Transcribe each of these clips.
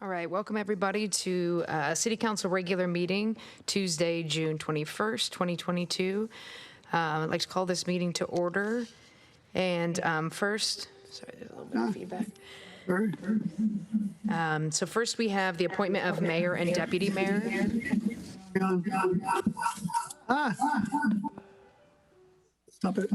All right, welcome everybody to City Council regular meeting, Tuesday, June 21st, 2022. I'd like to call this meeting to order. And first, sorry, there's a little bit of feedback. So first we have the appointment of mayor and deputy mayor. Stop it.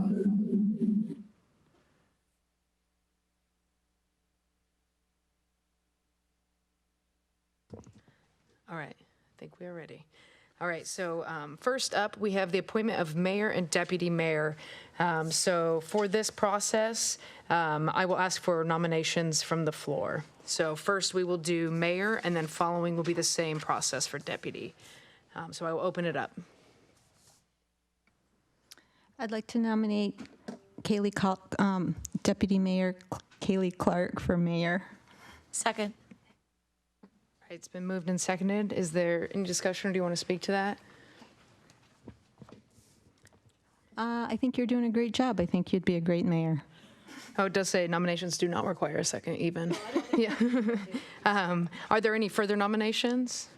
All right, I think we are ready. All right, so first up, we have the appointment of mayor and deputy mayor. So for this process, I will ask for nominations from the floor. So first we will do mayor, and then following will be the same process for deputy. So I will open it up. I'd like to nominate Deputy Mayor Kaylee Clark for mayor. Second. All right, it's been moved and seconded. Is there any discussion, or do you want to speak to that? I think you're doing a great job. I think you'd be a great mayor. Oh, it does say nominations do not require a second even. Yeah. Are there any further nominations?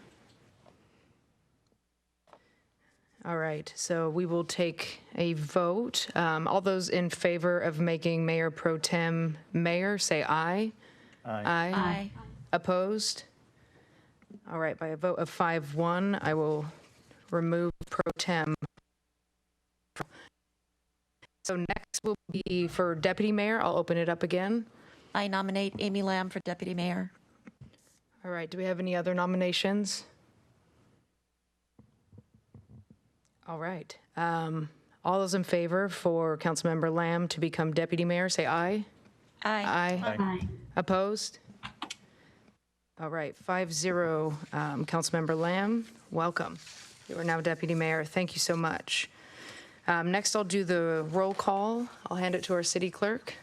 All right, so we will take a vote. All those in favor of making Mayor Pro Tem mayor, say aye. Aye. Aye. Opposed? All right, by a vote of 5-1, I will remove Pro Tem. So next will be for Deputy Mayor. I'll open it up again. I nominate Amy Lamb for deputy mayor. All right, do we have any other nominations? All right. All those in favor for Councilmember Lamb to become Deputy Mayor, say aye. Aye. Aye. Opposed? All right, 5-0. Councilmember Lamb, welcome. You are now Deputy Mayor. Thank you so much. Next, I'll do the roll call. I'll hand it to our city clerk.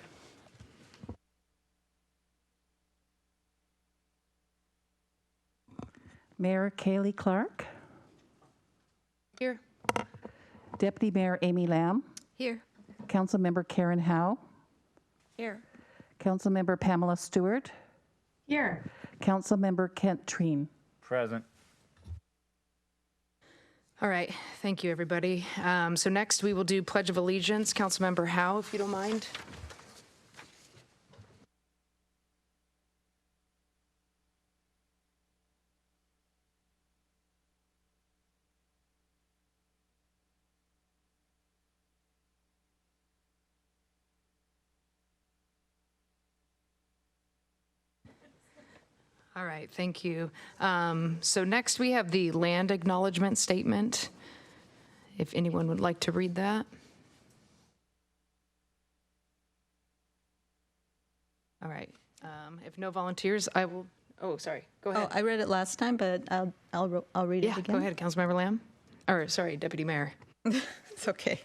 Mayor Kaylee Clark, Here. Deputy Mayor Amy Lamb, Here. Councilmember Karen Howe, Here. Councilmember Pamela Stewart, Here. Councilmember Kent Treen. Present. All right, thank you, everybody. So next, we will do Pledge of Allegiance. Councilmember Howe, if you don't mind. All right, thank you. So next we have the land acknowledgement statement. If anyone would like to read that. All right, if no volunteers, I will, oh, sorry, go ahead. Oh, I read it last time, but I'll read it Yeah, again. go ahead, Councilmember Lamb. Or, sorry, Deputy Mayor. It's okay.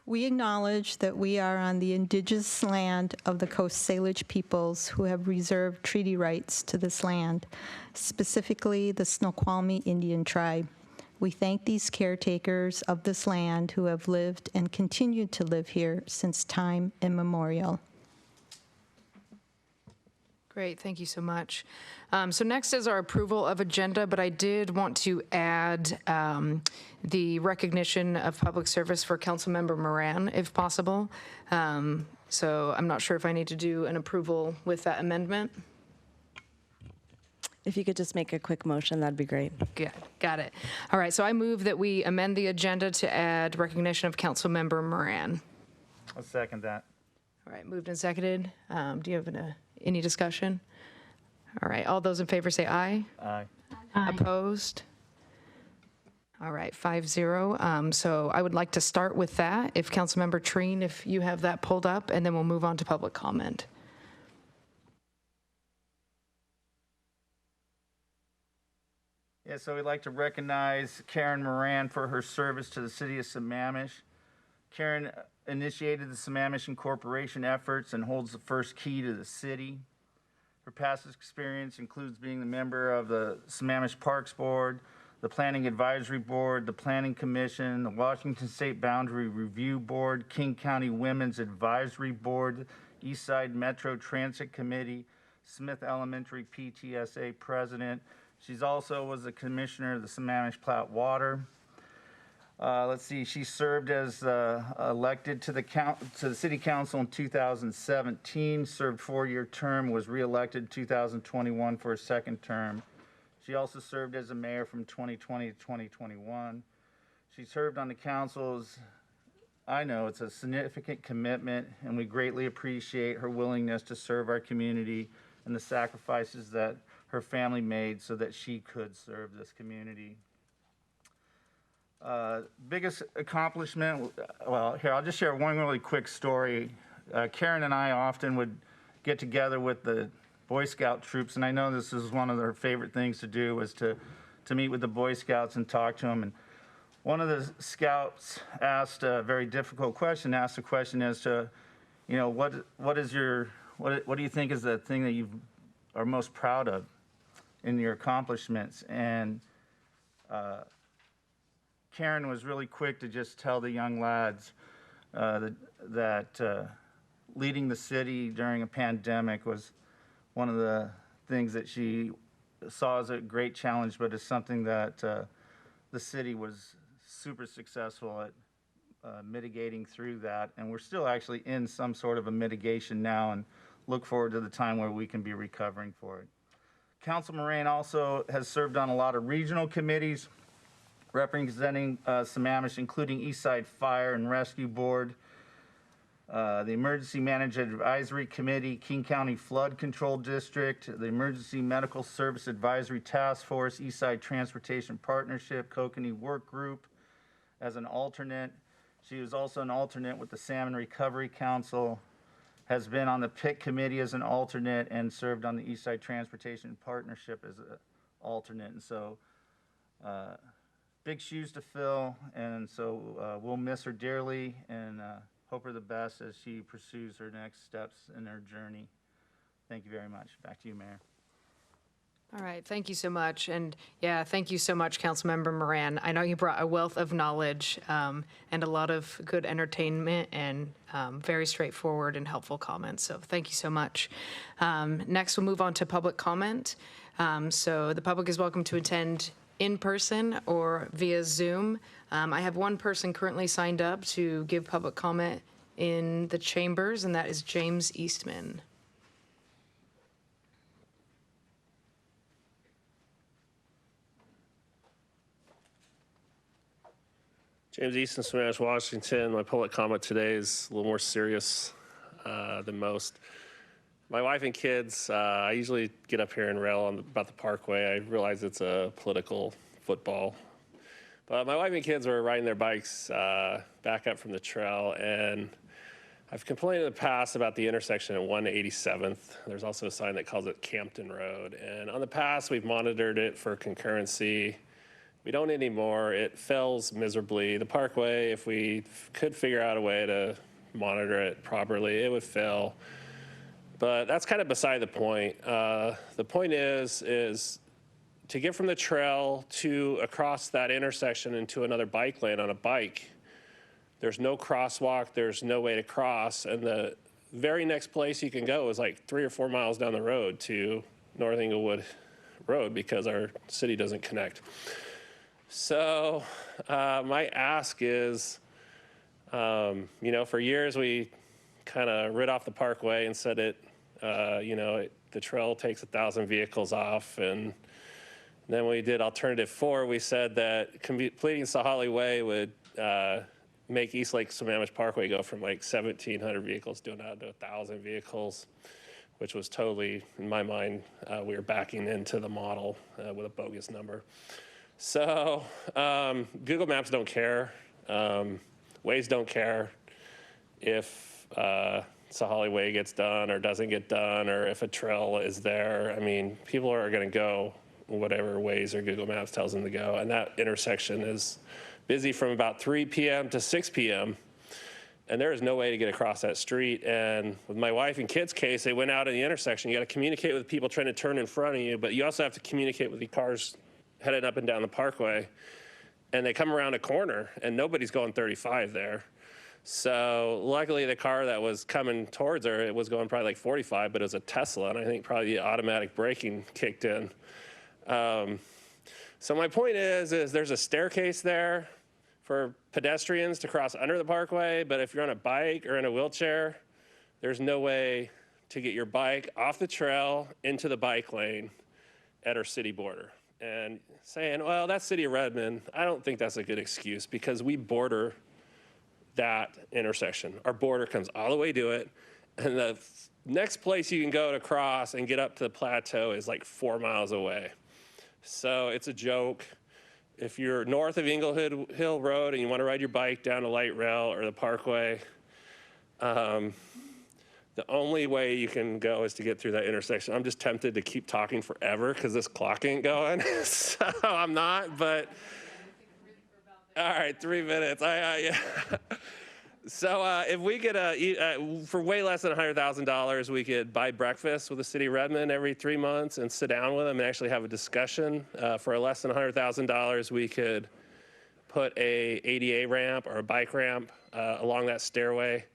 We acknowledge that we are on the indigenous land of the Coast Salish peoples who have reserved treaty rights to this land, specifically the Snoqualmie Indian tribe. We thank these caretakers of this land who have lived and continue to live here since time immemorial. Great, thank you so much. So next is our approval of agenda, but I did want to add the recognition of public service for Councilmember Moran, if possible. So I'm not sure if I need to do an approval with that amendment. If you could just make a quick motion, that'd be great. Good, got it. All right, so I move that we amend the agenda to add recognition of Councilmember Moran. I'll second that. All right, moved and seconded. Do you have any discussion? All right, all those in favor say aye. Aye. Opposed? All right, 5-0. So I would like to start with that. If Councilmember Treen, if you have that pulled up, and then we'll move on to public comment. Yeah, so we'd like to recognize Karen Moran for her service to the city of Sammamish. Karen initiated the Sammamish Incorporation efforts and holds the first key to the city. Her past experience includes being a member of the Sammamish Parks Board, the Planning Advisory Board, the Planning Commission, the Washington State Boundary Review Board, King County Women's Advisory Board, Eastside Metro Transit Committee, Smith Elementary PTSA president. She's also was a commissioner of the Sammamish Platte Water. Let's see, she served as elected to the city council in 2017, served 4-year term, was reelected in 2021 for a second term. She also served as a mayor from 2020 to 2021. She served on the council's, I know it's a significant commitment, and we greatly appreciate her willingness to serve our community and the sacrifices that her family made so that she could serve this community. Biggest accomplishment, well, here, I'll just share one really quick story. Karen and I often would get together with the Boy Scout troops, and I know this is one of their favorite things to do, was to meet with the Boy Scouts and talk to them. And one of the scouts asked a very difficult question, asked a question as to, you know, what do you think is the thing that you are most proud of in your accomplishments? And Karen was really quick to just tell the young lads that leading the city during a pandemic was one of the things that she saw as a great challenge, but it's something that the city was super successful at mitigating through that. And we're still actually in some sort of a mitigation now, and look forward to the time where we can be recovering for it. Council Moran also has served on a lot of regional committees representing Sammamish, including Eastside Fire and Rescue Board, the Emergency Management Advisory Committee, King County Flood Control District, the Emergency Medical Service Advisory Task Force, Eastside Transportation Partnership, Kokanee Work Group as an alternate. She was also an alternate with the Salmon Recovery Council, has been on the PIC Committee as an alternate, and served on the Eastside Transportation Partnership as an alternate. And so, big shoes to fill, and so we'll miss her dearly, and hope her the best as she pursues her next steps in her journey. Thank you very much. Back to you, Mayor. All right, thank you so much. And yeah, thank you so much, Councilmember Moran. I know you brought a wealth of knowledge and a lot of good entertainment and very straightforward and helpful comments. So thank you so much. Next, we'll move on to public comment. So the public is welcome to attend in person or via Zoom. I have one person currently signed up to give public comment in the chambers, and that is James Eastman. James Easton, Sammamish, Washington. My public comment today is a little more serious than most. My wife and kids, I usually get up here and rail about the Parkway. I realize it's a political football. But my wife and kids were riding their bikes back up from the trail, and I've complained in the past about the intersection at 187th. There's also a sign that calls it Campton Road. And on the past, we've monitored it for concurrency. We don't anymore. It fails miserably. The Parkway, if we could figure out a way to monitor it properly, it would fail. But that's kind of beside the point. The point is to get from the trail to across that intersection into another bike lane on a bike, there's no crosswalk, there's no way to cross, and the very next place you can go is like 3 or 4 miles down the road to North Englewood Road because our city doesn't connect. So my ask is, for years we kind of rid off the Parkway and said the trail takes 1,000 vehicles off. And then when we did Alternative 4, we said that completing Sahali Way would make East Lake Sammamish Parkway go from like 1,700 vehicles down to 1,000 vehicles, which was totally, in my mind, we were backing into the model with a bogus number. So Google Maps don't care. Waze don't care if Sahali Way gets done or doesn't get done, or if a trail is there. I mean, people are going to go whatever Waze or Google Maps tells them to go. And that intersection is busy from about 3 p.m. to 6 p.m. And there is no way to get across that street. And with my wife and kids' case, they went out in the intersection. You got to communicate with people trying to turn in front of you, but you also have to communicate with the cars headed up and down the Parkway. And they come around a corner, and nobody's going 35 there. So luckily the car that was coming towards her, it was going probably like 45, but it was a Tesla, and I think probably the automatic braking kicked in. So my point is there's a staircase there for pedestrians to cross under the parkway, but if you're on a bike or in a wheelchair, there's no way to get your bike off the trail into the bike lane at our city border. And saying, well, that's City of Redmond, I don't think that's a good excuse, because we border that intersection. Our border comes all the way to it, and the next place you can go to cross and get up to the plateau is like 4 miles away. So it's a joke. If you're north of Englewood Hill Road and you want to ride your bike down to light rail or the parkway, the only way you can go is to get through that intersection. I'm just tempted to keep talking forever because this clock ain't going, so I'm not, but all right, 3 minutes. Yeah. So if we could, for way less than $100,000, we could buy breakfast with the city of Redmond every 3 months and sit down with them and actually have a discussion. For less than $100,000, we could put a ADA ramp or a bike ramp along that stairway.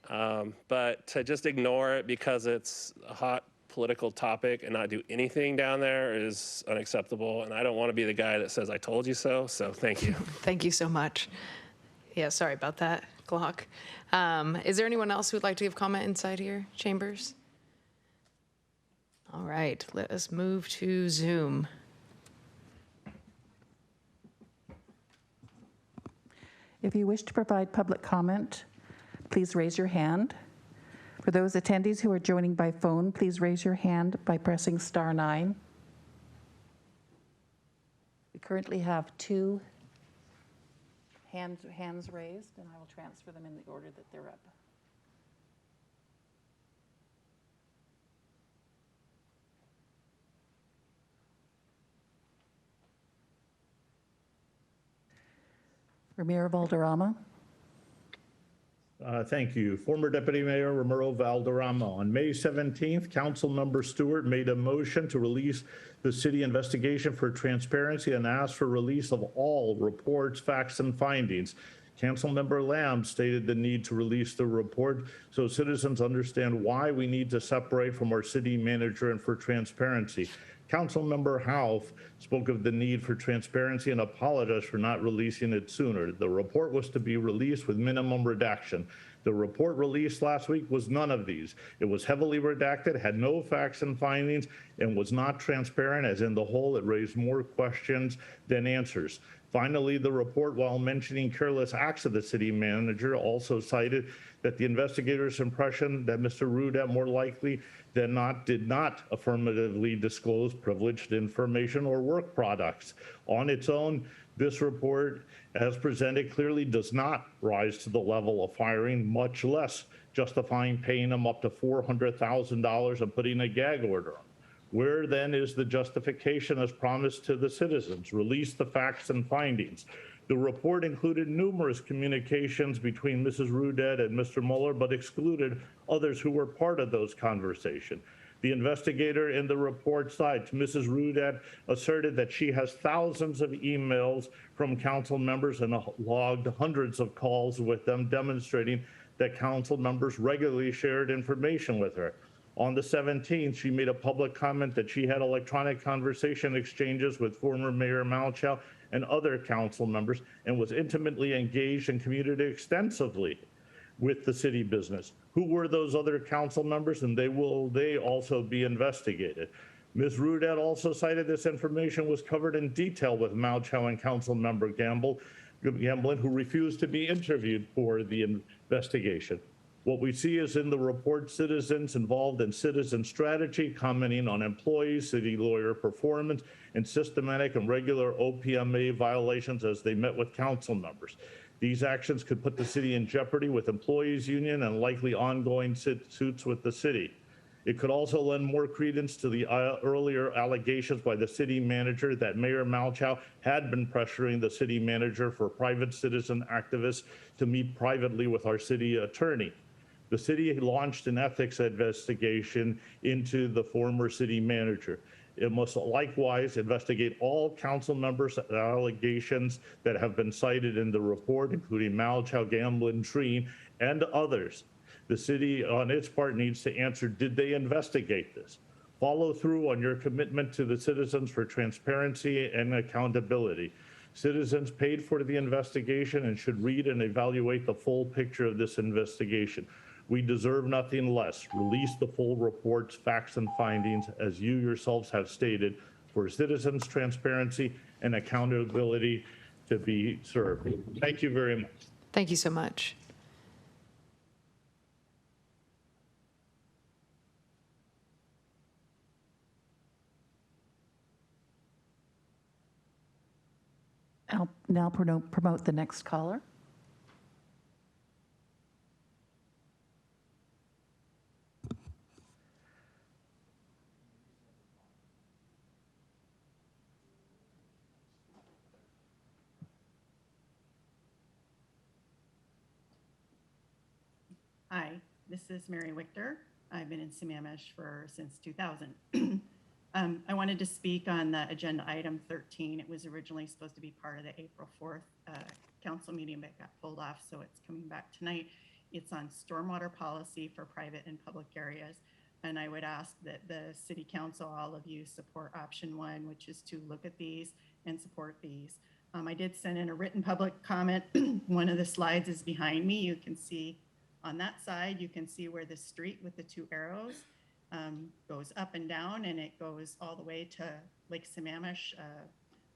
But to just ignore it because it's a hot political topic and not do anything down there is unacceptable. And I don't want to be the guy that says, I told you so. So thank you. Thank you so much. Yeah, sorry about that, Glock. Is there anyone else who would like to give comment inside here, chambers? All right, let us move to Zoom. If you wish to provide public comment, please raise your hand. For those attendees who are joining by phone, please raise your hand by pressing *9. We currently have 2 hands raised, and I will transfer them in the order that they're up. Ramiro Valderrama. Thank you. Former Deputy Mayor Ramiro Valderrama. On May 17th, Councilmember Stewart made a motion to release the city investigation for transparency and asked for release of all reports, facts, and findings. Councilmember Lamb stated the need to release the report so citizens understand why we need to separate from our city manager and for transparency. Councilmember Howe spoke of the need for transparency and apologized for not releasing it sooner. The report was to be released with minimum redaction. The report released last week was none of these. It was heavily redacted, had no facts and findings, and was not transparent, as in the whole, it raised more questions than answers. Finally, the report, while mentioning careless acts of the city manager, also cited that the investigator's impression that Mr. Rudet more likely than not did not affirmatively disclose privileged information or work products. On its own, this report, as presented, clearly does not rise to the level of firing, much less justifying paying him up to $400,000 and putting a gag order on. Where then is the justification as promised to the citizens? Release the facts and findings. The report included numerous communications between Mrs. Rudet and Mr. Mueller, but excluded others who were part of those conversations. The investigator in the report cites Mrs. Rudet asserted that she has thousands of emails from council members and logged hundreds of calls with them, demonstrating that council members regularly shared information with her. On the 17th, she made a public comment that she had electronic conversation exchanges with former Mayor Malchow and other council members and was intimately engaged and communicated extensively with the city business. Who were those other council members, and they also be investigated? Ms. Rudet also cited this information was covered in detail with Malchow and council member Gamblin, who refused to be interviewed for the investigation. What we see is in the report, citizens involved in citizen strategy, commenting on employees, city lawyer performance, and systematic and regular OPMA violations as they met with council members. These actions could put the city in jeopardy with employees union and likely ongoing suits with the city. It could also lend more credence to the earlier allegations by the city manager that Mayor Malchow had been pressuring the city manager for private citizen activists to meet privately with our city attorney. The city launched an ethics investigation into the former city manager. It must likewise investigate all council members' allegations that have been cited in the report, including Malchow, Gamblin, Treen, and others. The city, on its part, needs to answer, did they investigate this? Follow through on your commitment to the citizens for transparency and accountability. Citizens paid for the investigation and should read and evaluate the full picture of this investigation. We deserve nothing less. Release the full reports, facts, and findings, as you yourselves have stated, for citizens' transparency and accountability to be served. Thank you very much. Thank you so much. I'll now promote the next caller. Hi, this is Mary Wichter. I've been in Sammamish since 2000. I wanted to speak on the agenda item 13. It was originally supposed to be part of the April 4th council meeting, but got pulled off, so it's coming back tonight. It's on stormwater policy for private and public areas. And I would ask that the city council, all of you, support option 1, which is to look at these and support these. I did send in a written public comment. One of the slides is behind me. You can see on that side, you can see where the street with the 2 arrows goes up and down, and it goes all the way to Lake Sammamish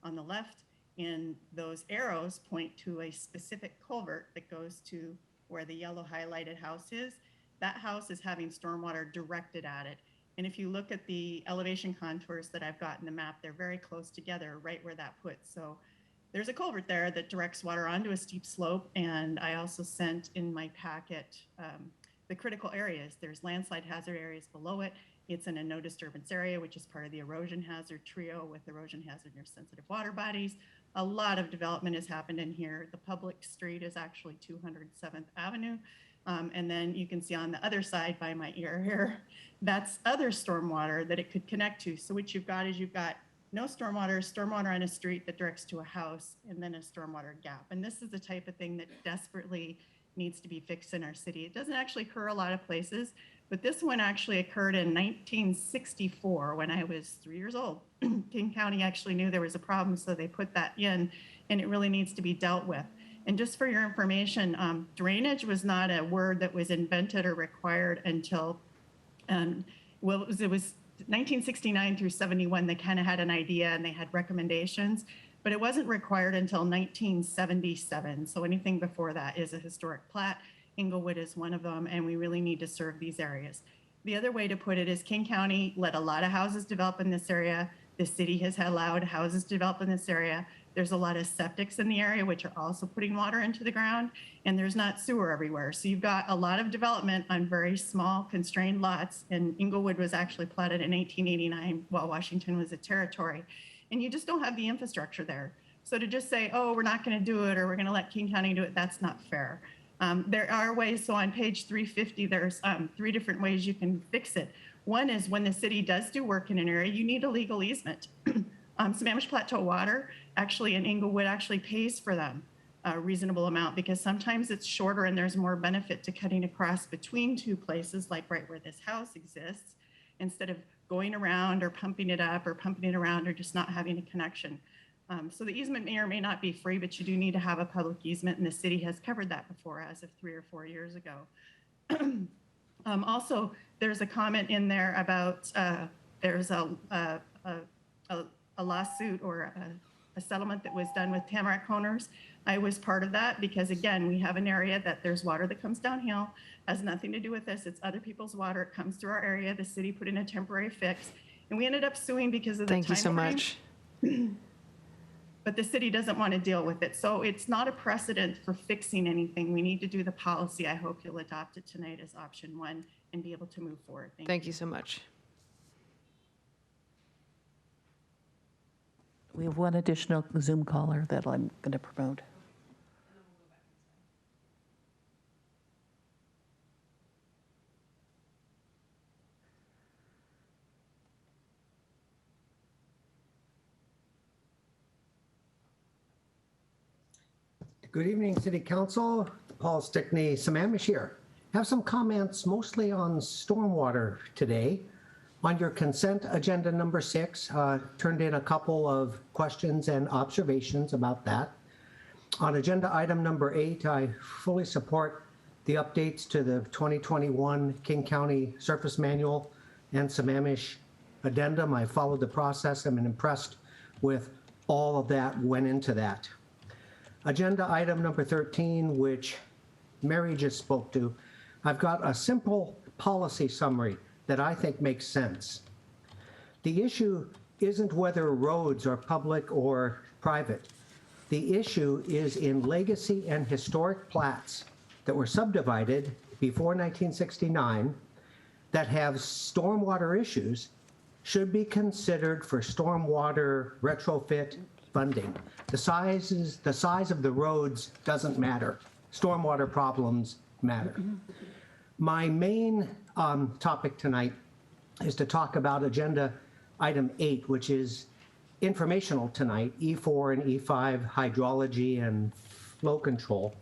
on the left. And those arrows point to a specific culvert that goes to where the yellow highlighted house is. That house is having stormwater directed at it. And if you look at the elevation contours that I've got in the map, they're very close together, right where that puts. So there's a culvert there that directs water onto a steep slope. And I also sent in my packet the critical areas. There's landslide hazard areas below it. It's in a no disturbance area, which is part of the erosion hazard trio with erosion hazard near sensitive water bodies. A lot of development has happened in here. The public street is actually 207th Avenue. And then you can see on the other side by my ear here, that's other stormwater that it could connect to. So what you've got is you've got no stormwater on a street that directs to a house, and then a stormwater gap. And this is the type of thing that desperately needs to be fixed in our city. It doesn't actually occur a lot of places, but this one actually occurred in 1964 when I was 3 years old. King County actually knew there was a problem, so they put that in, and it really needs to be dealt with. And just for your information, drainage was not a word that was invented or required until, well, it was 1969 through 71. They kind of had an idea and they had recommendations, but it wasn't required until 1977. So anything before that is a historic plat. Inglewood is one of them, and we really need to serve these areas. The other way to put it is King County let a lot of houses develop in this area. The city has allowed houses to develop in this area. There's a lot of septics in the area, which are also putting water into the ground, and there's not sewer everywhere. So you've got a lot of development on very small, constrained lots, and Inglewood was actually platted in 1889 while Washington was a territory, and you just don't have the infrastructure there. So to just say, oh, we're not going to do it, or we're going to let King County do it, that's not fair. There are ways. So on page 350, there's 3 different ways you can fix it. One is when the city does do work in an area, you need a legal easement. Sammamish Plateau Water actually in Inglewood actually pays for them a reasonable amount, because sometimes it's shorter and there's more benefit to cutting across between 2 places, like right where this house exists, instead of going around or pumping it up or pumping it around or just not having a connection. So the easement may or may not be free, but you do need to have a public easement, and the city has covered that before as of 3 or 4 years ago. Also, there's a comment in there about there's a lawsuit or a settlement that was done with Tamarack owners. I was part of that because, again, we have an area that there's water that comes downhill, has nothing to do with this. It's other people's water. It comes through our area. The city put in a temporary fix, and we ended up suing because of the time frame. Thank you so much. But the city doesn't want to deal with it. So it's not a precedent for fixing anything. We need to do the policy. I hope you'll adopt it tonight as option 1 and be able to move forward. Thank you so much. We have one additional Zoom caller that I'm going to promote. Good evening, City Council. Paul Stickney, Sammamish here. Have some comments mostly on stormwater today. On your consent agenda number 6, turned in a couple of questions and observations about that. On agenda item number 8, I fully support the updates to the 2021 King County Surface Manual and Sammamish addendum. I followed the process. I'm impressed with all of that went into that. Agenda item number 13, which Mary just spoke to, I've got a simple policy summary that I think makes sense. The issue isn't whether roads are public or private. The issue is in legacy and historic plats that were subdivided before 1969 that have stormwater issues should be considered for stormwater retrofit funding. The size of the roads doesn't matter. Stormwater problems matter. My main topic tonight is to talk about agenda item 8, which is informational tonight, E4 and E5 hydrology and flow control.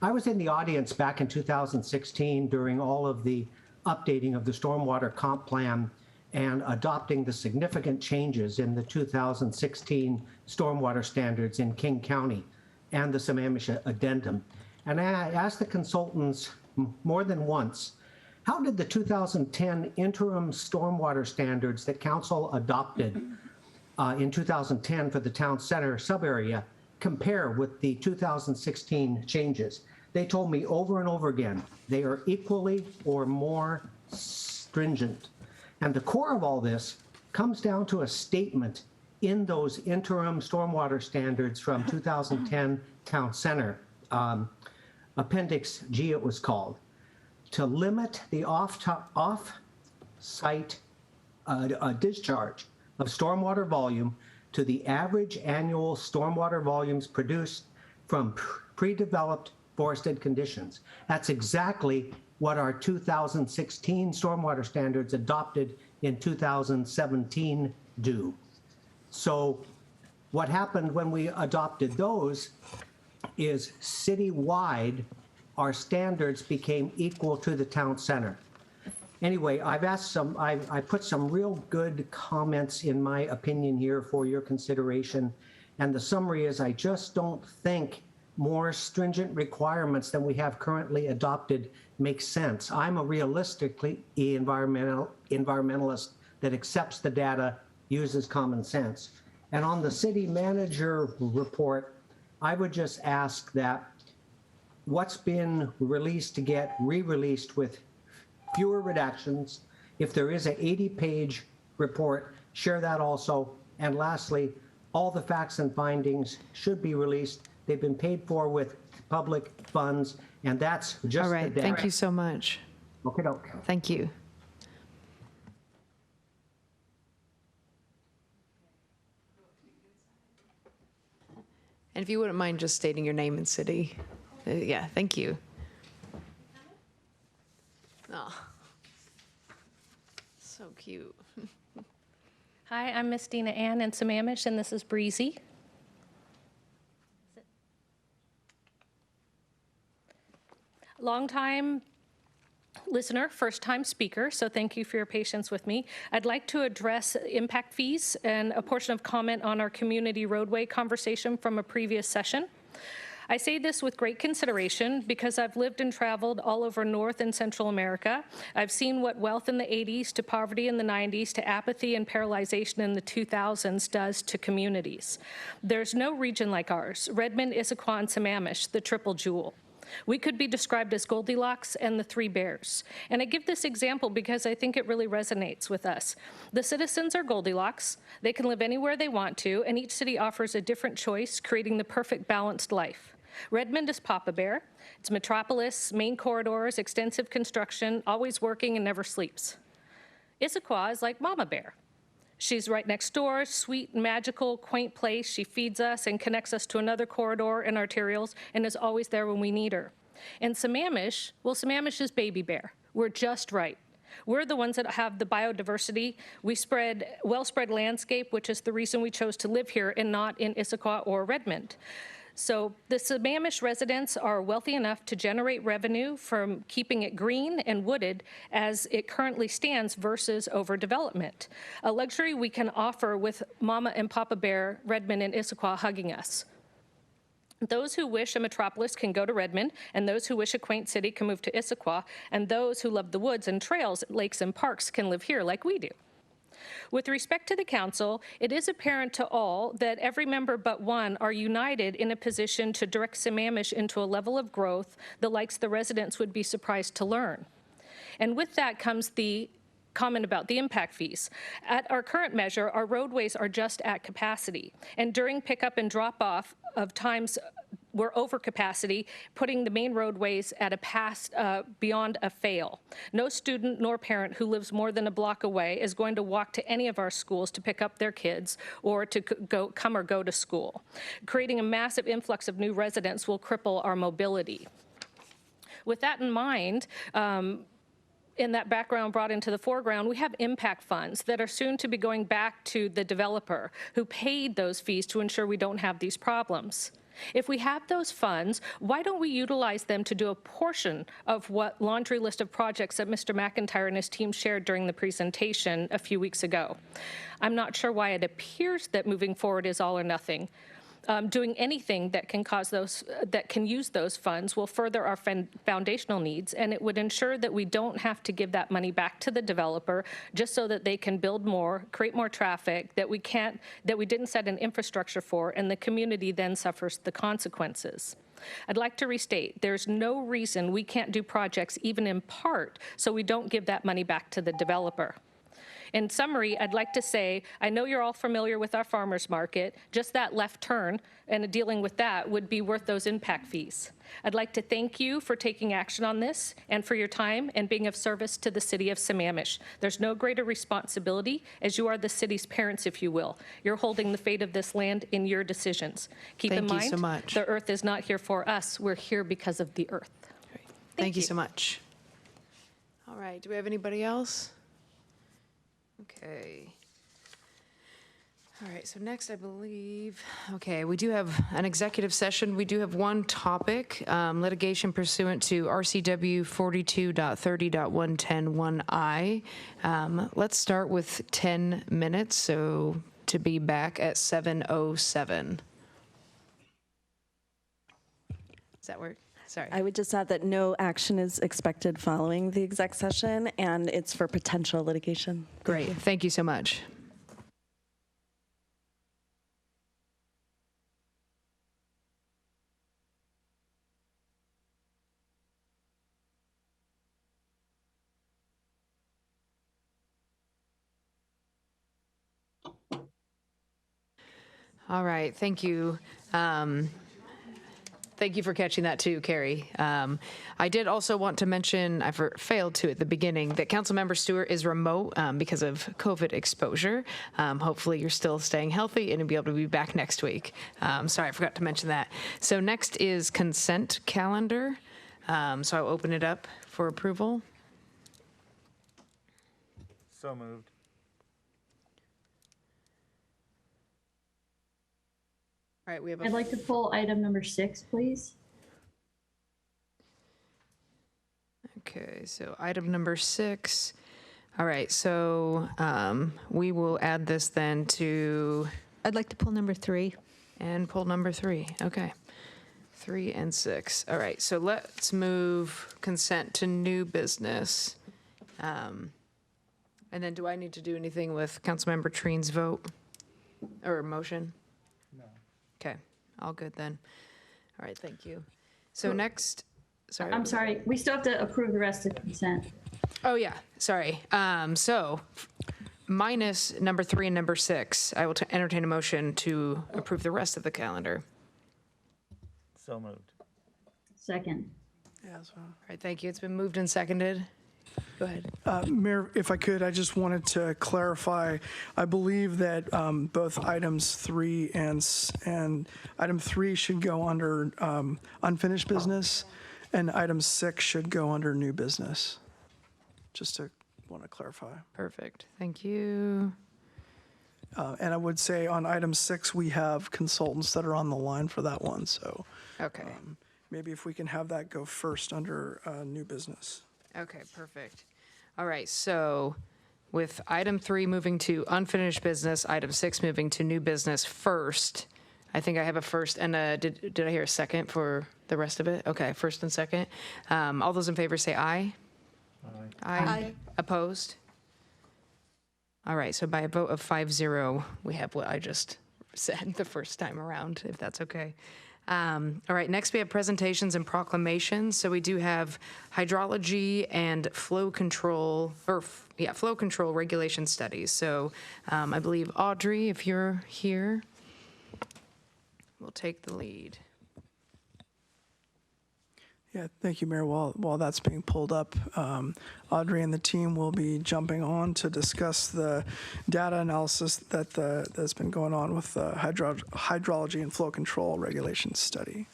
I was in the audience back in 2016 during all of the updating of the stormwater comp plan and adopting the significant changes in the 2016 stormwater standards in King County and the Sammamish addendum. And I asked the consultants more than once, how did the 2010 interim stormwater standards that council adopted in 2010 for the town center subarea compare with the 2016 changes? They told me over and over again, they are equally or more stringent. And the core of all this comes down to a statement in those interim stormwater standards from 2010 town center, Appendix G it was called, to limit the off-site discharge of stormwater volume to the average annual stormwater volumes produced from pre-developed forested conditions. That's exactly what our 2016 stormwater standards adopted in 2017 do. So what happened when we adopted those is citywide, our standards became equal to the town center. Anyway, I put some real good comments in my opinion here for your consideration. And the summary is I just don't think more stringent requirements than we have currently adopted make sense. I'm a realistically environmentalist that accepts the data, uses common sense. And on the city manager report, I would just ask that what's been released to get re-released with fewer redactions. If there is an 80-page report, share that also. And lastly, all the facts and findings should be released. They've been paid for with public funds, and that's just All right, the data. thank you so much. Okay, Thank you. And if you wouldn't mind just stating your name and city. Yeah, thank you. Oh, so cute. Hi, I'm Miss Dina Ann in Sammamish, and this is Breezy. Longtime listener, first-time speaker, so thank you for your patience with me. I'd like to address impact fees and a portion of comment on our community roadway conversation from a previous session. I say this with great consideration because I've lived and traveled all over North and Central America. I've seen what wealth in the 80s to poverty in the 90s to apathy and paralyzation in the 2000s does to communities. There's no region like ours, Redmond, Issaquah, and Sammamish, the triple jewel. We could be described as Goldilocks and the Three Bears. And I give this example because I think it really resonates with us. The citizens are Goldilocks. They can live anywhere they want to, and each city offers a different choice, creating the perfect balanced life. Redmond is Papa Bear. It's metropolis, main corridors, extensive construction, always working and never sleeps. Issaquah is like Mama Bear. She's right next door, sweet, magical, quaint place. She feeds us and connects us to another corridor and arterials and is always there when we need her. And Sammamish, well, Sammamish is Baby Bear. We're just right. We're the ones that have the biodiversity. We spread well-spread landscape, which is the reason we chose to live here and not in Issaquah or Redmond. So the Sammamish residents are wealthy enough to generate revenue from keeping it green and wooded as it currently stands versus overdevelopment, a luxury we can offer with Mama and Papa Bear, Redmond and Issaquah hugging us. Those who wish a metropolis can go to Redmond, and those who wish a quaint city can move to Issaquah, and those who love the woods and trails, lakes and parks can live here like we do. With respect to the council, it is apparent to all that every member but one are united in a position to direct Sammamish into a level of growth the likes the residents would be surprised to learn. And with that comes the comment about the impact fees. At our current measure, our roadways are just at capacity. And during pickup and drop off of times we're over capacity, putting the main roadways at a pass beyond a fail. No student nor parent who lives more than a block away is going to walk to any of our schools to pick up their kids or to come or go to school. Creating a massive influx of new residents will cripple our mobility. With that in mind, in that background brought into the foreground, we have impact funds that are soon to be going back to the developer who paid those fees to ensure we don't have these problems. If we have those funds, why don't we utilize them to do a portion of what laundry list of projects that Mr. McIntyre and his team shared during the presentation a few weeks ago? I'm not sure why it appears that moving forward is all or nothing. Doing anything that can use those funds will further our foundational needs, and it would ensure that we don't have to give that money back to the developer just so that they can build more, create more traffic that we didn't set an infrastructure for, and the community then suffers the consequences. I'd like to restate, there's no reason we can't do projects even in part so we don't give that money back to the developer. In summary, I'd like to say, I know you're all familiar with our farmers market. Just that left turn and dealing with that would be worth those impact fees. I'd like to thank you for taking action on this and for your time and being of service to the city of Sammamish. There's no greater responsibility as you are the city's parents, if you will. You're holding the fate of this land in your decisions. Keep in mind, so much. The earth is not here for us. We're here because of the earth. Thank you so much. All right, do we have anybody else? Okay. All right, so next I believe, okay, we do have an executive session. We do have one topic, litigation pursuant to RCW 42.30.110(1I). Let's start with 10 minutes, so to be back at 7:07. Does that work? Sorry. I would just add that no action is expected following the exec session, and it's for potential litigation. Great. Thank you so much. All right. Thank you. Thank you for catching that too, Carrie. I did also want to mention, I failed to at the beginning, that Councilmember Stewart is remote because of COVID exposure. Hopefully you're still staying healthy and you'll be able to be back next week. Sorry, I forgot to mention that. So next is consent calendar. So I'll open it up for approval. So moved. All right, we have I'd like to pull item number 6, please. Okay, so item number 6. All right, so we will add this then to... I'd like to pull number 3. And pull number 3, okay. 3 and 6. All right, so let's move consent to new business. And then do I need to do anything with Councilmember Treen's vote or motion? Okay, all good then. All right, thank you. So next, sorry. I'm sorry, we still have to approve the rest of consent. Oh, yeah, sorry. So minus number 3 and number 6, I will entertain a motion to approve the rest of the calendar. So moved. Second. Yeah, as well. All right, thank you. It's been moved and seconded. Go ahead. Mayor, if I could, I just wanted to clarify. I believe that both items 3 and item 3 should go under unfinished business, and item 6 should go under new business. Just to want to clarify. Perfect. Thank you. And I would say on item 6, we have consultants that are on the line for that one. So Okay. maybe if we can have that go first under new business. Okay, perfect. All right, so with item 3 moving to unfinished business, item 6 moving to new business first. I think I have a first and did I hear a second for the rest of it? Okay, first and second. All those in favor say aye. Aye. Opposed? All right, so by a vote of 5-0, we have what I just said the first time around, if that's okay. All right, next we have presentations and proclamations. So we do have hydrology and flow control, flow control regulation studies. So I believe Audrey, if you're here, will take the lead. Yeah, thank you, Mayor. While that's being pulled up, Audrey and the team will be jumping on to discuss the data analysis that's been going on with the hydrology and flow control regulation study.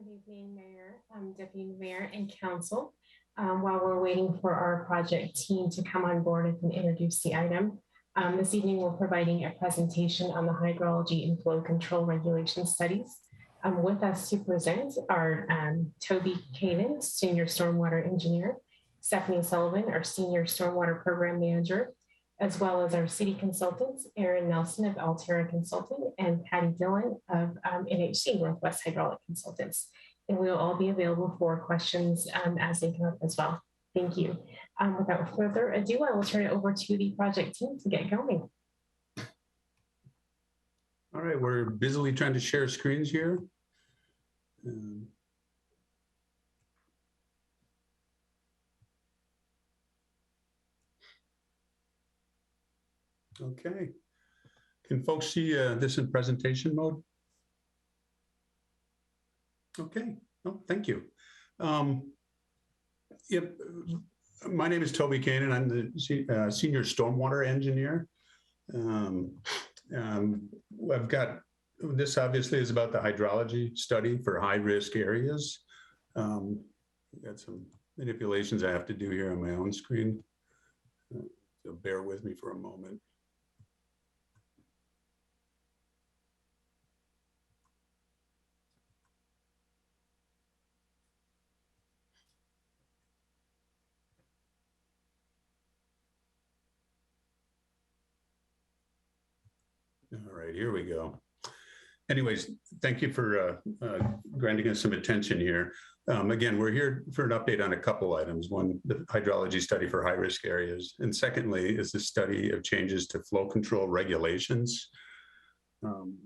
Good evening, Mayor, Deputy Mayor, and Council. While we're waiting for our project team to come on board and introduce the item, this evening we're providing a presentation on the hydrology and flow control regulation studies. With us to present are Toby Kanan, Senior Stormwater Engineer, Stephanie Sullivan, our Senior Stormwater Program Manager, as well as our city consultants, Aaron Nelson of Altera Consulting and Patty Dillon of NHC, Northwest Hydraulic Consultants. And we'll all be available for questions as they come up as well. Thank you. Without further ado, I will turn it over to the project team to get going. All right, we're busily trying to share screens here. Okay. Can folks see this in presentation mode? Okay. Oh, thank you. Yep. My name is Toby Kanan. I'm the Senior Stormwater Engineer. I've got, this obviously is about the hydrology study for high-risk areas. I've got some manipulations I have to do here on my own screen. So bear with me for a moment. All right, here we go. Anyways, thank you for granting us some attention here. Again, we're here for an update on a couple items. One, the hydrology study for high-risk areas. And secondly, is the study of changes to flow control regulations. I'm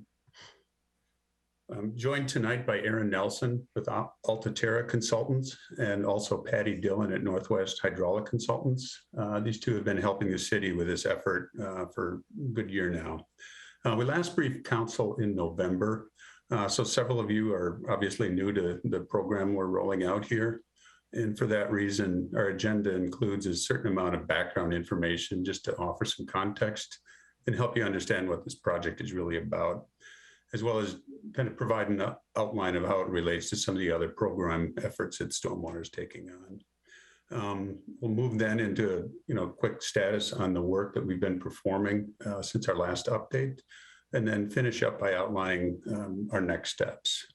joined tonight by Aaron Nelson with Altera Consultants and also Patty Dillon at Northwest Hydraulic Consultants. These two have been helping the city with this effort for a good year now. We last briefed council in November, so several of you are obviously new to the program we're rolling out here. And for that reason, our agenda includes a certain amount of background information just to offer some context and help you understand what this project is really about, as well as kind of provide an outline of how it relates to some of the other program efforts that Stormwater is taking on. We'll move then into a quick status on the work that we've been performing since our last update, and then finish up by outlining our next steps.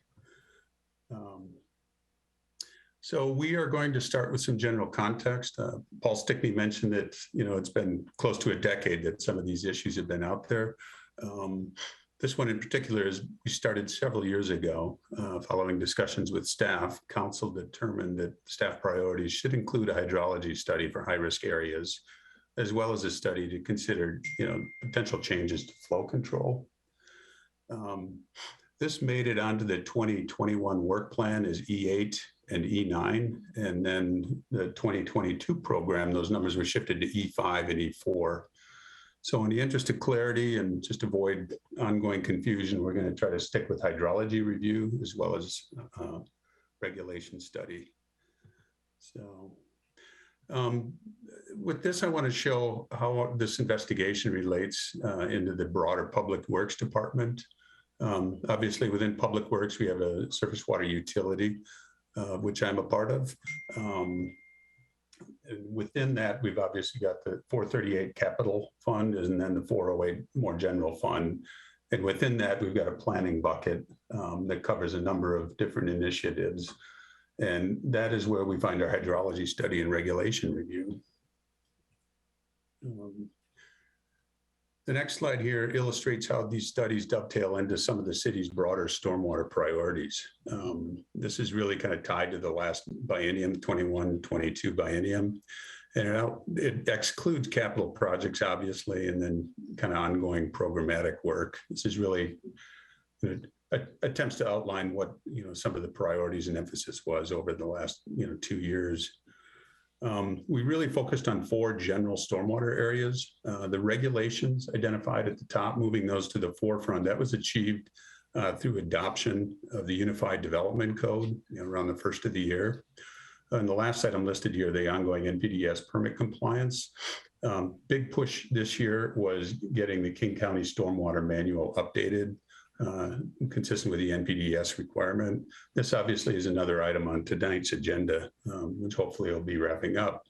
So we are going to start with some general context. Paul Stickney mentioned that it's been close to a decade that some of these issues have been out there. This one in particular is we started several years ago. Following discussions with staff, council determined that staff priorities should include a hydrology study for high-risk areas, as well as a study to consider potential changes to flow control. This made it onto the 2021 work plan as E8 and E9, and then the 2022 program, those numbers were shifted to E5 and E4. So in the interest of clarity and just avoid ongoing confusion, we're going to try to stick with hydrology review as well as regulation study. So With this, I want to show how this investigation relates into the broader Public Works Department. Obviously, within Public Works, we have a surface water utility, which I'm a part of. And within that, we've obviously got the 438 capital fund and then the 408 more general fund. And within that, we've got a planning bucket that covers a number of different initiatives. And that is where we find our hydrology study and regulation review. The next slide here illustrates how these studies dovetail into some of the city's broader stormwater priorities. This is really kind of tied to the last biennium, 21-22 biennium. And it excludes capital projects, obviously, and then kind of ongoing programmatic work. This is really attempts to outline what some of the priorities and emphasis was over the last 2 years. We really focused on 4 general stormwater areas. The regulations identified at the top, moving those to the forefront, that was achieved through adoption of the Unified Development Code around the first of the year. And the last item listed here, the ongoing NPDES permit compliance. Big push this year was getting the King County Stormwater Manual updated, consistent with the NPDES requirement. This obviously is another item on tonight's agenda, which hopefully will be wrapping up.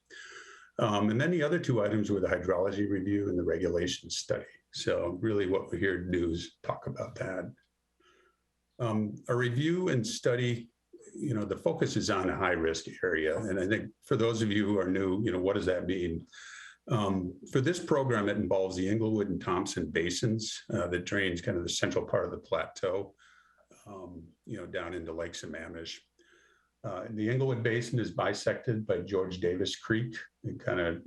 And then the other 2 items were the hydrology review and the regulations study. So really what we're here to do is talk about that. A review and study, the focus is on a high-risk area. And I think for those of you who are new, what does that mean? For this program, it involves the Inglewood and Thompson basins that drains kind of the central part of the plateau, down into Lake Sammamish. The Inglewood Basin is bisected by George Davis Creek. It kind of,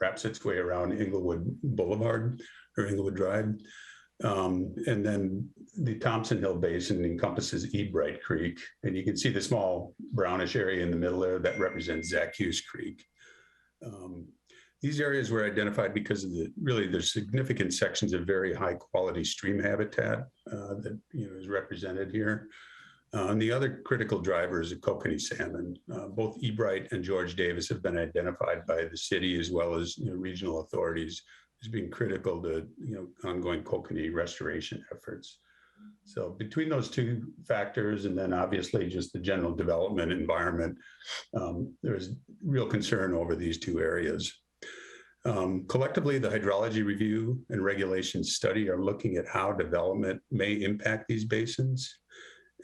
wraps its way around Inglewood Boulevard or Inglewood Drive. And then the Thompson Hill Basin encompasses Ebright Creek. And you can see the small brownish area in the middle there that represents Zacchaeus Creek. These areas were identified because of there's significant sections of very high quality stream habitat that is represented here. And the other critical driver is a kokanee salmon. Both Ebright and George Davis have been identified by the city as well as regional authorities as being critical to ongoing kokanee restoration efforts. So between those 2 factors, and then obviously just the general development environment, there's real concern over these 2 areas. Collectively, the hydrology review and regulations study are looking at how development may impact these basins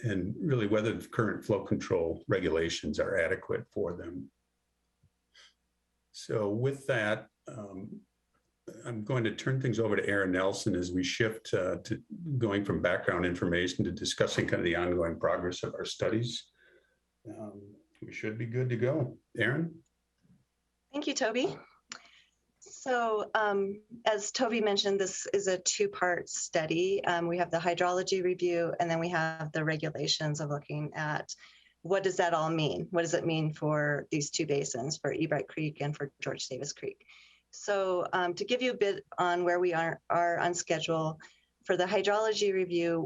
and really whether the current flow control regulations are adequate for them. So with that, I'm going to turn things over to Aaron Nelson as we shift to going from background information to discussing kind of the ongoing progress of our studies. We should be good to go. Aaron? Thank you, Toby. So as Toby mentioned, this is a 2-part study. We have the hydrology review, and then we have the regulations of looking at what does that all mean? What does it mean for these 2 basins, for Ebright Creek and for George Davis Creek? So to give you a bit on where we are on schedule, for the hydrology review,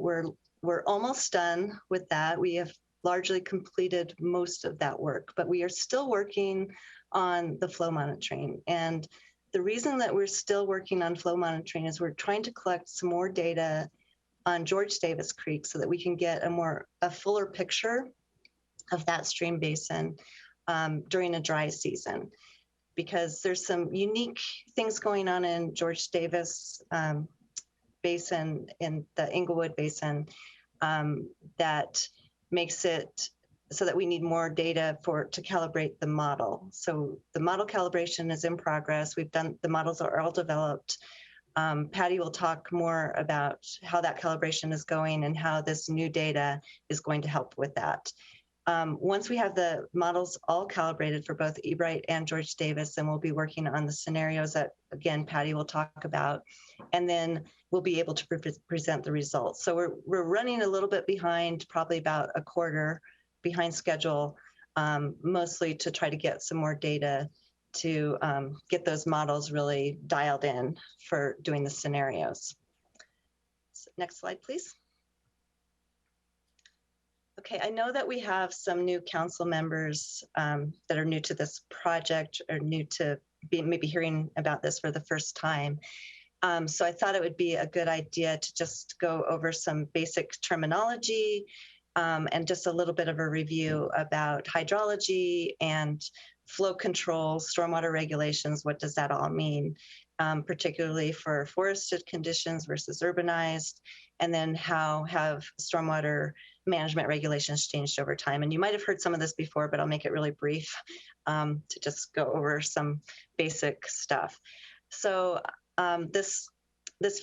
we're almost done with that. We have largely completed most of that work, but we are still working on the flow monitoring. And the reason that we're still working on flow monitoring is we're trying to collect some more data on George Davis Creek so that we can get a fuller picture of that stream basin during a dry season, because there's some unique things going on in George Davis Basin, in the Inglewood Basin, that makes it so that we need more data to calibrate the model. So the model calibration is in progress. The models are all developed. Patty will talk more about how that calibration is going and how this new data is going to help with that. Once we have the models all calibrated for both Ebright and George Davis, then we'll be working on the scenarios that, again, Patty will talk about, and then we'll be able to present the results. So we're running a little bit behind, probably about a quarter behind schedule, mostly to try to get some more data to get those models really dialed in for doing the scenarios. So next slide, please. Okay, I know that we have some new council members that are new to this project or new to maybe hearing about this for the first time. So I thought it would be a good idea to just go over some basic terminology and just a little bit of a review about hydrology and flow control, stormwater regulations. What does that all mean, particularly for forested conditions versus urbanized? And then how have stormwater management regulations changed over time? And you might have heard some of this before, but I'll make it really brief to just go over some basic stuff. So this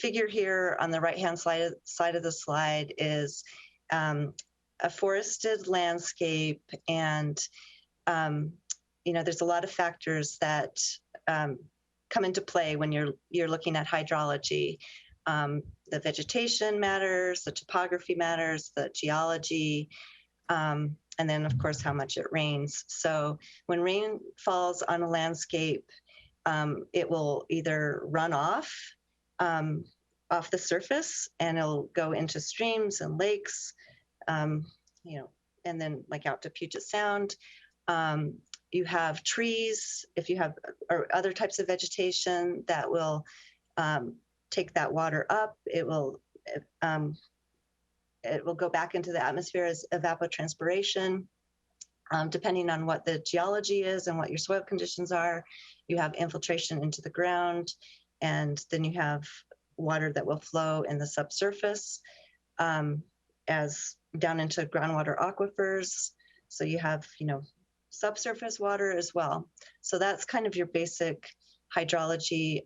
figure here on the right-hand side of the slide is a forested landscape, and there's a lot of factors that come into play when you're looking at hydrology. The vegetation matters, the topography matters, the geology, and then of course how much it rains. So when rain falls on a landscape, it will either run off the surface, and it'll go into streams and lakes, and then like out to Puget Sound. You have trees, if you have or other types of vegetation that will take that water up. It will go back into the atmosphere as evapotranspiration. Depending on what the geology is and what your soil conditions are, you have infiltration into the ground, and then you have water that will flow in the subsurface as down into groundwater aquifers. So you have, subsurface water as well. So that's kind of your basic hydrology,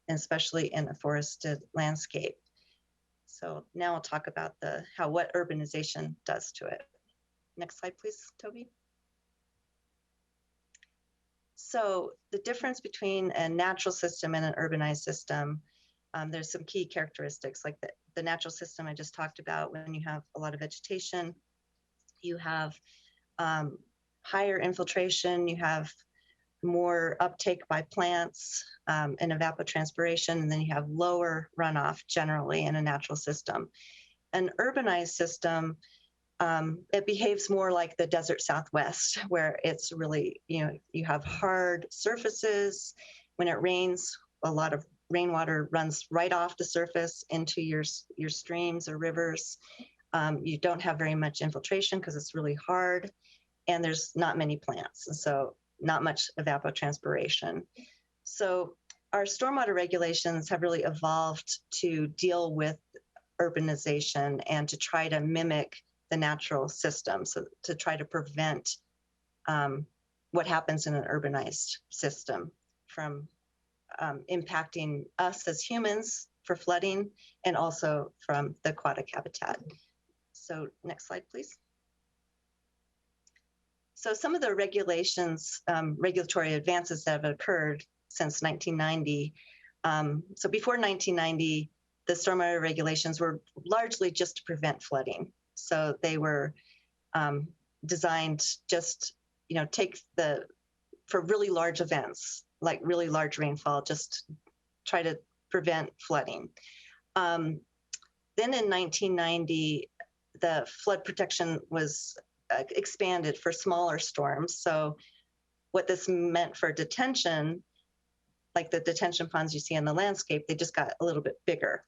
especially in a forested landscape. So now I'll talk about what urbanization does to it. Next slide, please, Toby. So the difference between a natural system and an urbanized system, there's some key characteristics, like the natural system I just talked about. When you have a lot of vegetation, you have higher infiltration, you have more uptake by plants and evapotranspiration, and then you have lower runoff generally in a natural system. An urbanized system, it behaves more like the desert Southwest, where it's really, you have hard surfaces. When it rains, a lot of rainwater runs right off the surface into your streams or rivers. You don't have very much infiltration because it's really hard, and there's not many plants, and so not much evapotranspiration. So our stormwater regulations have really evolved to deal with urbanization and to try to mimic the natural system, so to try to prevent what happens in an urbanized system from impacting us as humans for flooding, and also from the aquatic habitat. So next slide, please. So some of the regulations, regulatory advances that have occurred since 1990. So before 1990, the stormwater regulations were largely just to prevent flooding. So they were designed just, for really large events, like really large rainfall, just try to prevent flooding. Then in 1990, the flood protection was expanded for smaller storms. So what this meant for detention, like the detention ponds you see in the landscape, they just got a little bit bigger.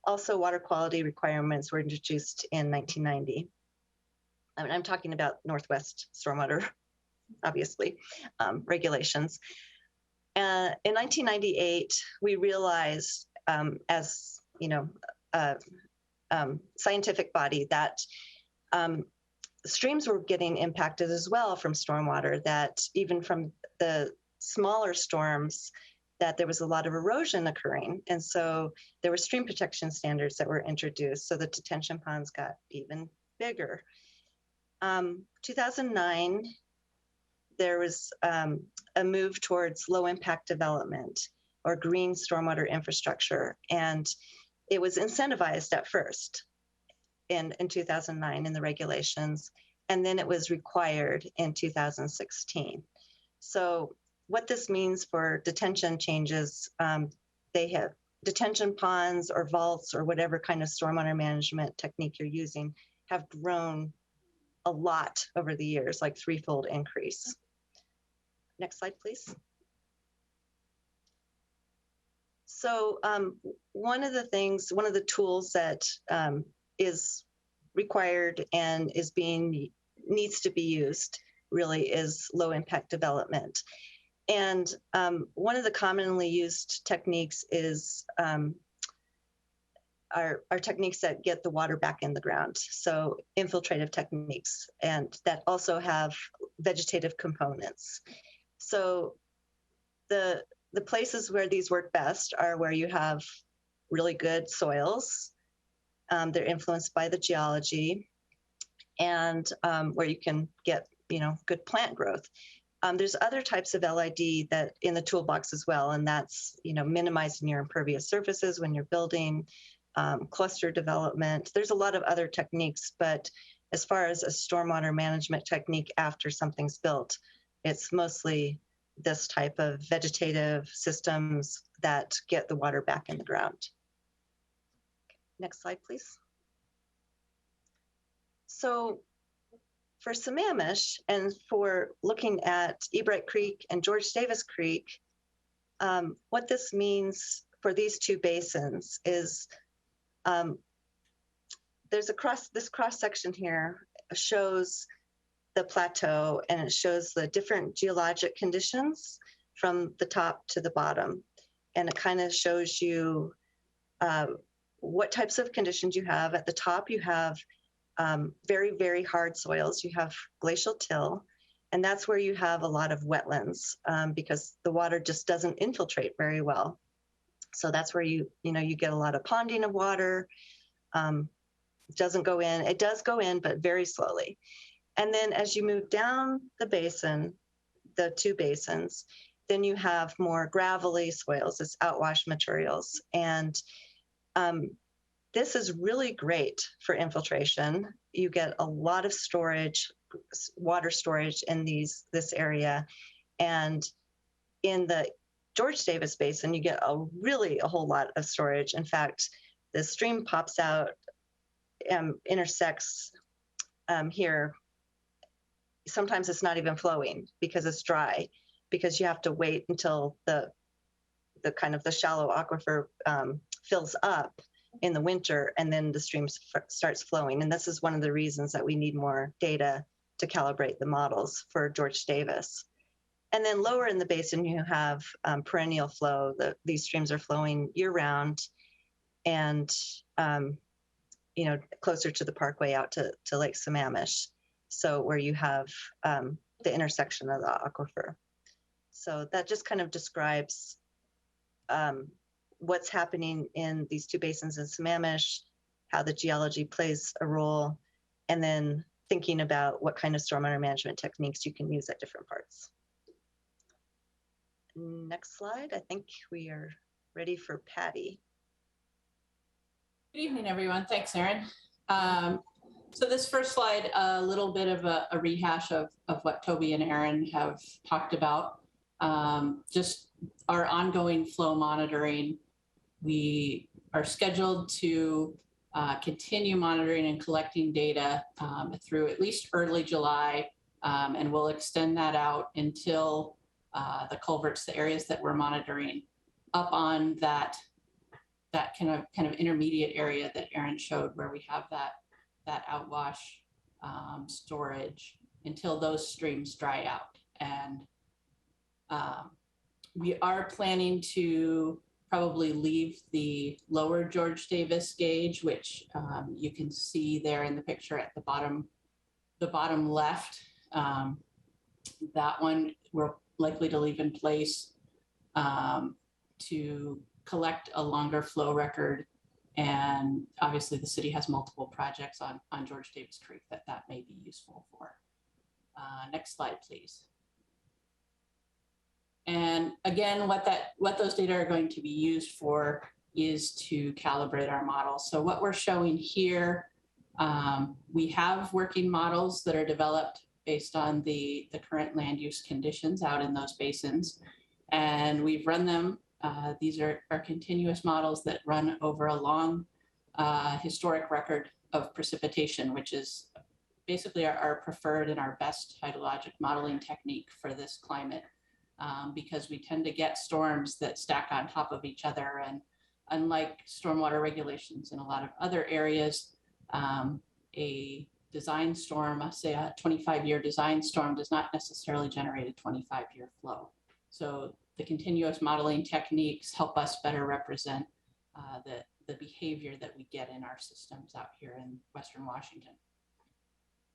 Also, water quality requirements were introduced in 1990. I'm talking about Northwest stormwater, obviously, regulations. In 1998, we realized, as a scientific body, that streams were getting impacted as well from stormwater, that even from the smaller storms, that there was a lot of erosion occurring. And so there were stream protection standards that were introduced, so the detention ponds got even bigger. 2009, there was a move towards low impact development or green stormwater infrastructure. And it was incentivized at first in 2009 in the regulations, and then it was required in 2016. So what this means for detention changes, they have detention ponds or vaults or whatever kind of stormwater management technique you're using, have grown a lot over the years, like threefold increase. Next slide, please. So one of the tools that is required and needs to be used really is low impact development. And one of the commonly used techniques is are techniques that get the water back in the ground. So infiltrative techniques, and that also have vegetative components. So the places where these work best are where you have really good soils. They're influenced by the geology, and where you can get, good plant growth. There's other types of LID that in the toolbox as well, and that's, minimizing your impervious surfaces when you're building, cluster development. There's a lot of other techniques, but as far as a stormwater management technique after something's built, it's mostly this type of vegetative systems that get the water back in the ground. Next slide, please. So for Sammamish and for looking at Ebright Creek and George Davis Creek, what this means for these two basins is there's this cross section here shows the plateau, and it shows the different geologic conditions from the top to the bottom. And it kind of shows you what types of conditions you have. At the top, you have very, very hard soils. You have glacial till, and that's where you have a lot of wetlands because the water just doesn't infiltrate very well. So that's where you get a lot of ponding of water. It doesn't go in. It does go in, but very slowly. And then as you move down the basin, the two basins, then you have more gravelly soils, it's outwash materials. And this is really great for infiltration. You get a lot of storage, water storage in this area. And in the George Davis Basin, you get a whole lot of storage. In fact, the stream pops out, intersects here. Sometimes it's not even flowing because it's dry, because you have to wait until the kind of the shallow aquifer fills up in the winter, and then the stream starts flowing. And this is one of the reasons that we need more data to calibrate the models for George Davis. And then lower in the basin, you have perennial flow. These streams are flowing year round, and closer to the parkway out to Lake Sammamish. So where you have the intersection of the aquifer. So that just kind of describes what's happening in these two basins in Sammamish, how the geology plays a role, and then thinking about what kind of stormwater management techniques you can use at different parts. Next slide. I think we are ready for Patty. Good evening, everyone. Thanks, Erin. So this first slide, a little bit of a rehash of what Toby and Erin have talked about. Just our ongoing flow monitoring. We are scheduled to continue monitoring and collecting data through at least early July, and we'll extend that out until the culverts, the areas that we're monitoring, up on that kind of intermediate area that Erin showed, where we have that outwash storage, until those streams dry out. And we are planning to probably leave the lower George Davis gauge, which you can see there in the picture at the bottom left. That one we're likely to leave in place to collect a longer flow record. And obviously the city has multiple projects on George Davis Creek that may be useful for. Next slide, please. And again, what those data are going to be used for is to calibrate our models. So what we're showing here, we have working models that are developed based on the current land use conditions out in those basins. And we've run them. These are continuous models that run over a long historic record of precipitation, which is basically our preferred and our best hydrologic modeling technique for this climate, because we tend to get storms that stack on top of each other. And unlike stormwater regulations in a lot of other areas, a design storm, say a 25-year design storm, does not necessarily generate a 25-year flow. So the continuous modeling techniques help us better represent the behavior that we get in our systems out here in Western Washington.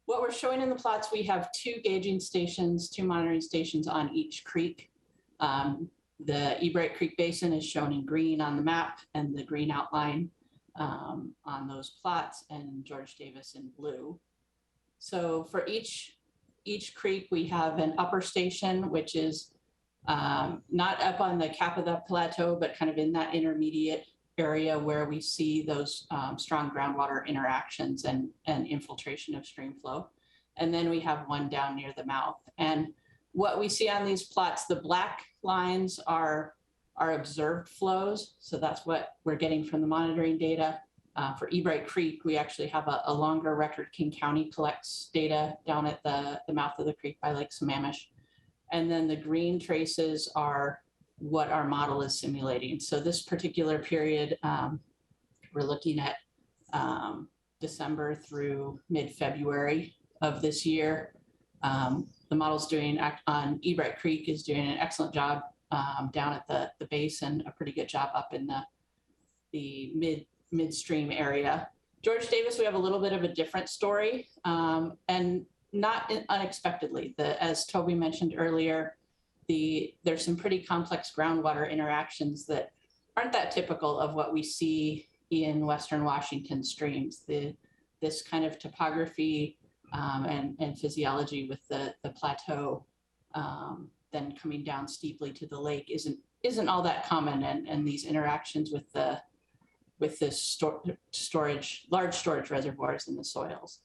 What we're showing in the plots, we have 2 gauging stations, 2 monitoring stations on each creek. The Ebright Creek Basin is shown in green on the map, and the green outline on those plots, and George Davis in blue. So for each creek, we have an upper station, which is not up on the cap of the plateau, but kind of in that intermediate area where we see those strong groundwater interactions and infiltration of stream flow. And then we have one down near the mouth. And what we see on these plots, the black lines are observed flows. So that's what we're getting from the monitoring data. For Ebright Creek, we actually have a longer record. King County collects data down at the mouth of the creek by Lake Sammamish. And then the green traces are what our model is simulating. So this particular period, we're looking at December through mid-February of this year. The model's doing on Ebright Creek is doing an excellent job down at the base, and a pretty good job up in the midstream area. George Davis, we have a little bit of a different story, and not unexpectedly. As Toby mentioned earlier, there's some pretty complex groundwater interactions that aren't that typical of what we see in Western Washington streams. This kind of topography and physiology with the plateau, then coming down steeply to the lake isn't all that common, and these interactions with the large storage reservoirs in the soils.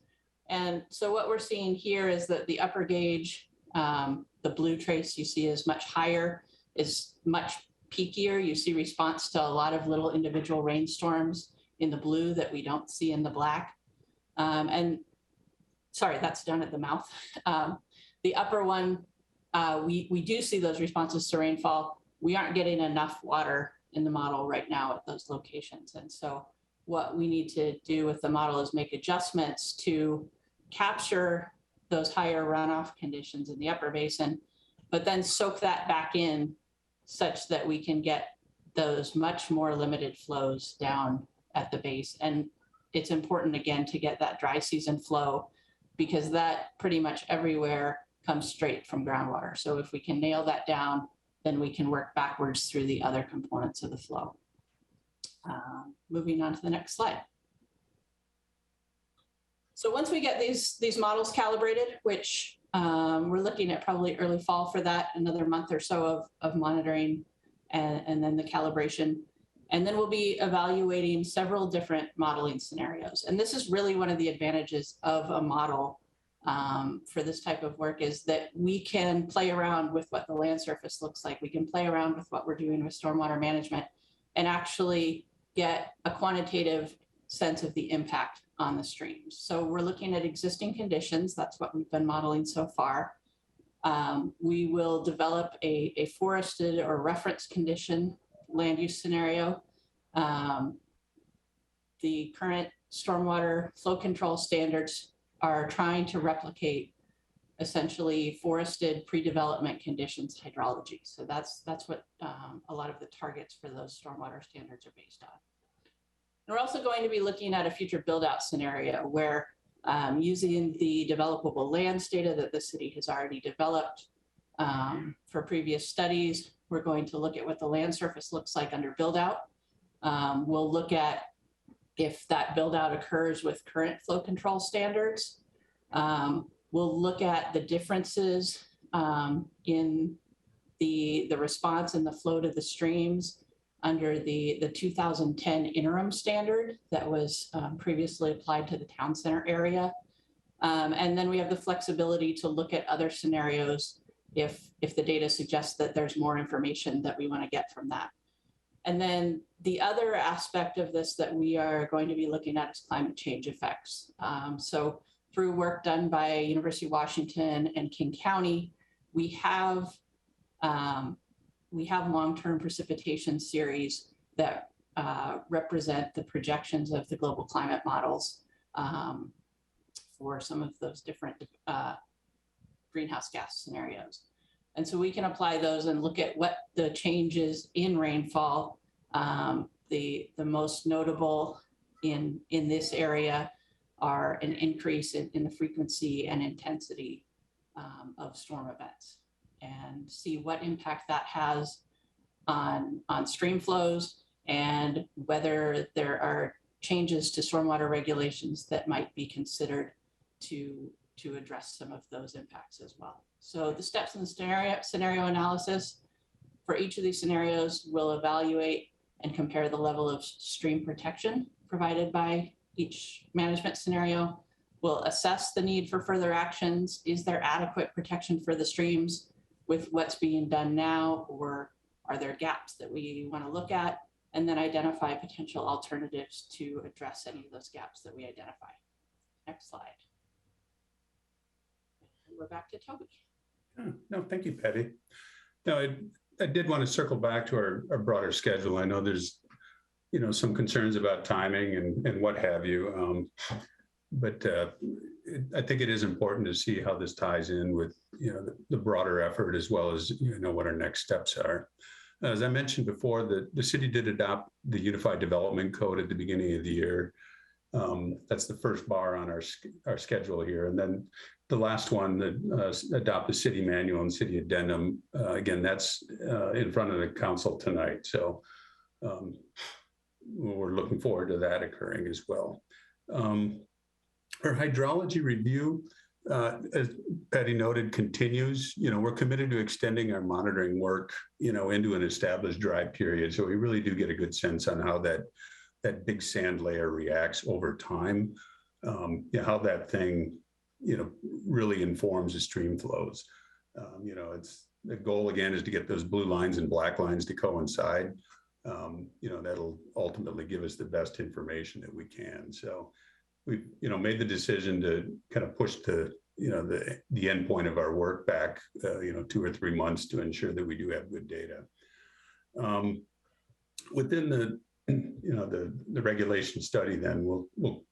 And so what we're seeing here is that the upper gauge, the blue trace you see is much higher, is much peakier. You see response to a lot of little individual rainstorms in the blue that we don't see in the black. And sorry, that's down at the mouth. The upper one, we do see those responses to rainfall. We aren't getting enough water in the model right now at those locations. And so what we need to do with the model is make adjustments to capture those higher runoff conditions in the upper basin, but then soak that back in such that we can get those much more limited flows down at the base. And it's important, again, to get that dry season flow, because that pretty much everywhere comes straight from groundwater. So if we can nail that down, then we can work backwards through the other components of the flow. Moving on to the next slide. So once we get these models calibrated, which we're looking at probably early fall for that, another month or so of monitoring and then the calibration. And then we'll be evaluating several different modeling scenarios. And this is really one of the advantages of a model for this type of work, is that we can play around with what the land surface looks like. We can play around with what we're doing with stormwater management and actually get a quantitative sense of the impact on the streams. So we're looking at existing conditions. That's what we've been modeling so far. We will develop a forested or reference condition land use scenario. The current stormwater flow control standards are trying to replicate essentially forested pre-development conditions hydrology. So that's what a lot of the targets for those stormwater standards are based on. And we're also going to be looking at a future build-out scenario where using the developable lands data that the city has already developed for previous studies, we're going to look at what the land surface looks like under build-out. We'll look at if that build-out occurs with current flow control standards. We'll look at the differences in the response and the flow to the streams under the 2010 interim standard that was previously applied to the town center area. And then we have the flexibility to look at other scenarios if the data suggests that there's more information that we want to get from that. And then the other aspect of this that we are going to be looking at is climate change effects. So through work done by University of Washington and King County, we have long-term precipitation series that represent the projections of the global climate models for some of those different greenhouse gas scenarios. And so we can apply those and look at what the changes in rainfall, the most notable in this area are an increase in the frequency and intensity of storm events, and see what impact that has on stream flows and whether there are changes to stormwater regulations that might be considered to address some of those impacts as well. So the steps in the scenario analysis for each of these scenarios will evaluate and compare the level of stream protection provided by each management scenario. We'll assess the need for further actions. Is there adequate protection for the streams with what's being done now, or are there gaps that we want to look at? And then identify potential alternatives to address any of those gaps that we identify. Next slide. And we're back to Toby. No, thank you, Patty. No, I did want to circle back to our broader schedule. I know there's, some concerns about timing and what have you. But I think it is important to see how this ties in with, the broader effort, as well as, what our next steps are. As I mentioned before, the city did adopt the Unified Development Code at the beginning of the year. That's the first bar on our schedule here. And then the last one, that adopt the city manual and city addendum. Again, that's in front of the council tonight. So we're looking forward to that occurring as well. Our hydrology review, as Patty noted, continues. We're committed to extending our monitoring work, into an established dry period. So we really do get a good sense on how that big sand layer reacts over time, how that thing, really informs the stream flows. It's the goal again is to get those blue lines and black lines to coincide. That'll ultimately give us the best information that we can. So we've, made the decision to kind of push the end point of our work back, 2 or 3 months to ensure that we do have good data. Within the regulation study, then we'll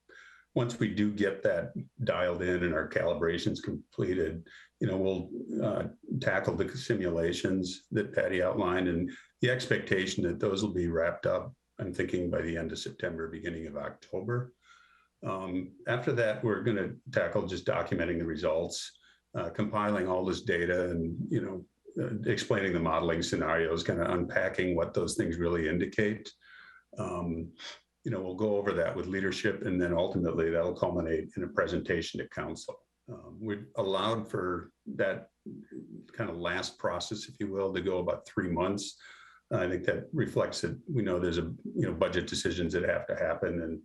once we do get that dialed in and our calibrations completed, we'll tackle the simulations that Patty outlined, and the expectation that those will be wrapped up, I'm thinking, by the end of September, beginning of October. After that, we're going to tackle just documenting the results, compiling all this data, and explaining the modeling scenarios, kind of unpacking what those things really indicate. We'll go over that with leadership, and then ultimately that'll culminate in a presentation to council. We've allowed for that kind of last process, if you will, to go about 3 months. I think that reflects that we know there's budget decisions that have to happen,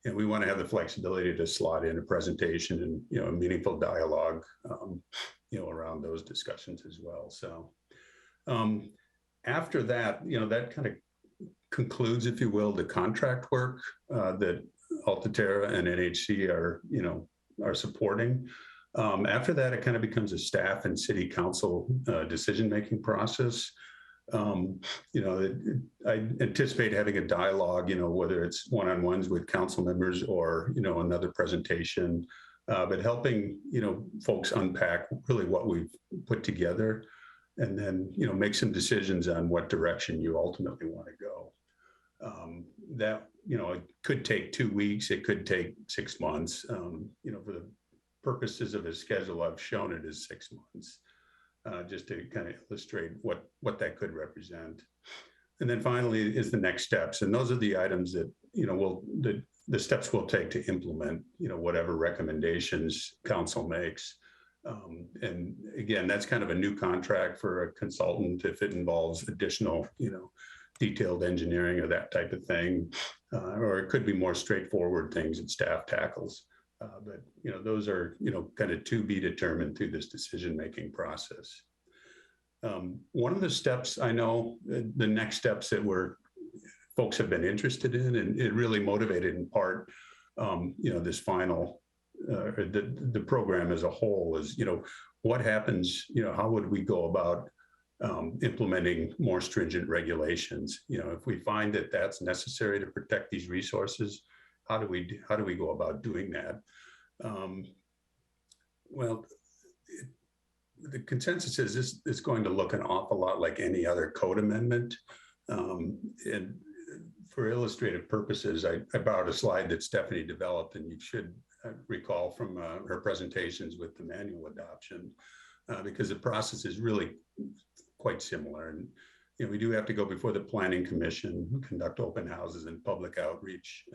and we want to have the flexibility to slot in a presentation and a meaningful dialogue around those discussions as well. So after that, that kind of concludes, if you will, the contract work that Altaterra and NHC are supporting. After that, it kind of becomes a staff and city council decision-making process. I anticipate having a dialogue, whether it's one-on-ones with council members or, another presentation, but helping, folks unpack really what we've put together, and then, make some decisions on what direction you ultimately want to go. That, it could take 2 weeks, it could take 6 months. For the purposes of a schedule, I've shown it as 6 months. Just to kind of illustrate what that could represent. And then finally is the next steps. And those are the items that, the steps we'll take to implement, whatever recommendations council makes. And again, that's kind of a new contract for a consultant if it involves additional, detailed engineering or that type of thing. Or it could be more straightforward things that staff tackles. But those are kind of to be determined through this decision-making process. One of the steps I know, the next steps that folks have been interested in, and it really motivated in part, this final, the program as a whole is, what happens, how would we go about implementing more stringent regulations? If we find that that's necessary to protect these resources, how do we go about doing that? Well, the consensus is this is going to look an awful lot like any other code amendment. And for illustrative purposes, I borrowed a slide that Stephanie developed, and you should recall from her presentations with the manual adoption, because the process is really quite similar. And we do have to go before the Planning Commission, conduct open houses and public outreach.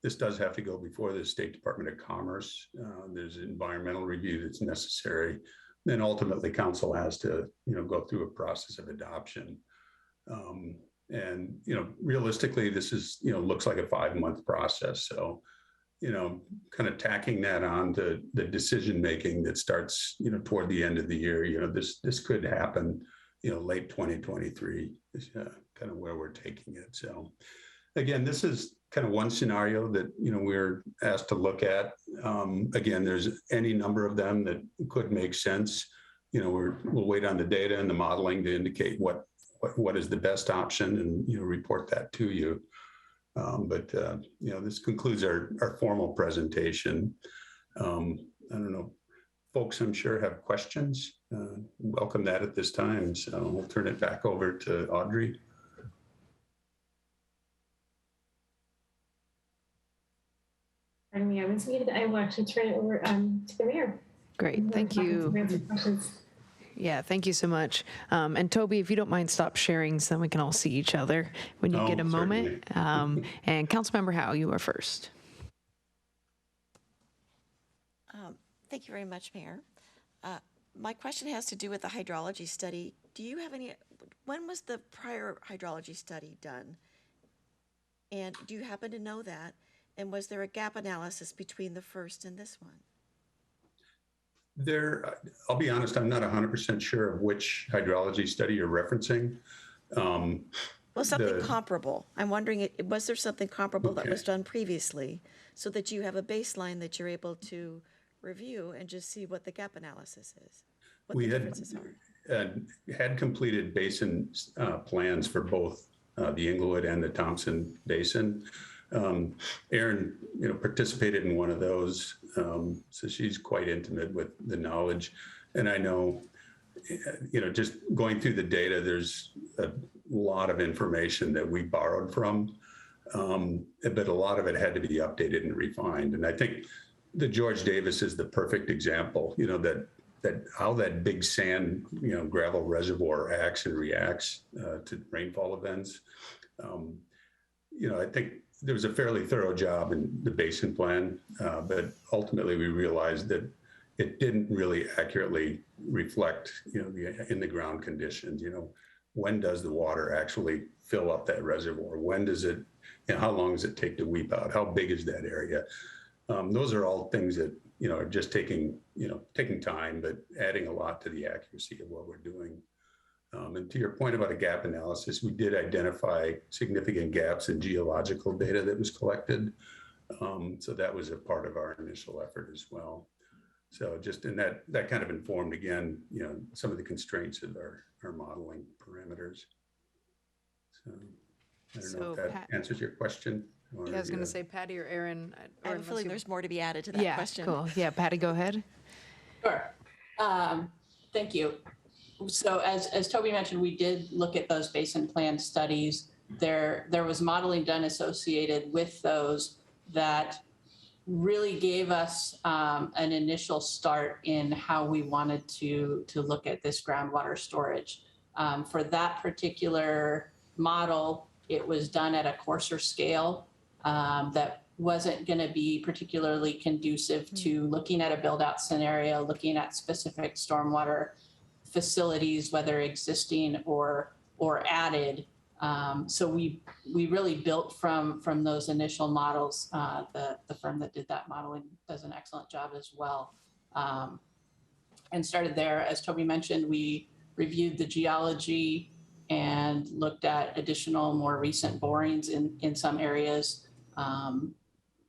This does have to go before the State Department of Commerce. There's an environmental review that's necessary. Then ultimately council has to, go through a process of adoption. And, realistically, this is, looks like a 5-month process. So, kind of tacking that on to the decision-making that starts, toward the end of the year, this could happen, late 2023 is kind of where we're taking it. So again, this is kind of one scenario that, we're asked to look at. Again, there's any number of them that could make sense. We'll wait on the data and the modeling to indicate what is the best option and, report that to you. But this concludes our formal presentation. I don't know, folks, I'm sure have questions. Welcome that at this time. So we'll turn it back over to Audrey. Pardon me, I was muted. I will actually turn it over to the mayor. Great, thank you. Yeah, thank you so much. And Toby, if you don't mind, stop sharing so then we can all see each other when you get a moment. And Councilmember Howe, you are first. Thank you very much, Mayor. My question has to do with the hydrology study. Do you have when was the prior hydrology study done? And do you happen to know that? And was there a gap analysis between the first and this one? I'll be honest, I'm not 100% sure of which hydrology study you're referencing. Well, something comparable. I'm wondering, was there something comparable that was done previously so that you have a baseline that you're able to review and just see what the gap analysis is, what the differences are? Had completed basin plans for both the Inglewood and the Thompson Basin. Erin, participated in one of those, so she's quite intimate with the knowledge. And I know, just going through the data, there's a lot of information that we borrowed from, but a lot of it had to be updated and refined. And I think the George Davis is the perfect example, that how that big sand, gravel reservoir acts and reacts to rainfall events. I think there was a fairly thorough job in the basin plan, but ultimately we realized that it didn't really accurately reflect, the in the ground conditions. When does the water actually fill up that reservoir? When does it, how long does it take to weep out? How big is that area? Those are all things that, are just taking time, but adding a lot to the accuracy of what we're doing. And to your point about a gap analysis, we did identify significant gaps in geological data that was collected. So that was a part of our initial effort as well. So just in that kind of informed, again, some of the constraints of our modeling parameters. So I don't know if that answers your question. I was going to say Patty or Erin. I have a feeling there's more to be added to that question. Cool. Yeah, Patty, go ahead. Sure. Thank you. So as Toby mentioned, we did look at those basin plan studies. There was modeling done associated with those that really gave us an initial start in how we wanted to look at this groundwater storage. For that particular model, it was done at a coarser scale that wasn't going to be particularly conducive to looking at a build-out scenario, looking at specific stormwater facilities, whether existing or added. So we really built from those initial models. The firm that did that modeling does an excellent job as well. And started there, as Toby mentioned, we reviewed the geology and looked at additional, more recent borings in some areas,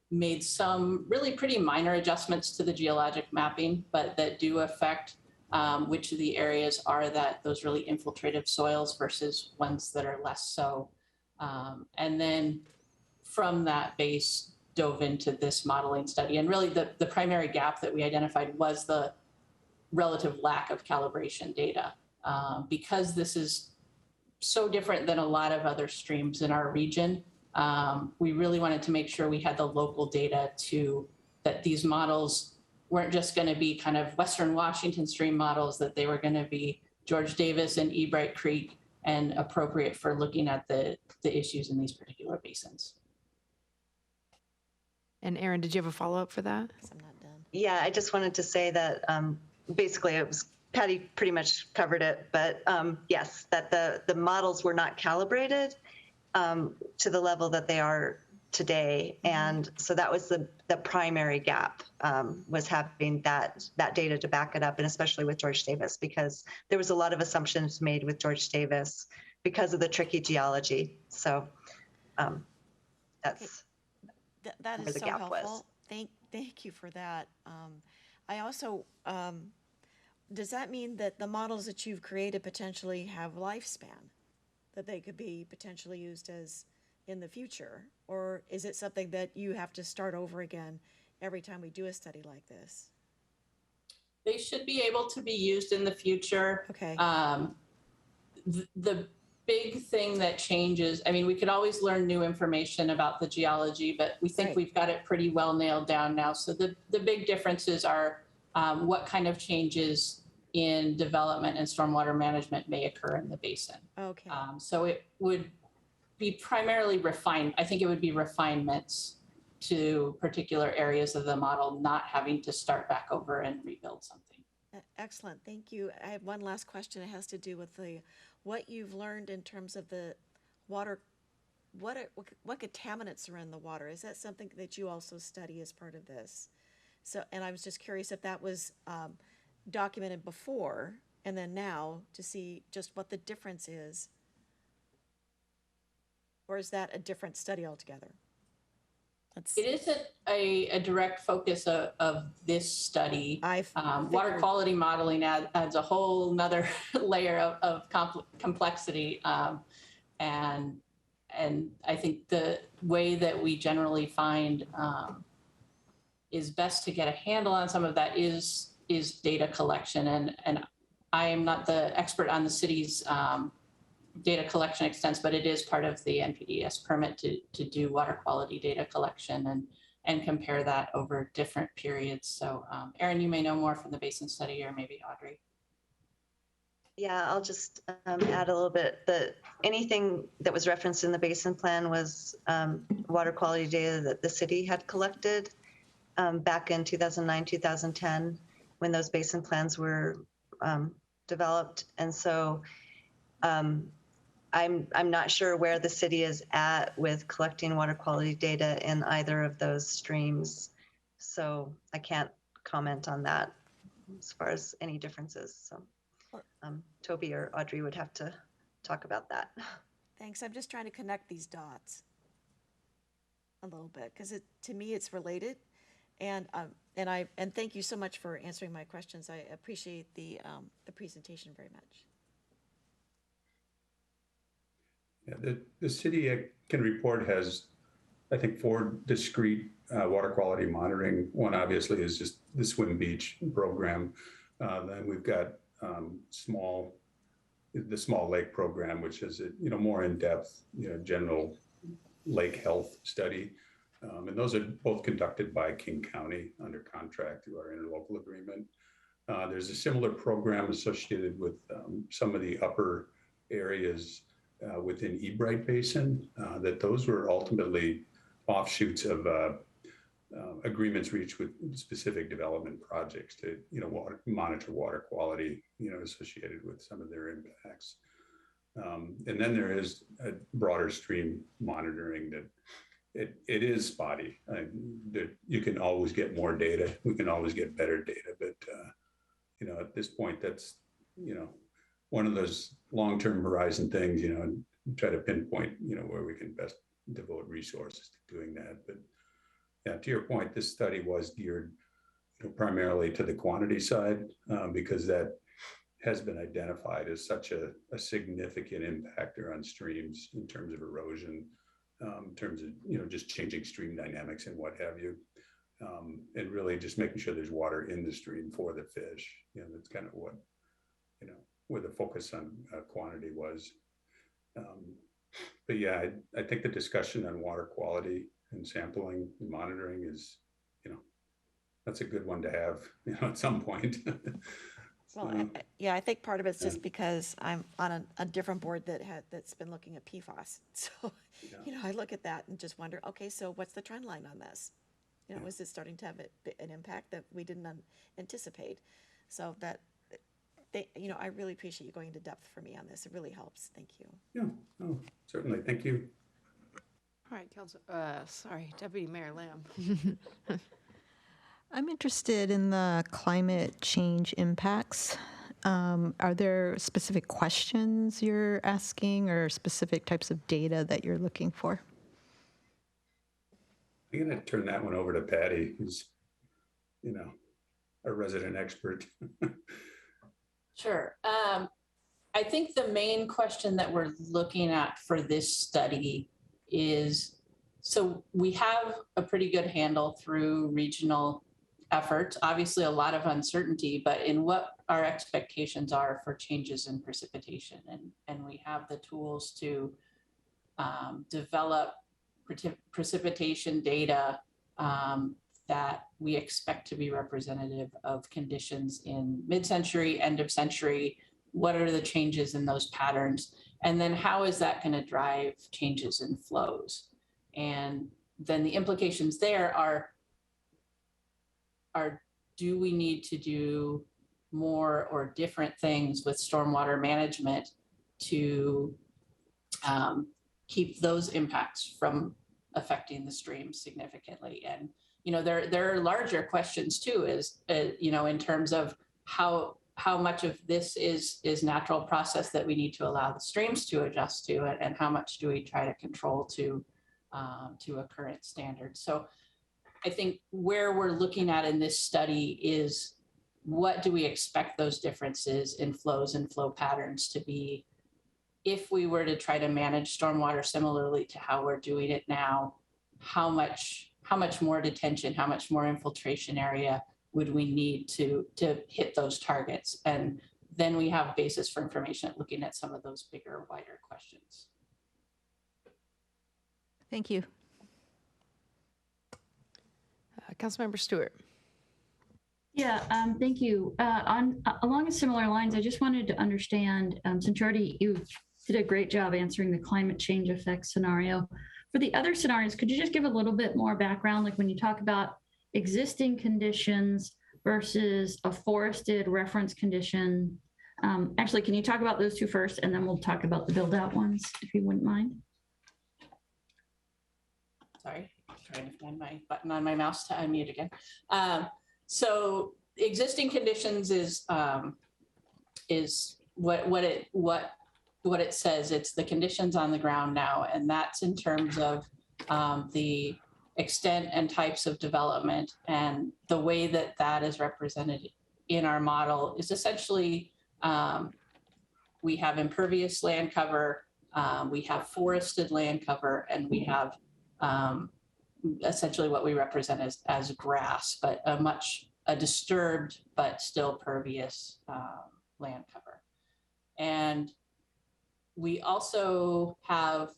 made some really pretty minor adjustments to the geologic mapping, but that do affect which of the areas are those really infiltrative soils versus ones that are less so. And then from that base, dove into this modeling study. And really the primary gap that we identified was the relative lack of calibration data. Because this is so different than a lot of other streams in our region, we really wanted to make sure we had the local data that these models weren't just going to be kind of Western Washington stream models, that they were going to be George Davis and Ebright Creek and appropriate for looking at the issues in these particular basins. And Erin, did you have a follow-up for that? I'm not done. Yeah, I just wanted to say that basically it was, Patty pretty much covered it, but yes, that the models were not calibrated to the level that they are today. And so that was the primary gap, was having that data to back it up, and especially with George Davis, because there was a lot of assumptions made with George Davis because of the tricky geology. So that's that where is the so gap helpful. was. Thank you for that. I also, does that mean that the models that you've created potentially have lifespan, that they could be potentially used as in the future? Or is it something that you have to start over again every time we do a study like this? They should be able to be used in the future. Okay. The big thing that changes, I mean, we could always learn new information about the geology, but we think we've got it pretty well nailed down now. So the big differences are what kind of changes in development and stormwater management may occur in the basin. Okay. So it would be primarily refined. I think it would be refinements to particular areas of the model, not having to start back over and rebuild something. Excellent, thank you. I have one last question. It has to do with what you've learned in terms of the water. What contaminants are in the water? Is that something that you also study as part of this? So, and I was just curious if that was documented before and then now, to see just what the difference is. Or is that a different study altogether? It isn't a direct focus of this study. Water quality modeling adds a whole nother layer of complexity. And I think the way that we generally find is best to get a handle on some of that is data collection. And I am not the expert on the city's data collection extents, but it is part of the NPDES permit to do water quality data collection and compare that over different periods. So Erin, you may know more from the basin study, or maybe Audrey. Yeah, I'll just add a little bit that anything that was referenced in the basin plan was water quality data that the city had collected back in 2009, 2010, when those basin plans were developed. And so I'm not sure where the city is at with collecting water quality data in either of those streams. So I can't comment on that as far as any differences. So Toby or Audrey would have to talk about that. Thanks. I'm just trying to connect these dots a little bit, because to me it's related, and thank you so much for answering my questions. I appreciate the presentation very much. Yeah, the city, I can report, has, I think, 4 discrete water quality monitoring. One obviously is just the swim beach program. Then we've got the small lake program, which is a more in-depth, general lake health study. And those are both conducted by King County under contract through our interlocal agreement. There's a similar program associated with some of the upper areas within Ebright Basin, that those were ultimately offshoots of agreements reached with specific development projects to, monitor water quality, associated with some of their impacts. And then there is a broader stream monitoring that it is spotty. You can always get more data. We can always get better data, but at this point, that's one of those long-term horizon things, and try to pinpoint, where we can best devote resources to doing that. But yeah, to your point, this study was geared primarily to the quantity side, because that has been identified as such a significant impactor on streams in terms of erosion, in terms of, just changing stream dynamics and what have you. And really just making sure there's water in the stream for the fish. That's kind of what, where the focus on quantity was. But yeah, I think the discussion on water quality and sampling and monitoring is, that's a good one to have, at some point. Well, yeah, I think part of it's just because I'm on a different board that's been looking at PFAS. So, I look at that and just wonder, okay, so what's the trend line on this? Is it starting to have an impact that we didn't anticipate? So that, I really appreciate you going into depth for me on this. It really helps. Thank you. Yeah, oh, certainly. Thank you. All right, Deputy Mayor Lamb. I'm interested in the climate change impacts. Are there specific questions you're asking or specific types of data that you're looking for? I'm going to turn that one over to Patty, who's, a resident expert. Sure. I think the main question that we're looking at for this study is, so we have a pretty good handle through regional efforts, obviously a lot of uncertainty, but in what our expectations are for changes in precipitation. And we have the tools to develop precipitation data that we expect to be representative of conditions in mid-century, end of century. What are the changes in those patterns? And then how is that going to drive changes in flows? And then the implications there are do we need to do more or different things with stormwater management to keep those impacts from affecting the stream significantly? And there are larger questions too, is in terms of how much of this is natural process that we need to allow the streams to adjust to it, and how much do we try to control to a current standard. So I think where we're looking at in this study is, what do we expect those differences in flows and flow patterns to be if we were to try to manage stormwater similarly to how we're doing it now? How much more detention, how much more infiltration area would we need to hit those targets? And then we have a basis for information looking at some of those bigger, wider questions. Thank you. Councilmember Stewart. Yeah, thank you. Along similar lines, I just wanted to understand, since you did a great job answering the climate change effect scenario. For the other scenarios, could you just give a little bit more background? Like when you talk about existing conditions versus a forested reference condition. Actually, can you talk about those two first, and then we'll talk about the build out ones, if you wouldn't mind? Sorry, trying to find my button on my mouse to unmute again. So existing conditions is what it says. It's the conditions on the ground now, and that's in terms of the extent and types of development. And the way that is represented in our model is essentially we have impervious land cover, we have forested land cover, and we have essentially what we represent as grass, but a disturbed but still pervious land cover. And we also have,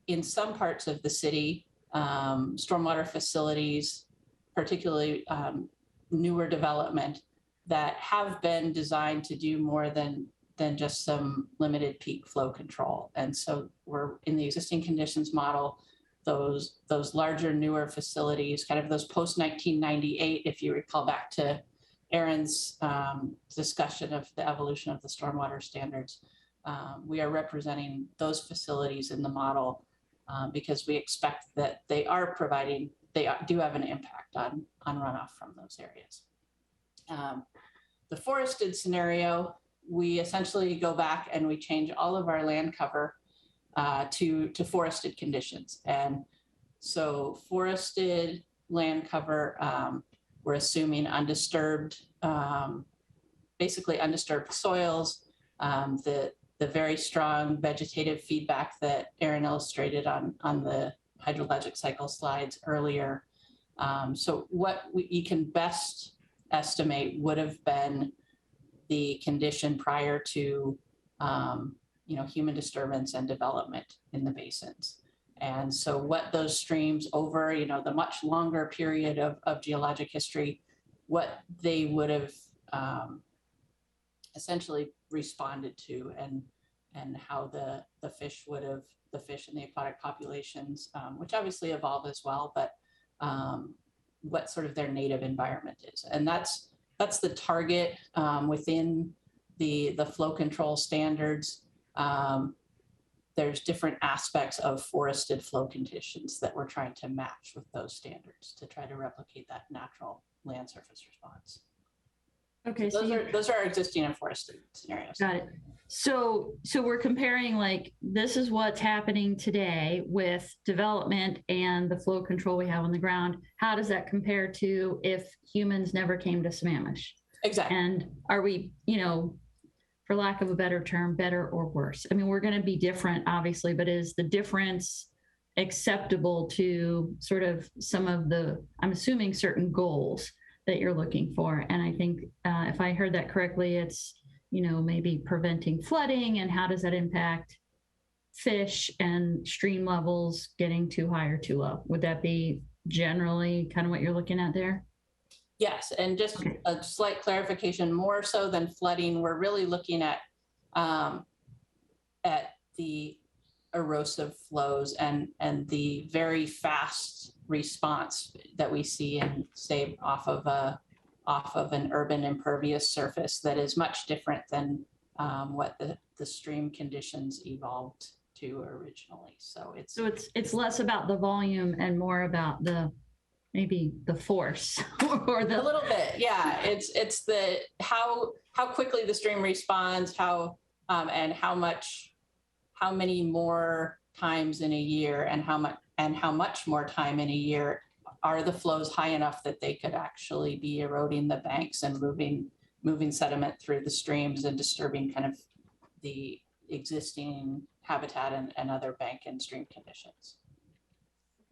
in some parts of the city, stormwater facilities, particularly newer development, that have been designed to do more than just some limited peak flow control. And so we're in the existing conditions model, those larger, newer facilities, kind of those post-1998, if you recall back to Aaron's discussion of the evolution of the stormwater standards. We are representing those facilities in the model because we expect that they do have an impact on runoff from those areas. The forested scenario, we essentially go back and we change all of our land cover to forested conditions. And so forested land cover, we're assuming undisturbed, basically undisturbed soils, the very strong vegetative feedback that Aaron illustrated on the hydrologic cycle slides earlier. So what you can best estimate would have been the condition prior to human disturbance and development in the basins. And so what those streams over the much longer period of geologic history, what they would have essentially responded to, and how the fish would have, the fish and the aquatic populations, which obviously evolve as well, but what sort of their native environment is. And that's the target within the flow control standards. There's different aspects of forested flow conditions that we're trying to match with those standards to try to replicate that natural land surface response. Okay, so those are our existing and forested scenarios. Got it. So we're comparing, like, this is what's happening today with development and the flow control we have on the ground. How does that compare to if humans never came to Sammamish? Exactly. And are we, for lack of a better term, better or worse? I mean, we're going to be different, obviously, but is the difference acceptable to sort of some of the, I'm assuming, certain goals that you're looking for? And I think if I heard that correctly, it's, maybe preventing flooding, and how does that impact fish and stream levels getting too high or too low? Would that be generally kind of what you're looking at there? Yes, and just a slight clarification, more so than flooding, we're really looking at the erosive flows and the very fast response that we see in, say, off of an urban impervious surface that is much different than what the stream conditions evolved to originally. So it's less about the volume and more about maybe the force or a little bit, yeah. It's the how quickly the stream responds, and how many more times in a year, and how much more time in a year are the flows high enough that they could actually be eroding the banks and moving sediment through the streams and disturbing kind of the existing habitat and other bank and stream conditions.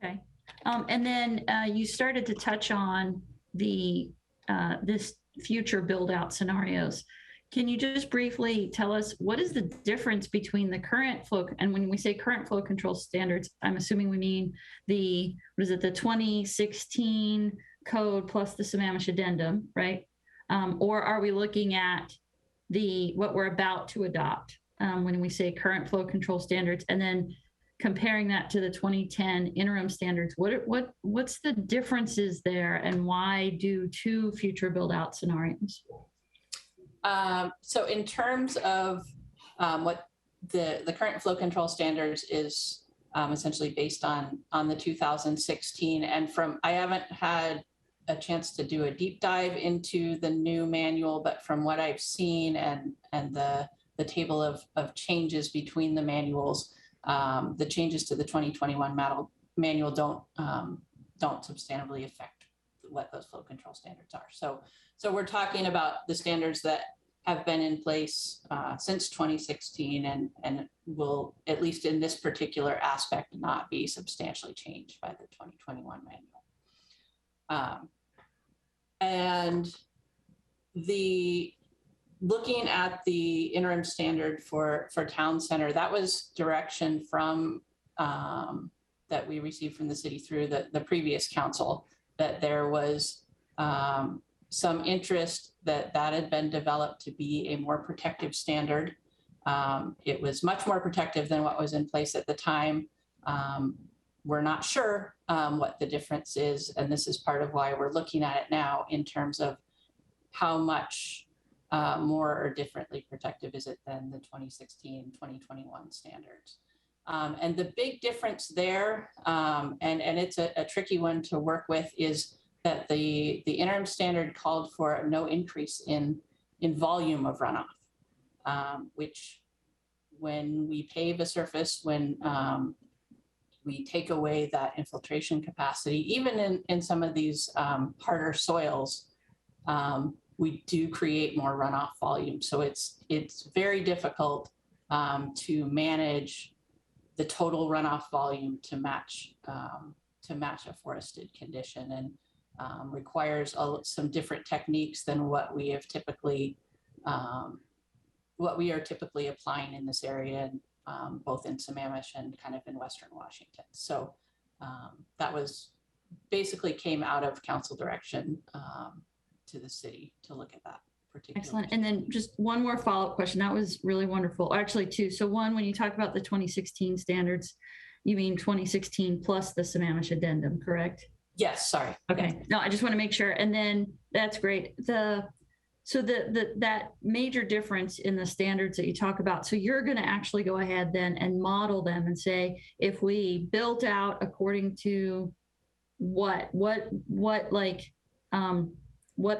Okay. And then you started to touch on this future build out scenarios. Can you just briefly tell us what is the difference between the current flow, and when we say current flow control standards, I'm assuming we mean the 2016 code plus the Sammamish addendum, right? Or are we looking at what we're about to adopt when we say current flow control standards, and then comparing that to the 2010 interim standards? What's the differences there, and why do two future build out scenarios? So in terms of what the current flow control standards is essentially based on the 2016, and I haven't had a chance to do a deep dive into the new manual, but from what I've seen and the table of changes between the manuals, the changes to the 2021 manual don't substantively affect what those flow control standards are. So we're talking about the standards that have been in place since 2016 and will, at least in this particular aspect, not be substantially changed by the 2021 manual. And looking at the interim standard for town center, that was direction from that we received from the city through the previous council, that there was some interest that had been developed to be a more protective standard. It was much more protective than what was in place at the time. We're not sure what the difference is, and this is part of why we're looking at it now in terms of how much more or differently protective is it than the 2016, 2021 standards. And the big difference there, and it's a tricky one to work with, is that the interim standard called for no increase in volume of runoff. which when we pave a surface, when we take away that infiltration capacity, even in some of these harder soils, we do create more runoff volume. So it's very difficult to manage the total runoff volume to match a forested condition, and requires some different techniques than what we have typically what we are typically applying in this area, both in Sammamish and kind of in Western Washington. So that was basically came out of council direction to the city to look at that particular. Excellent. And then just one more follow-up question. That was really wonderful. Actually, two. So one, when you talk about the 2016 standards, you mean 2016 plus the Sammamish addendum, correct? Yes, sorry. Okay. Yes. No, I just want to make sure. And then that's great. So that major difference in the standards that you talk about, so you're going to actually go ahead then and model them and say, if we built out according to what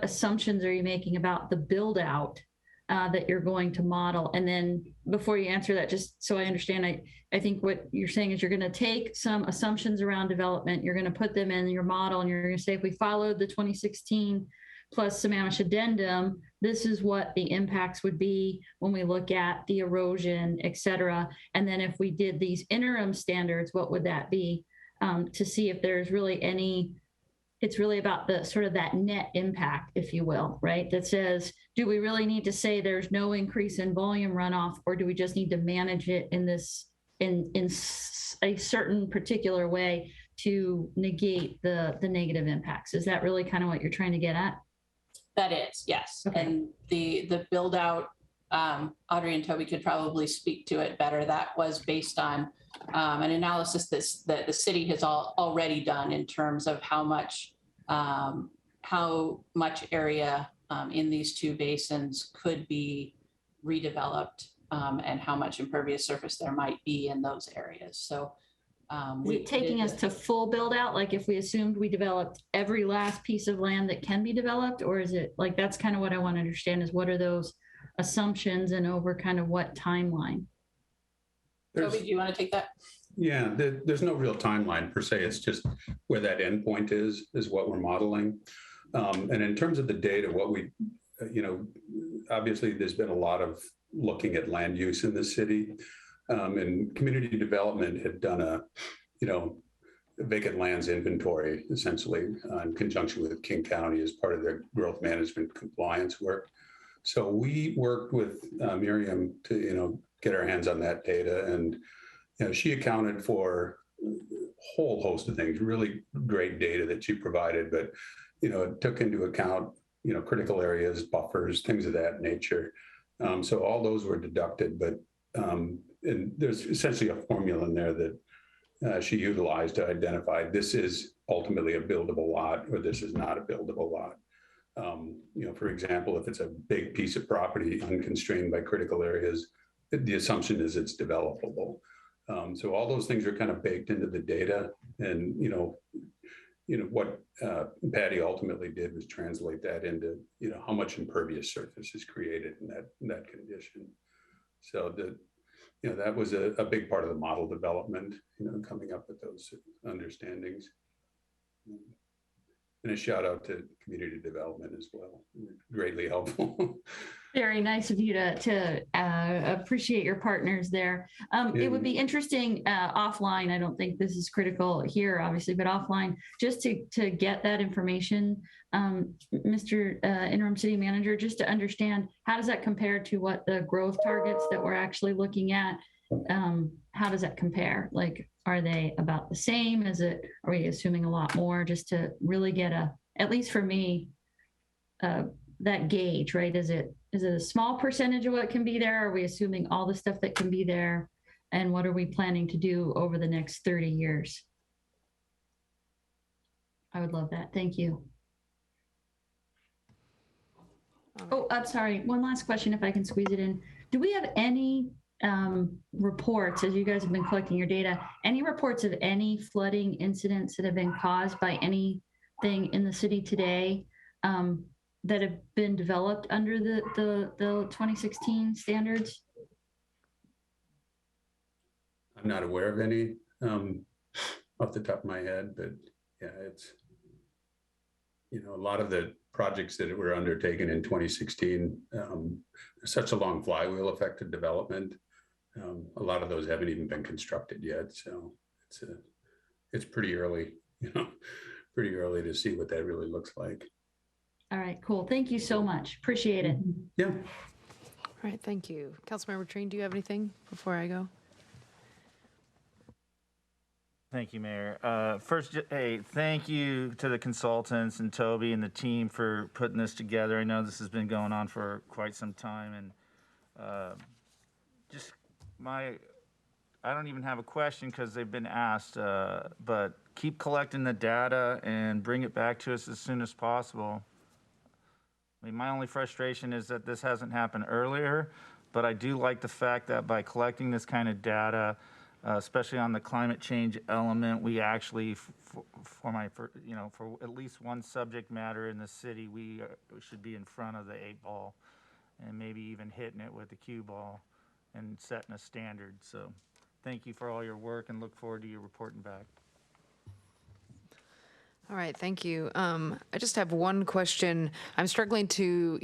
assumptions are you making about the build out that you're going to model? And then before you answer that, just so I understand, I think what you're saying is you're going to take some assumptions around development, you're going to put them in your model, and you're going to say, if we followed the 2016 plus Sammamish addendum, this is what the impacts would be when we look at the erosion, et cetera. And then if we did these interim standards, what would that be? To see if there's really any, it's really about the sort of that net impact, if you will, right? That says, do we really need to say there's no increase in volume runoff, or do we just need to manage it in this, in a certain particular way to negate the negative impacts? Is that really kind of what you're trying to get at? That is, yes. Okay. And the build out, Audrey and Toby could probably speak to it better. That was based on an analysis that the city has already done in terms of how much area in these two basins could be redeveloped, and how much impervious surface there might be in those areas. So is it taking us to full build out? Like if we assumed we developed every last piece of land that can be developed, or is it like, that's kind of what I want to understand is what are those assumptions and over kind of what timeline? Toby, do you want to take that? Yeah, there's no real timeline per se. It's just where that endpoint is what we're modeling. And in terms of the data, what we, obviously there's been a lot of looking at land use in the city. And community development had done a vacant lands inventory, essentially, in conjunction with King County as part of their growth management compliance work. So we worked with Miriam to, get our hands on that data. And, she accounted for a whole host of things, really great data that she provided, but, it took into account, critical areas, buffers, things of that nature. So all those were deducted, but and there's essentially a formula in there that she utilized to identify this is ultimately a buildable lot or this is not a buildable lot. For example, if it's a big piece of property unconstrained by critical areas, the assumption is it's developable. So all those things are kind of baked into the data, and what Patty ultimately did was translate that into how much impervious surface is created in that condition. So that was a big part of the model development, coming up with those understandings. And a shout out to community development as well. Greatly helpful. Very nice of you to appreciate your partners there. It would be interesting offline. I don't think this is critical here, obviously, but offline, just to get that information, Mr. Interim City Manager, just to understand how does that compare to what the growth targets that we're actually looking at, how does that compare? Like, are they about the same? Are we assuming a lot more, just to really get at least for me, that gauge, right? Is it a small percentage of what can be there? Are we assuming all the stuff that can be there? And what are we planning to do over the next 30 years? I would love that. Thank you. Oh, I'm sorry. One last question, if I can squeeze it in. Do we have any reports, as you guys have been collecting your data, any reports of any flooding incidents that have been caused by anything in the city today that have been developed under the 2016 standards? I'm not aware of any off the top of my head, but yeah, it's, a lot of the projects that were undertaken in 2016, such a long flywheel effect of development. A lot of those haven't even been constructed yet. So it's pretty early, pretty early to see what that really looks like. All right, cool. Thank you so much. Appreciate it. Yeah. All right, thank you. Councilmember Trine, do you have anything before I go? Thank you, Mayor. First, hey, thank you to the consultants and Toby and the team for putting this together. I know this has been going on for quite some time, and I don't even have a question because they've been asked, but keep collecting the data and bring it back to us as soon as possible. I mean, my only frustration is that this hasn't happened earlier, but I do like the fact that by collecting this kind of data, especially on the climate change element, we actually, for at least one subject matter in the city, we should be in front of the 8-ball and maybe even hitting it with the cue ball and setting a standard. So thank you for all your work and look forward to you reporting back. All right, thank you. I just have one question. I'm struggling to,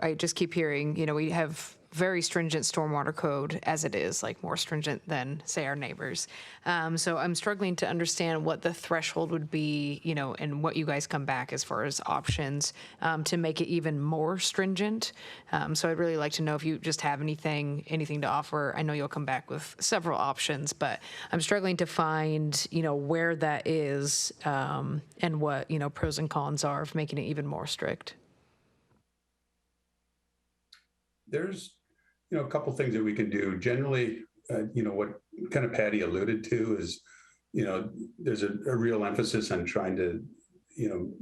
I just keep hearing, we have very stringent stormwater code as it is, like more stringent than, say, our neighbors. So I'm struggling to understand what the threshold would be, and what you guys come back as far as options to make it even more stringent. So I'd really like to know if you just have anything to offer. I know you'll come back with several options, but I'm struggling to find, where that is and what, pros and cons are of making it even more strict. There's, a couple things that we can do. Generally, what kind of Patty alluded to is, there's a real emphasis on trying to,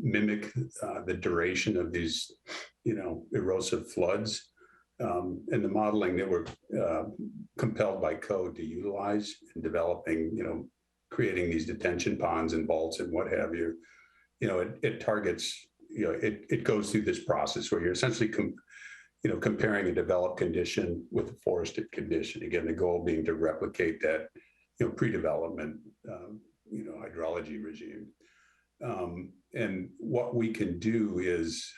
mimic the duration of these, erosive floods. And the modeling that we're compelled by code to utilize in developing, creating these detention ponds and vaults and what have you, it targets, it goes through this process where you're essentially comparing a developed condition with a forested condition. Again, the goal being to replicate that, pre-development, hydrology regime. And what we can do is,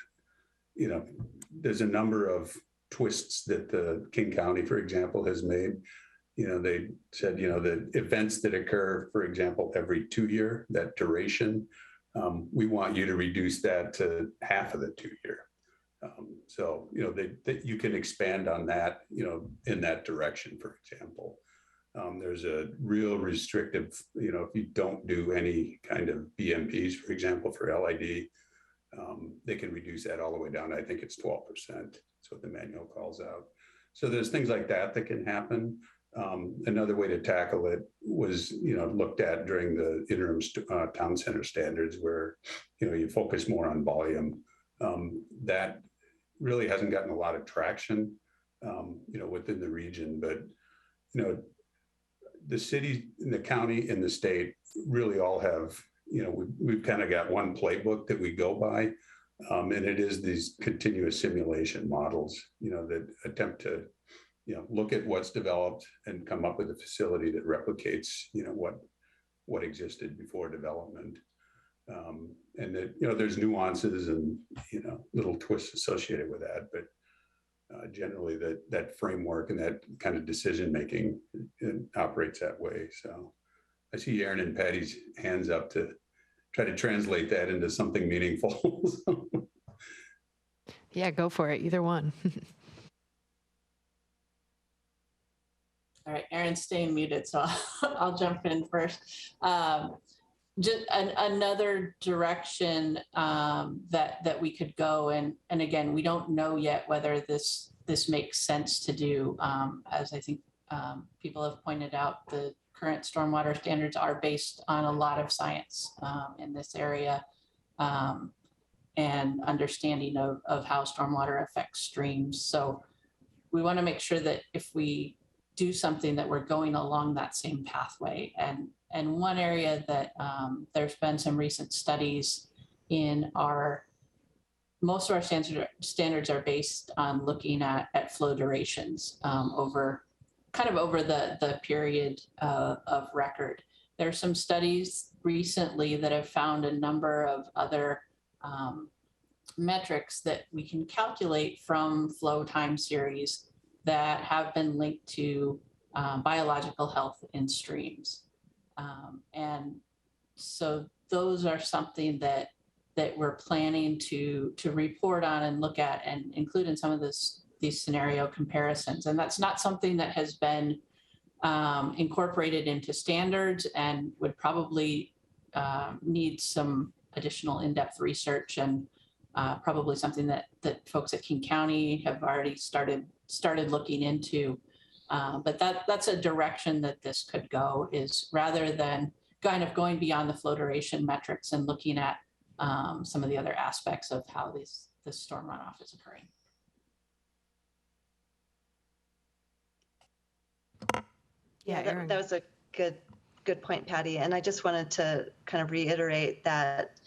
there's a number of twists that the King County, for example, has made. They said, the events that occur, for example, every 2 year, that duration, we want you to reduce that to half of the 2 year. So, you can expand on that, in that direction, for example. There's a real restrictive, if you don't do any kind of BMPs, for example, for LID, they can reduce that all the way down. I think it's 12%. That's what the manual calls out. So there's things like that that can happen. Another way to tackle it was, looked at during the interim town center standards where, you focus more on volume. That really hasn't gotten a lot of traction, within the region, but, the city and the county and the state really all have, we've kind of got one playbook that we go by. And it is these continuous simulation models, that attempt to, look at what's developed and come up with a facility that replicates, what existed before development. And that, there's nuances and, little twists associated with that, but generally that framework and that kind of decision-making operates that way. So I see Aaron and Patty's hands up to try to translate that into something meaningful. Yeah, go for it. Either one. All right, Aaron's staying muted, so I'll jump in first. Just another direction that we could go, and again, we don't know yet whether this makes sense to do. As I think people have pointed out, the current stormwater standards are based on a lot of science in this area, and understanding of how stormwater affects streams. So we want to make sure that if we do something that we're going along that same pathway. And one area that there's been some recent studies in our most of our standards are based on looking at flow durations over the period of record. There are some studies recently that have found a number of other metrics that we can calculate from flow time series that have been linked to biological health in streams. And so those are something that we're planning to report on and look at and include in some of these scenario comparisons. And that's not something that has been incorporated into standards and would probably need some additional in-depth research, and probably something that folks at King County have already started looking into. But that's a direction that this could go, is rather than kind of going beyond the flow duration metrics and looking at some of the other aspects of how this storm runoff is occurring. Yeah, that was a good point, Patty. And I just wanted to kind of reiterate that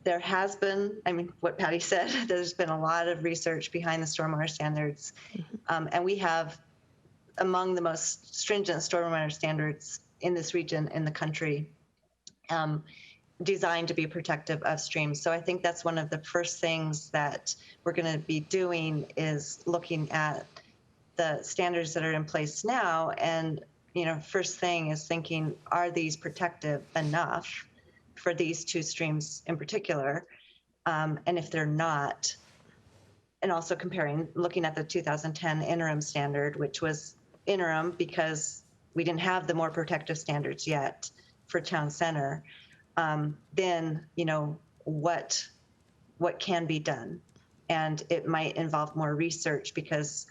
there has been, I mean, what Patty said, there's been a lot of research behind the stormwater standards. And we have among the most stringent stormwater standards in this region in the country, designed to be protective of streams. So I think that's one of the first things that we're going to be doing, is looking at the standards that are in place now. And, you know, first thing is thinking, are these protective enough for these two streams in particular? And if they're not, and also looking at the 2010 interim standard, which was interim because we didn't have the more protective standards yet for town center, then, you know, what can be done? And it might involve more research, because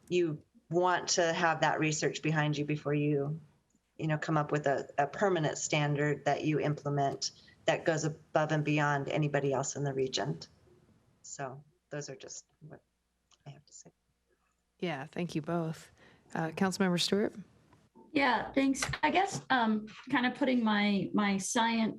you want to have that research behind you before you come up with a permanent standard that you implement that goes above and beyond anybody else in the region. So those are just what I have to say. Yeah, thank you both. Councilmember Stewart? Yeah, thanks. I guess kind of putting my scientist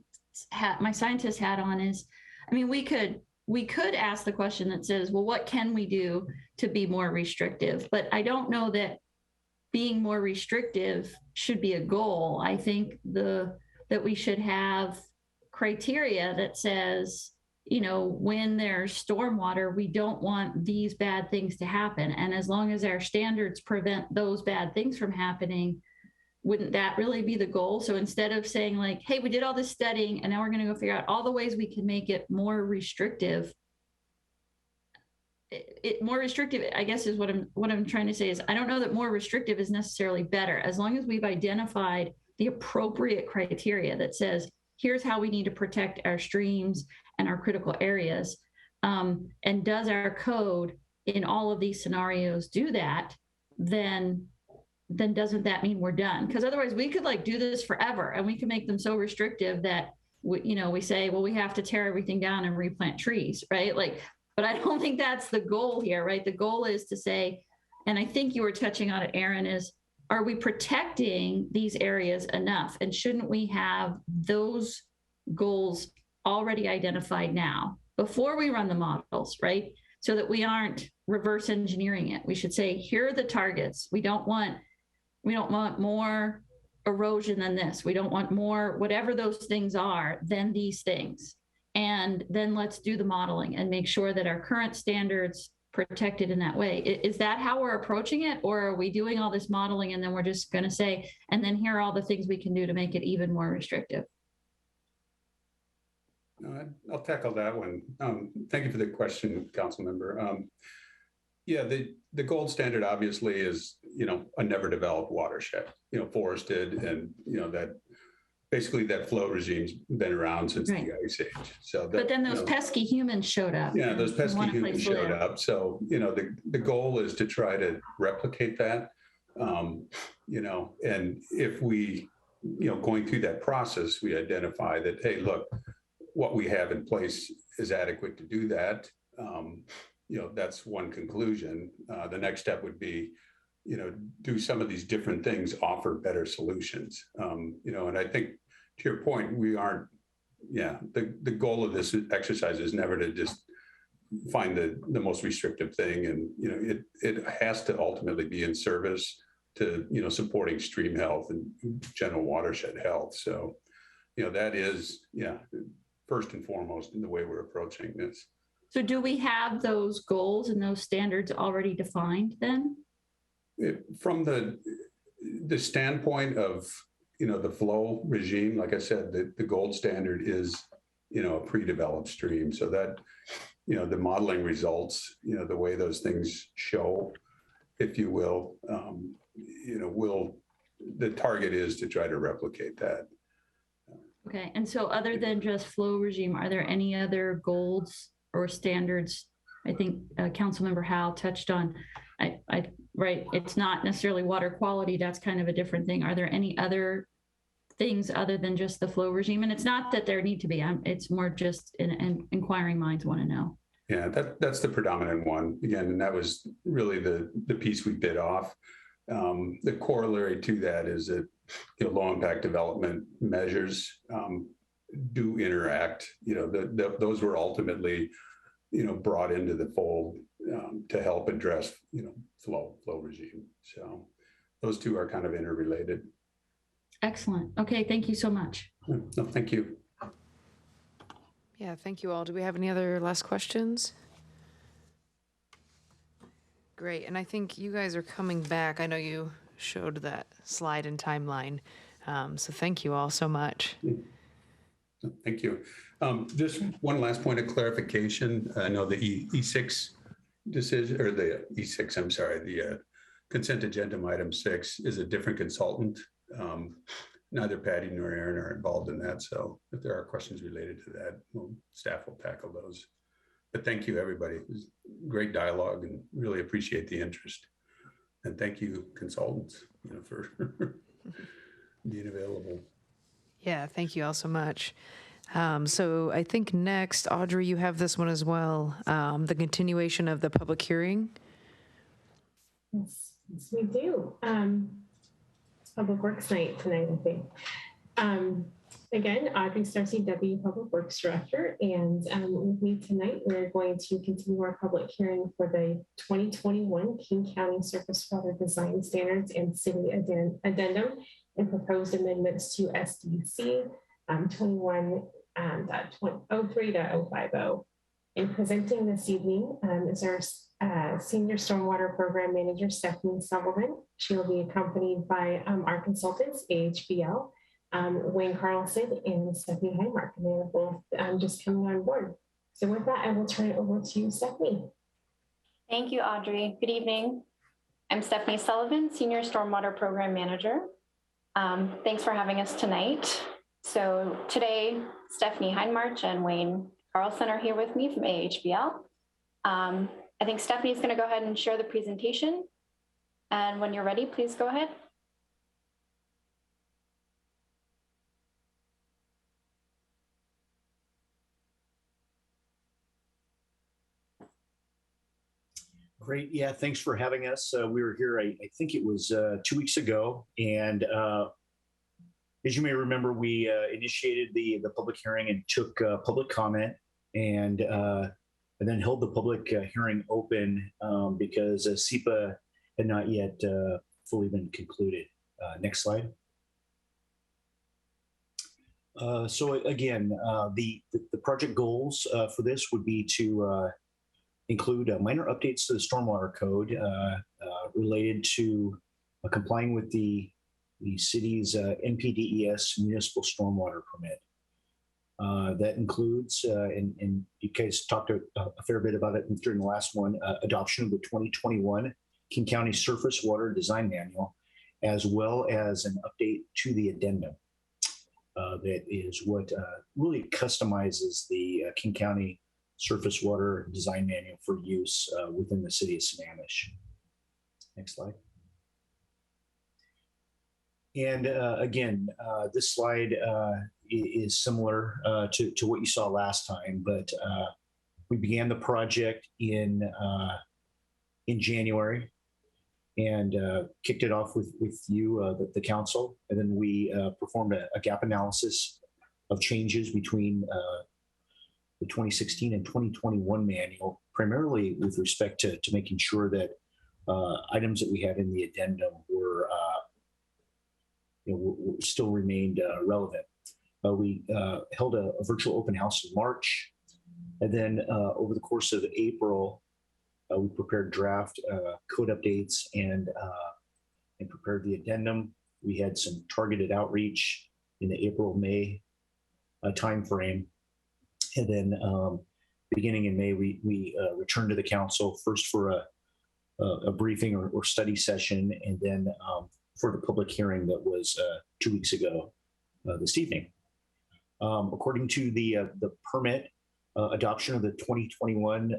hat on is, I mean, we could ask the question that says, well, what can we do to be more restrictive? But I don't know that being more restrictive should be a goal. I think that we should have criteria that says, you know, when there's stormwater, we don't want these bad things to happen. And as long as our standards prevent those bad things from happening, wouldn't that really be the goal? So instead of saying like, hey, we did all this studying and now we're going to go figure out all the ways we can make it more restrictive. More restrictive, I guess, is what I'm trying to say is, I don't know that more restrictive is necessarily better, as long as we've identified the appropriate criteria that says, here's how we need to protect our streams and our critical areas. And does our code in all of these scenarios do that? Then doesn't that mean we're done? Because otherwise we could like do this forever, and we can make them so restrictive that we say, well, we have to tear everything down and replant trees, right? Like, but I don't think that's the goal here, right? The goal is to say, and I think you were touching on it, Aaron, is, are we protecting these areas enough? And shouldn't we have those goals already identified now before we run the models, right? So that we aren't reverse engineering it. We should say, here are the targets. We don't want more erosion than this. We don't want more, whatever those things are, than these things. And then let's do the modeling and make sure that our current standards protected in that way. Is that how we're approaching it? Or are we doing all this modeling and then we're just going to say, and then here are all the things we can do to make it even more restrictive? I'll tackle that one. Thank you for the question, council member. Yeah, the gold standard obviously is, a never developed watershed, forested, and, that basically that flow regime's been around since the Ice Age. So but then those pesky humans showed up. Yeah, those pesky humans showed up. So, the goal is to try to replicate that, and if we, going through that process, we identify that, hey, look, what we have in place is adequate to do that. That's one conclusion. The next step would be, do some of these different things offer better solutions? And I think to your point, we aren't, yeah, the goal of this exercise is never to just find the most restrictive thing. And, it has to ultimately be in service to, supporting stream health and general watershed health. So, that is, first and foremost in the way we're approaching this. So do we have those goals and those standards already defined then? From the standpoint of, the flow regime, like I said, the gold standard is, a pre-developed stream. So that, the modeling results, the way those things show, if you will, the target is to try to replicate that. Okay, and so other than just flow regime, are there any other goals or standards? I think Councilmember Howe touched on, right, it's not necessarily water quality, that's kind of a different thing. Are there any other things other than just the flow regime? And it's not that there need to be, it's more just inquiring minds want to know. Yeah, that's the predominant one. Again, and that was really the piece we bit off. The corollary to that is that low impact development measures do interact. Those were ultimately brought into the fold to help address flow regime. So those two are kind of interrelated. Excellent. Okay, thank you so much. No, thank you. Yeah, thank you all. Do we have any other last questions? Great, and I think you guys are coming back. I know you showed that slide and timeline, so thank you all so much. Thank you. Just one last point of clarification. I know the E6 decision, or the E6, I'm sorry, the consent agenda item 6 is a different consultant. Neither Patty nor Aaron are involved in that. So if there are questions related to that, staff will tackle those. But thank you, everybody. It was great dialogue and really appreciate the interest. And thank you, consultants, for being available. Yeah, thank you all so much. So I think next, Audrey, you have this one as well, the continuation of the public hearing. Yes, we do. Public Works night tonight, I think. Again, Audrey Starcy, Deputy Public Works Director, and with me tonight, we're going to continue our public hearing for the 2021 King County Surface Water Design Standards and City Addendum and proposed amendments to SDC 21.03.050. And presenting this evening is our Senior Stormwater Program Manager, Stephanie Sullivan. She will be accompanied by our consultants, AHBL, Wayne Carlson and Stephanie Heimark, and they are both just coming on board. So with that, I will turn it over to Stephanie. Thank you, Audrey. Good evening. I'm Stephanie Sullivan, Senior Stormwater Program Manager. Thanks for having us tonight. So today, Stephanie Heimark and Wayne Carlson are here with me from AHBL. I think Stephanie's going to go ahead and share the presentation. And when you're ready, please go ahead. Great. Yeah, thanks for having us. We were here, I think it was 2 weeks ago. And as you may remember, we initiated the public hearing and took public comment and then held the public hearing open because SEPA had not yet fully been concluded. Next slide. So again, the project goals for this would be to include minor updates to the stormwater code related to complying with the city's NPDES municipal stormwater permit. That includes, and you guys talked a fair bit about it during the last one, adoption of the 2021 King County Surface Water Design Manual, as well as an update to the addendum. That is what really customizes the King County Surface Water Design Manual for use within the city of Sammamish. Next slide. And again, this slide is similar to what you saw last time, but we began the project in January and kicked it off with you, the council, and then we performed a gap analysis of changes between the 2016 and 2021 manual, primarily with respect to making sure that items that we had in the addendum were, still remained relevant. We held a virtual open house in March, and then over the course of April, we prepared draft code updates and prepared the addendum. We had some targeted outreach in the April-May timeframe. And then beginning in May, we returned to the council first for a briefing or study session, and then for the public hearing that was 2 weeks ago this evening. According to the permit adoption of the 2021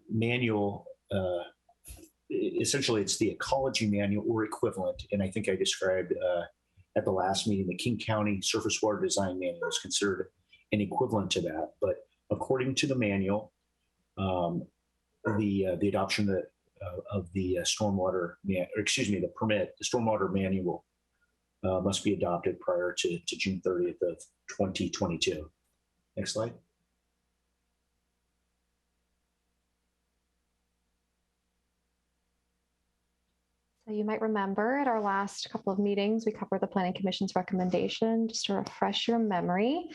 manual, essentially it's the ecology manual or equivalent, and I think I described at the last meeting, the King County Surface Water Design Manual is considered an equivalent to that. But according to the manual, the adoption of the the permit, the stormwater manual must be adopted prior to June 30th of 2022. Next slide. So you might remember at our last couple of meetings, we covered the Planning Commission's recommendation. Just to refresh your memory,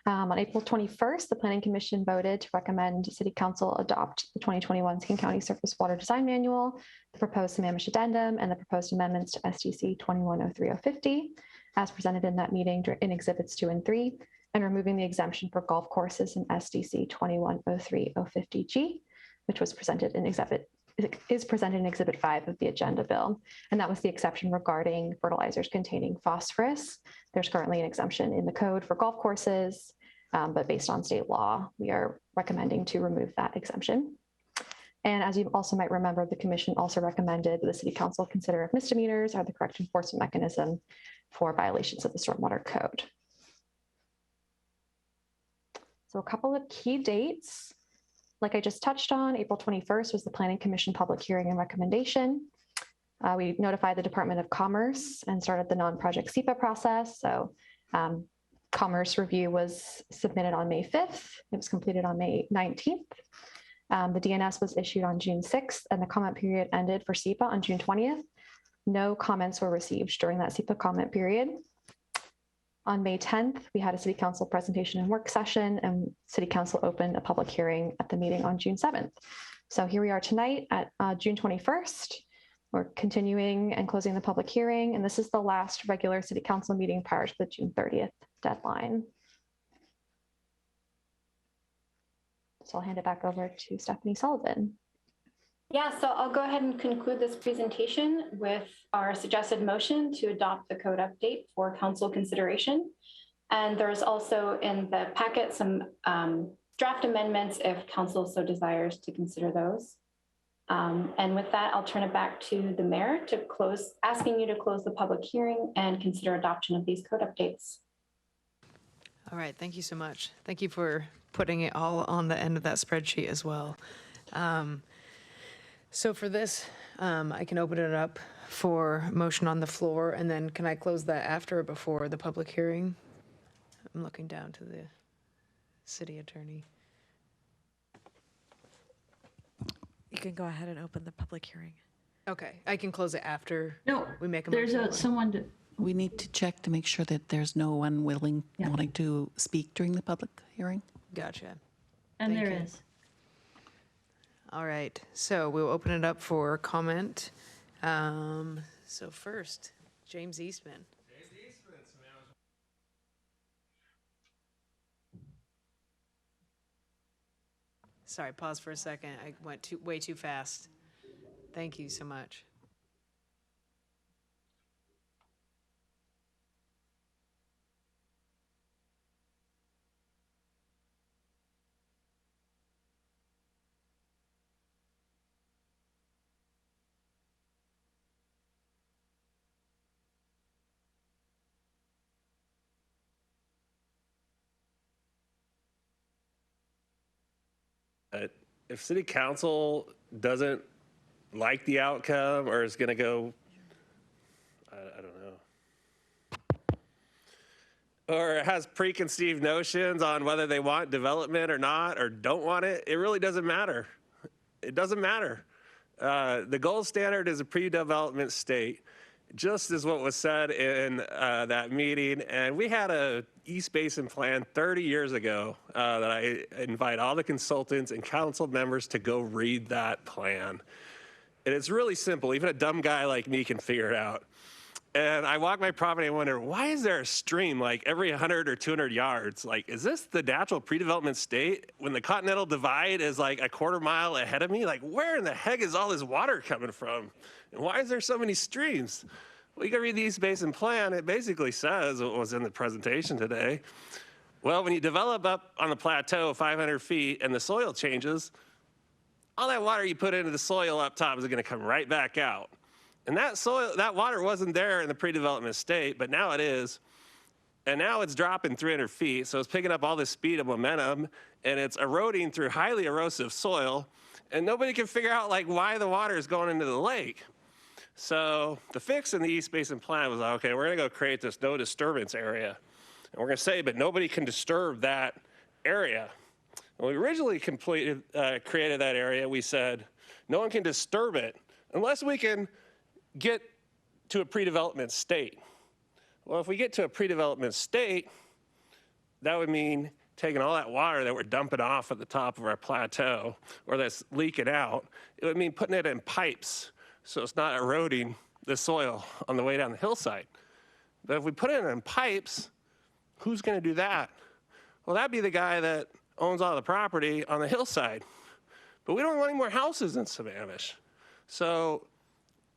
on April 21st, the Planning Commission voted to recommend City Council adopt the 2021 King County Surface Water Design Manual, the proposed Sammamish Addendum, and the proposed amendments to SDC 2103-050, as presented in that meeting in Exhibits 2 and 3, and removing the exemption for golf courses in SDC 2103-050G, which was presented in Exhibit 5 of the agenda bill. And that was the exception regarding fertilizers containing phosphorus. There's currently an exemption in the code for golf courses, but based on state law, we are recommending to remove that exemption. And as you also might remember, the commission also recommended that the City Council consider if misdemeanors are the correct enforcement mechanism for violations of the stormwater code. So a couple of key dates. Like I just touched on, April 21st was the Planning Commission public hearing and recommendation. We notified the Department of Commerce and started the non-project SEPA process. So Commerce review was submitted on May 5th. It was completed on May 19th. The DNS was issued on June 6th, and the comment period ended for SEPA on June 20th. No comments were received during that SEPA comment period. On May 10th, we had a City Council presentation and work session, and City Council opened a public hearing at the meeting on June 7th. So here we are tonight at June 21st. We're continuing and closing the public hearing, and this is the last regular City Council meeting prior to the June 30th deadline. So I'll hand it back over to Stephanie Sullivan. Yeah, so I'll go ahead and conclude this presentation with our suggested motion to adopt the code update for council consideration. And there's also in the packet some draft amendments if council so desires to consider those. And with that, I'll turn it back to the mayor to close, asking you to close the public hearing and consider adoption of these code updates. All right, thank you so much. Thank you for putting it all on the end of that spreadsheet as well. So for this, I can open it up for motion on the floor, and then can I close that after or before the public hearing? I'm looking down to the city attorney. You can go ahead and open the public hearing. Okay, I can close it after No, we make a there's motion. someone to, We need to check to make sure that there's no one wanting to speak during the public hearing. Gotcha. and Thank there you. is. All right, so we'll open it up for comment. So first, James Eastman. Sorry, pause for a second. I went way too fast. Thank you so much. If city council doesn't like the outcome or is going to go, I don't know. or has preconceived notions on whether they want development or not, or don't want it, it really doesn't matter. It doesn't matter. The gold standard is a pre-development state, just as what was said in that meeting. And we had a East Basin plan 30 years ago that I invite all the consultants and council members to go read that plan. And it's really simple. Even a dumb guy like me can figure it out. And I walk my property and wonder, why is there a stream like every 100 or 200 yards? Like, is this the natural pre-development state when the Continental Divide is like a quarter mile ahead of me? Like, where in the heck is all this water coming from? And why is there so many streams? Well, you can read the East Basin Plan. It basically says what was in the presentation today. Well, when you develop up on the plateau 500 feet and the soil changes, all that water you put into the soil up top is going to come right back out. And that water wasn't there in the pre-development state, but now it is. And now it's dropping 300 feet, so it's picking up all this speed and momentum, and it's eroding through highly erosive soil, and nobody can figure out like why the water is going into the lake. So the fix in the East Basin Plan was, okay, we're gonna go create this no disturbance area. And we're gonna say, but nobody can disturb that area. When we originally created that area, we said, no one can disturb it unless we can get to a pre-development state. Well, if we get to a pre-development state, that would mean taking all that water that we're dumping off at the top of our plateau or that's leaking out. It would mean putting it in pipes so it's not eroding the soil on the way down the hillside. But if we put it in pipes, who's going to do that? Well, that'd be the guy that owns all the property on the hillside. But we don't want any more houses in Sammamish. So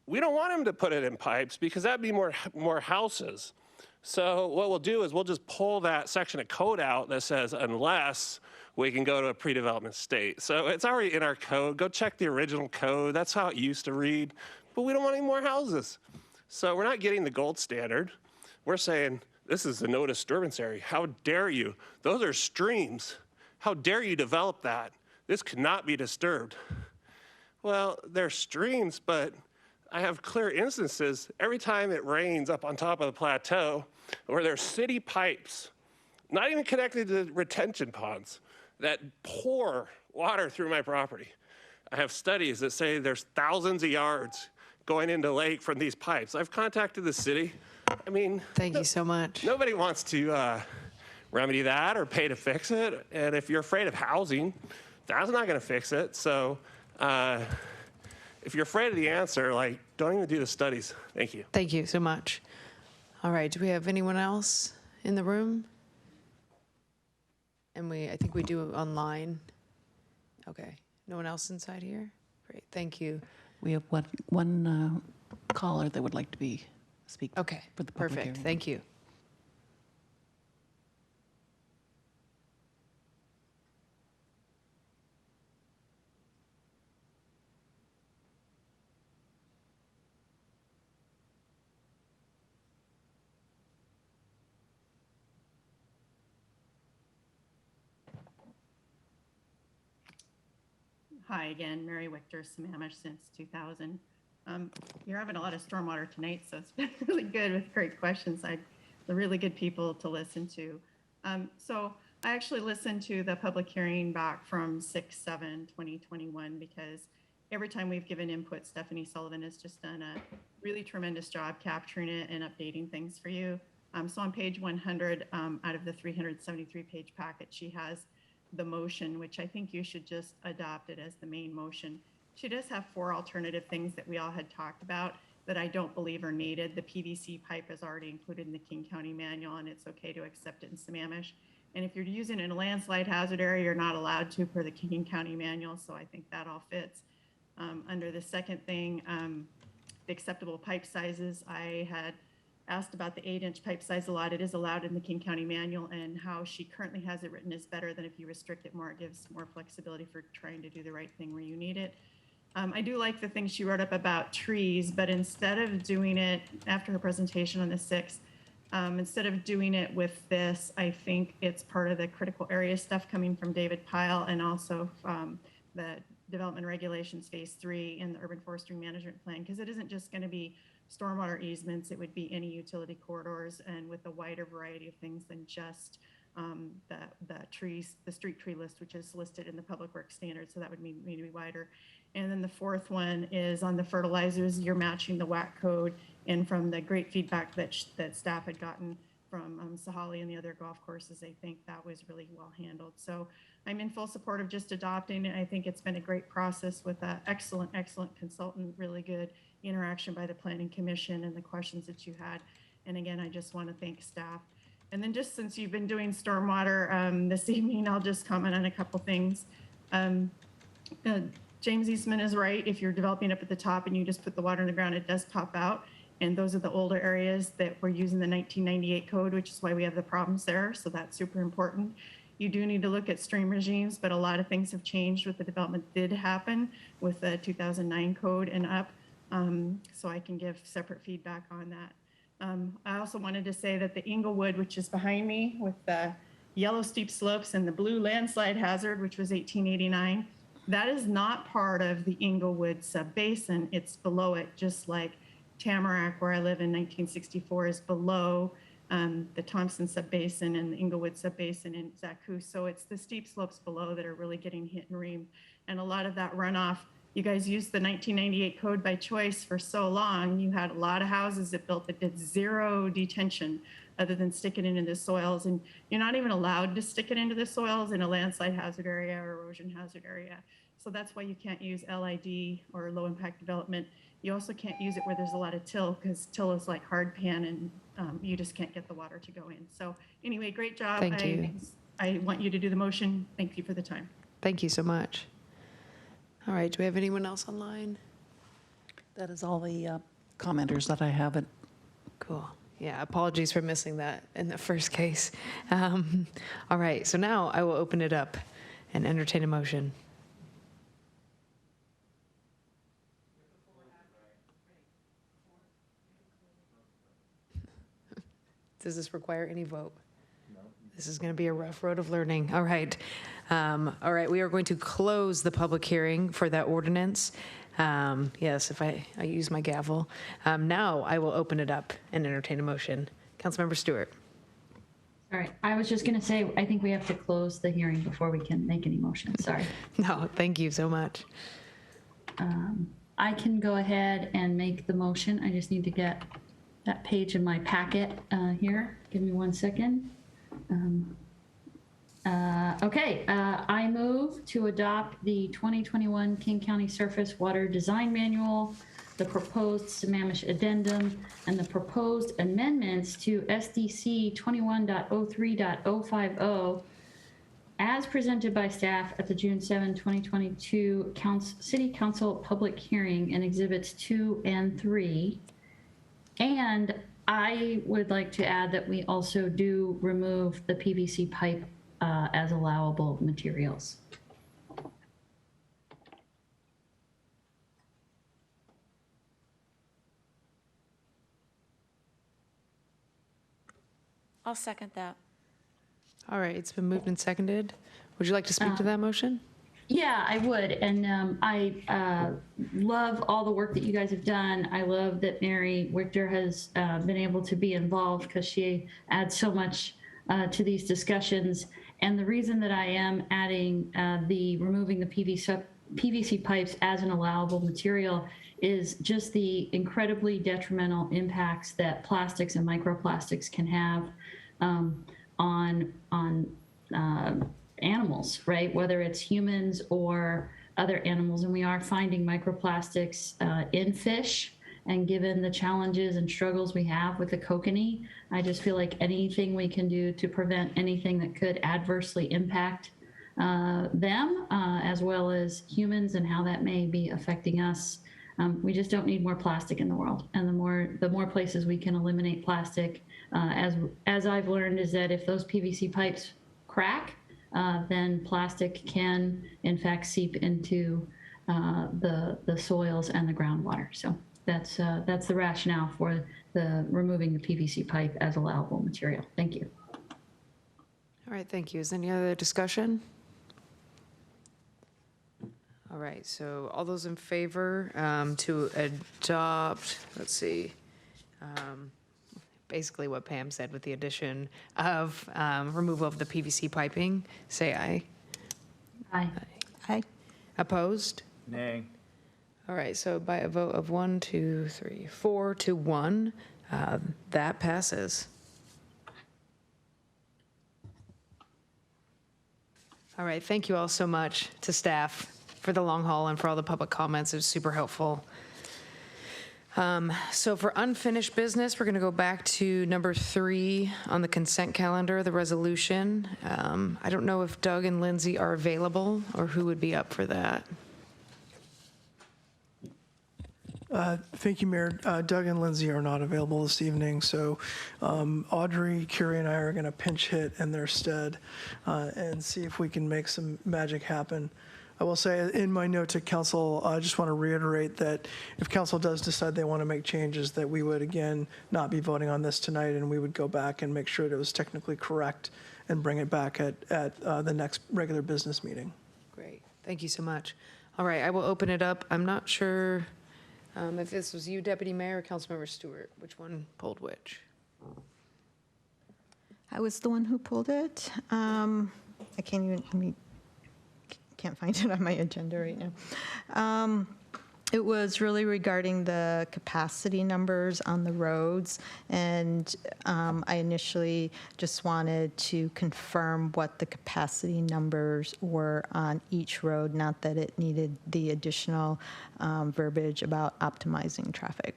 we don't want him to put it in pipes because that'd be more houses. So what we'll do is we'll just pull that section of code out that says unless we can go to a pre-development state. So it's already in our code. Go check the original code. That's how it used to read. But we don't want any more houses. So we're not getting the gold standard. We're saying this is a no disturbance area. How dare you? Those are streams. How dare you develop that? This could not be disturbed. Well, they're streams, but I have clear instances every time it rains up on top of the plateau where there's city pipes, not even connected to retention ponds, that pour water through my property. I have studies that say there's thousands of yards going into the lake from these pipes. I've contacted the city. I mean, thank you so much. Nobody wants to remedy that or pay to fix it. And if you're afraid of housing, that's not going to fix it. So if you're afraid of the answer, like, don't even do the studies. Thank you. Thank you so much. All right, do we have anyone else in the room? And I think we do online. Okay, no one else inside here? Great, thank you. We have one caller that would like to speak. Okay, for the public perfect, hearing. thank you. Hi again, Mary Wichter, Sammamish since 2000. You're having a lot of stormwater tonight, so it's been really good with great questions. The really good people to listen to. So I actually listened to the public hearing back from 6/7/2021 because every time we've given input, Stephanie Sullivan has just done a really tremendous job capturing it and updating things for you. So on page 100 out of the 373-page packet, she has the motion, which I think you should just adopt it as the main motion. She does have 4 alternative things that we all had talked about that I don't believe are needed. The PVC pipe is already included in the King County manual, and it's okay to accept it in Sammamish. And if you're using it in a landslide hazard area, you're not allowed to per the King County manual, so I think that all fits. Under the second thing, the acceptable pipe sizes, I had asked about the 8-inch pipe size a lot. It is allowed in the King County manual, and how she currently has it written is better than if you restrict it more. It gives more flexibility for trying to do the right thing where you need it. I do like the thing she wrote up about trees, but instead of doing it after her presentation on the 6th, instead of doing it with this, I think it's part of the critical area stuff coming from David Pyle, and also the development regulations phase 3 in the urban forestry management plan, because it isn't just going to be stormwater easements, it would be any utility corridors and with a wider variety of things than just the street tree list, which is listed in the Public Works Standards. So that would mean to be wider. And then the fourth one is on the fertilizers. You're matching the WAC code, and from the great feedback that staff had gotten from Sahali and the other golf courses, I think that was really well handled. So I'm in full support of just adopting it. I think it's been a great process with an excellent consultant, really good interaction by the Planning Commission and the questions that you had. And again, I just want to thank staff. And then just since you've been doing stormwater this evening, I'll just comment on a couple things. James Eastman is right. If you're developing up at the top and you just put the water in the ground, it does pop out. And those are the older areas that we're using the 1998 code, which is why we have the problems there. So that's super important. You do need to look at stream regimes, but a lot of things have changed with the development that did happen with the 2009 code and up. So I can give separate feedback on that. I also wanted to say that the Inglewood, which is behind me with the yellow steep slopes and the blue landslide hazard, which was 1889, that is not part of the Inglewood subbasin. It's below it, just like Tamarack, where I live in 1964, is below the Thompson subbasin and the Inglewood subbasin in Zaku. So it's the steep slopes below that are really getting hit and reamed. And a lot of that runoff, you guys used the 1998 code by choice for so long. You had a lot of houses that built that did zero detention other than stick it into the soils. And you're not even allowed to stick it into the soils in a landslide hazard area or erosion hazard area. So that's why you can't use LID or low impact development. You also can't use it where there's a lot of till, because till is like hard pan and you just can't get the water to go in. So anyway, great job. Thank you. I want you to do the motion. Thank you for the time. Thank you so much. All right, do we have anyone else online? That is all the commenters that I have. Cool. Yeah, apologies for missing that in the first case. All right, so now I will open it up and entertain a motion. Does this require any vote? No. This is going to be a rough road of learning. All right. We are going to close the public hearing for that ordinance. Yes, if I use my gavel. Now I will open it up and entertain a motion. Councilmember Stewart. All right, I was just going to say, I think we have to close the hearing before we can make any motions. Sorry. No, thank you so much. I can go ahead and make the motion. I just need to get that page in my packet here. Give me 1 second. I move to adopt the 2021 King County Surface Water Design Manual, the proposed Sammamish addendum, and the proposed amendments to SDC 21.03.050 as presented by staff at the June 7, 2022 City Council public hearing in Exhibits 2 and 3. And I would like to add that we also do remove the PVC pipe as allowable materials. I'll second that. All right, it's been moved and seconded. Would you like to speak to that motion? Yeah, I would. And I love all the work that you guys have done. I love that Mary Wichter has been able to be involved because she adds so much to these discussions. And the reason that I am adding removing the PVC pipes as an allowable material is just the incredibly detrimental impacts that plastics and microplastics can have on animals, right? Whether it's humans or other animals. And we are finding microplastics in fish. And given the challenges and struggles we have with the kokanee, I just feel like anything we can do to prevent anything that could adversely impact them, as well as humans and how that may be affecting us. We just don't need more plastic in the world. And the more places we can eliminate plastic, as I've learned, is that if those PVC pipes crack, then plastic can in fact seep into the soils and the groundwater. So that's the rationale for removing the PVC pipe as allowable material. Thank you. All right, thank you. Is there any other discussion? All right, so all those in favor to adopt, let's see, basically what Pam said with the addition of removal of the PVC piping, say aye. Aye. Aye. Opposed? Nay. All right, so by a vote of 1, 2, 3, 4 to 1, that passes. All right, thank you all so much to staff for the long haul and for all the public comments. It was super helpful. So for unfinished business, we're going to go back to number 3 on the consent calendar, the resolution. I don't know if Doug and Lindsay are available or who would be up for that. Thank you, Mayor. Doug and Lindsay are not available this evening, so Audrey, Curie, and I are going to pinch hit in their stead and see if we can make some magic happen. I will say in my note to council, I just want to reiterate that if council does decide they want to make changes, that we would, again, not be voting on this tonight, and we would go back and make sure that it was technically correct and bring it back at the next regular business meeting. Great, thank you so much. All right, I will open it up. I'm not sure if this was you, Deputy Mayor, or Councilmember Stewart, which one pulled which? I was the one who pulled it. I can't find it on my agenda right now. It was really regarding the capacity numbers on the roads, and I initially just wanted to confirm what the capacity numbers were on each road, not that it needed the additional verbiage about optimizing traffic.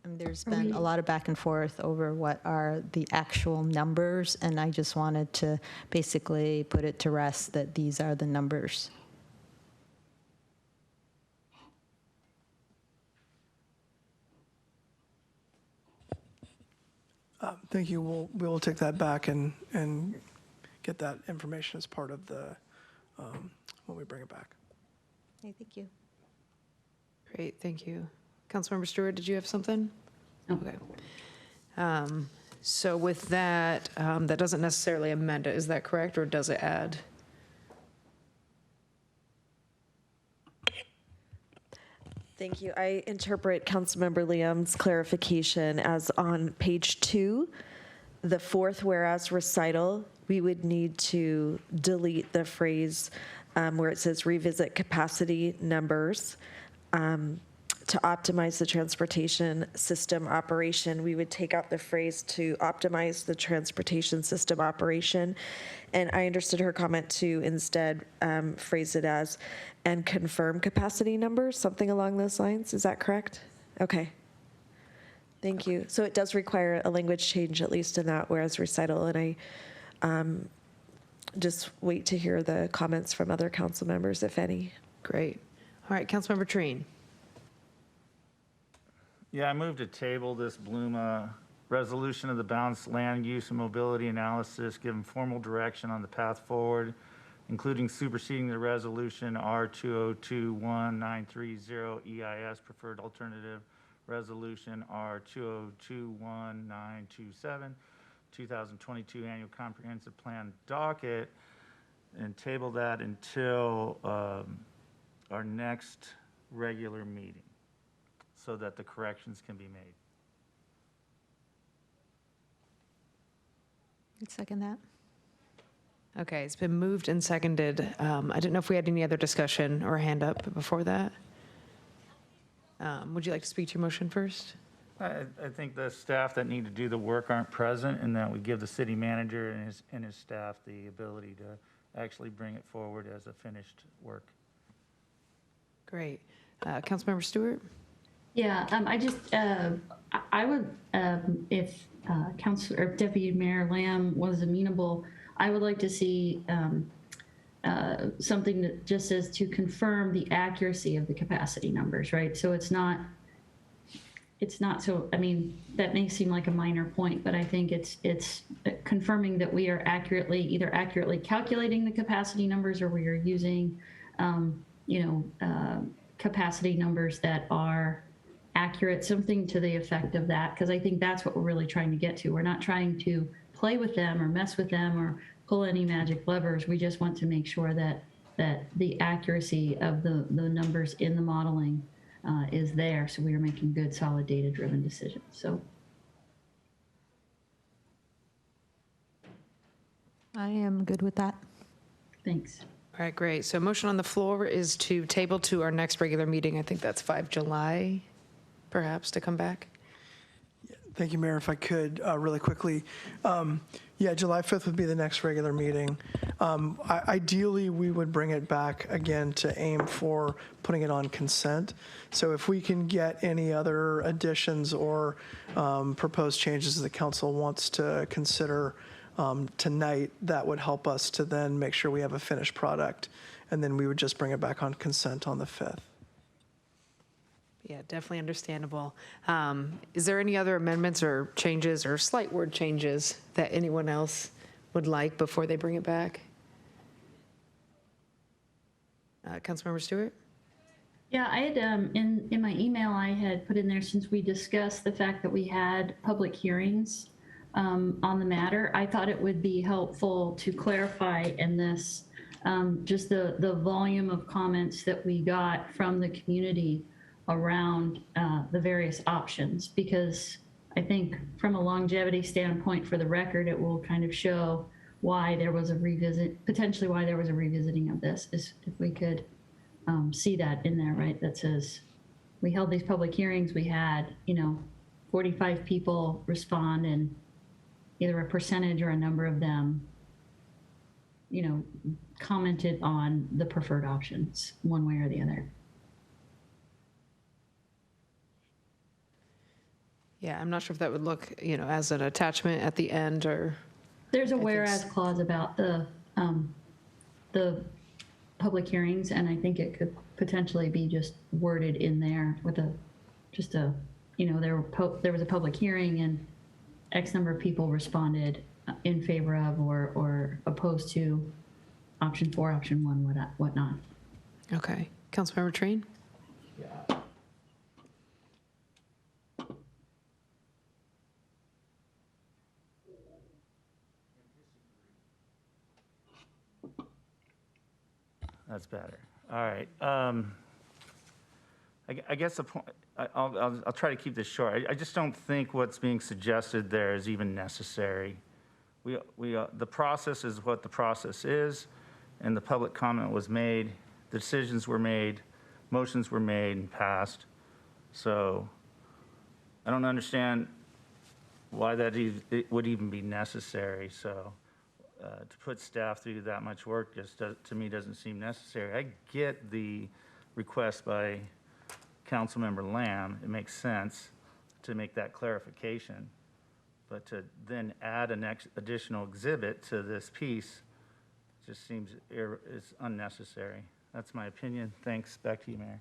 And there's been a lot of back and forth over what are the actual numbers, and I just wanted to basically put it to rest that these are the numbers. Thank you. We will take that back and get that information as part of the, when we bring it back. Okay, thank you. Great, thank you. Councilmember Stewart, did you have something? Okay. So with that, that doesn't necessarily amend it, is that correct, or does it add? Thank you. I interpret Councilmember Liam's clarification as on page 2, the 4th whereas recital, we would need to delete the phrase where it says revisit capacity numbers. To optimize the transportation system operation, we would take out the phrase to optimize the transportation system operation. And I understood her comment to instead phrase it as, and confirm capacity numbers, something along those lines. Is that correct? Okay. Thank you. So it does require a language change, at least in that whereas recital. And I just wait to hear the comments from other council members, if any. Great. All right, Councilmember Treen. Yeah, I move to table this Bluma resolution of the balanced land use and mobility analysis, given formal direction on the path forward, including superseding the resolution R2021-930 EIS preferred alternative resolution R2021-927 2022 annual comprehensive plan docket, and table that until our next regular meeting, so that the corrections can be made. I'd second that. Okay, it's been moved and seconded. I didn't know if we had any other discussion or hand up before that. Would you like to speak to your motion first? I think the staff that need to do the work aren't present, and that we give the city manager and his staff the ability to actually bring it forward as a finished work. Great. Councilmember Stewart? Yeah, I would, if Council or Deputy Mayor Lamb was amenable, I would like to see something that just says to confirm the accuracy of the capacity numbers, right? So it's not so, I mean, that may seem like a minor point, but I think it's confirming that we are either accurately calculating the capacity numbers, or we are using, capacity numbers that are accurate, something to the effect of that, because I think that's what we're really trying to get to. We're not trying to play with them or mess with them or pull any magic levers. We just want to make sure that that the accuracy of the numbers in the modeling is there. So we are making good, solid, data-driven decisions. So I am good with that. thanks. All right, great. So motion on the floor is to table to our next regular meeting. I think that's 5 July, perhaps, to come back. Thank you, Mayor. If I could, really quickly. Yeah, July 5th would be the next regular meeting. Ideally, we would bring it back again to aim for putting it on consent. So if we can get any other additions or proposed changes the council wants to consider tonight, that would help us to then make sure we have a finished product. And then we would just bring it back on consent on the 5th. Yeah, definitely understandable. Is there any other amendments or changes or slight word changes that anyone else would like before they bring it back? Councilmember Stewart? Yeah, I had, in my email, I had put in there, since we discussed the fact that we had public hearings on the matter, I thought it would be helpful to clarify in this, just the volume of comments that we got from the community around the various options, because I think from a longevity standpoint, for the record, it will kind of show why there was a potentially why there was a revisiting of this, is if we could see that in there, right? That says, we held these public hearings, we had, 45 people respond, and either a percentage or a number of them, commented on the preferred options one way or the other. Yeah, I'm not sure if that would look, as an attachment at the end or. There's a whereas clause about the public hearings, and I think it could potentially be just worded in there with there was a public hearing and X number of people responded in favor of or opposed to option 4, option 1, whatnot. Okay. Councilmember Trine? Yeah. That's better. All right. I guess the point, I'll try to keep this short. I just don't think what's being suggested there is even necessary. The process is what the process is, and the public comment was made, the decisions were made, motions were made and passed. So I don't understand why that it would even be necessary. So to put staff through that much work just to me doesn't seem necessary. I get the request by Councilmember Lamb. It makes sense to make that clarification, but to then add an additional exhibit to this piece just seems is unnecessary. That's my opinion. Thanks. Back to you, Mayor.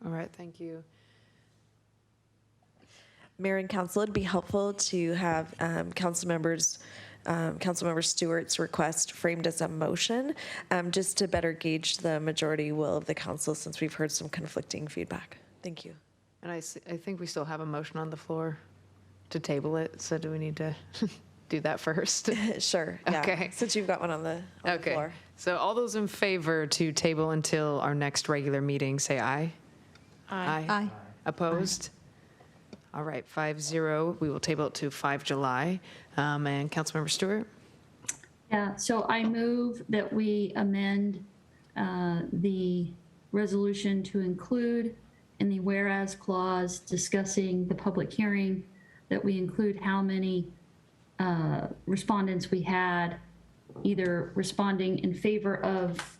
All right, thank you. Mayor and Council, it'd be helpful to have Councilmember Stewart's request framed as a motion, just to better gauge the majority will of the council, since we've heard some conflicting feedback. Thank you. And I think we still have a motion on the floor to table it, so do we need to do that first? Sure, yeah. Okay. Since you've got one on the floor. So all those in favor to table until our next regular meeting, say aye. Aye. Aye. Opposed? All right, 5-0. We will table it to 5 July. And Councilmember Stewart? Yeah, so I move that we amend the resolution to include in the whereas clause discussing the public hearing, that we include how many respondents we had either responding in favor of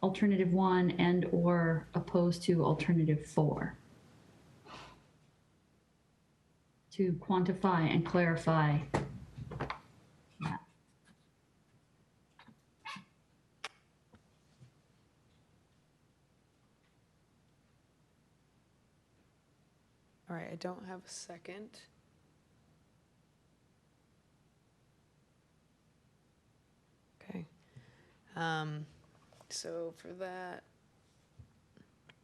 alternative 1 and or opposed to alternative 4. To quantify and clarify that. All right, I don't have a second. Okay. So for that.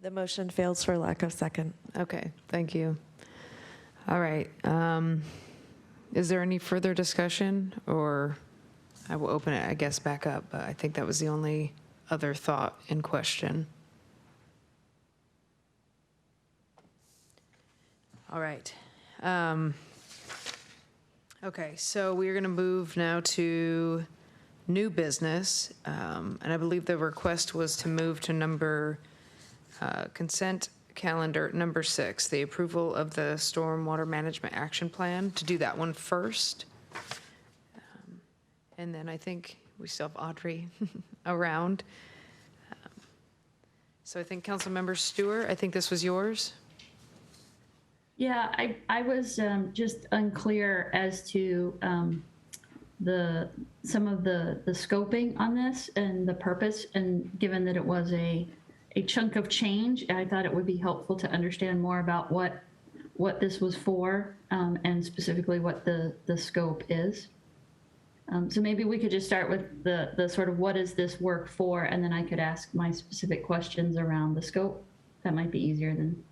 The motion fails for lack of second. Okay, thank you. All right. Is there any further discussion or I will open it, I guess, back up, but I think that was the only other thought in question. All right. Okay, so we're going to move now to new business. And I believe the request was to move to consent calendar number 6, the approval of the Stormwater Management Action Plan, to do that one first. And then I think we still have Audrey around. So I think Councilmember Stewart, I think this was yours. Yeah, I was just unclear as to some of the scoping on this and the purpose, and given that it was a chunk of change, I thought it would be helpful to understand more about what this was for, and specifically what the scope is. So maybe we could just start with the sort of what is this work for, and then I could ask my specific questions around the scope. That might be easier than.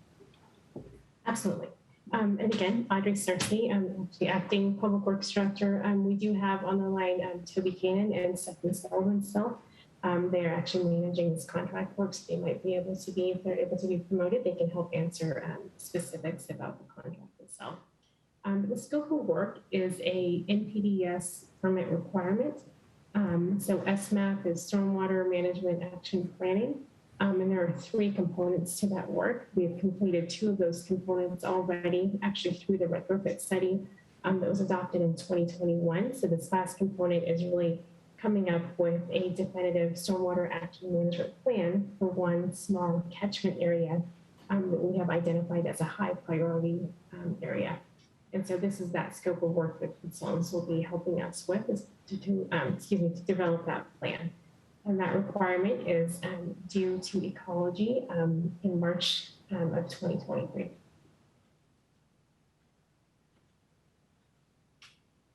Absolutely. And again, Audrey Cersei, the acting public works director. We do have on the line Toby Kanan and Stephanie Sullivan still. They are actually managing this contract work, so they might be able to be, if they're able to be promoted, they can help answer specifics about the contract itself. The scope of work is a NPDES permit requirement. So SMAP is Stormwater Management Action Planning. And there are 3 components to that work. We have completed 2 of those components already, actually through the retrofit study that was adopted in 2021. So this last component is really coming up with a definitive stormwater action management plan for one small catchment area that we have identified as a high priority area. And so this is that scope of work that consultants will be helping us with, is to develop that plan. And that requirement is due to Ecology in March of 2023.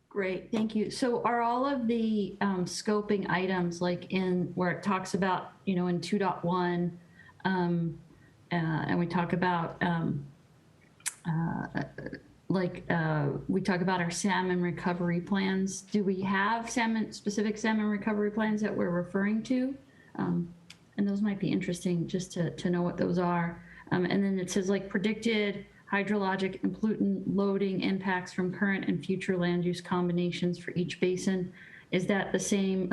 Great, thank you. So are all of the scoping items, like in where it talks about, in 2.1, and we talk about we talk about our salmon recovery plans. Do we have specific salmon recovery plans that we're referring to? And those might be interesting just to know what those are. And then it says predicted hydrologic and pollutant loading impacts from current and future land use combinations for each basin. Is that the same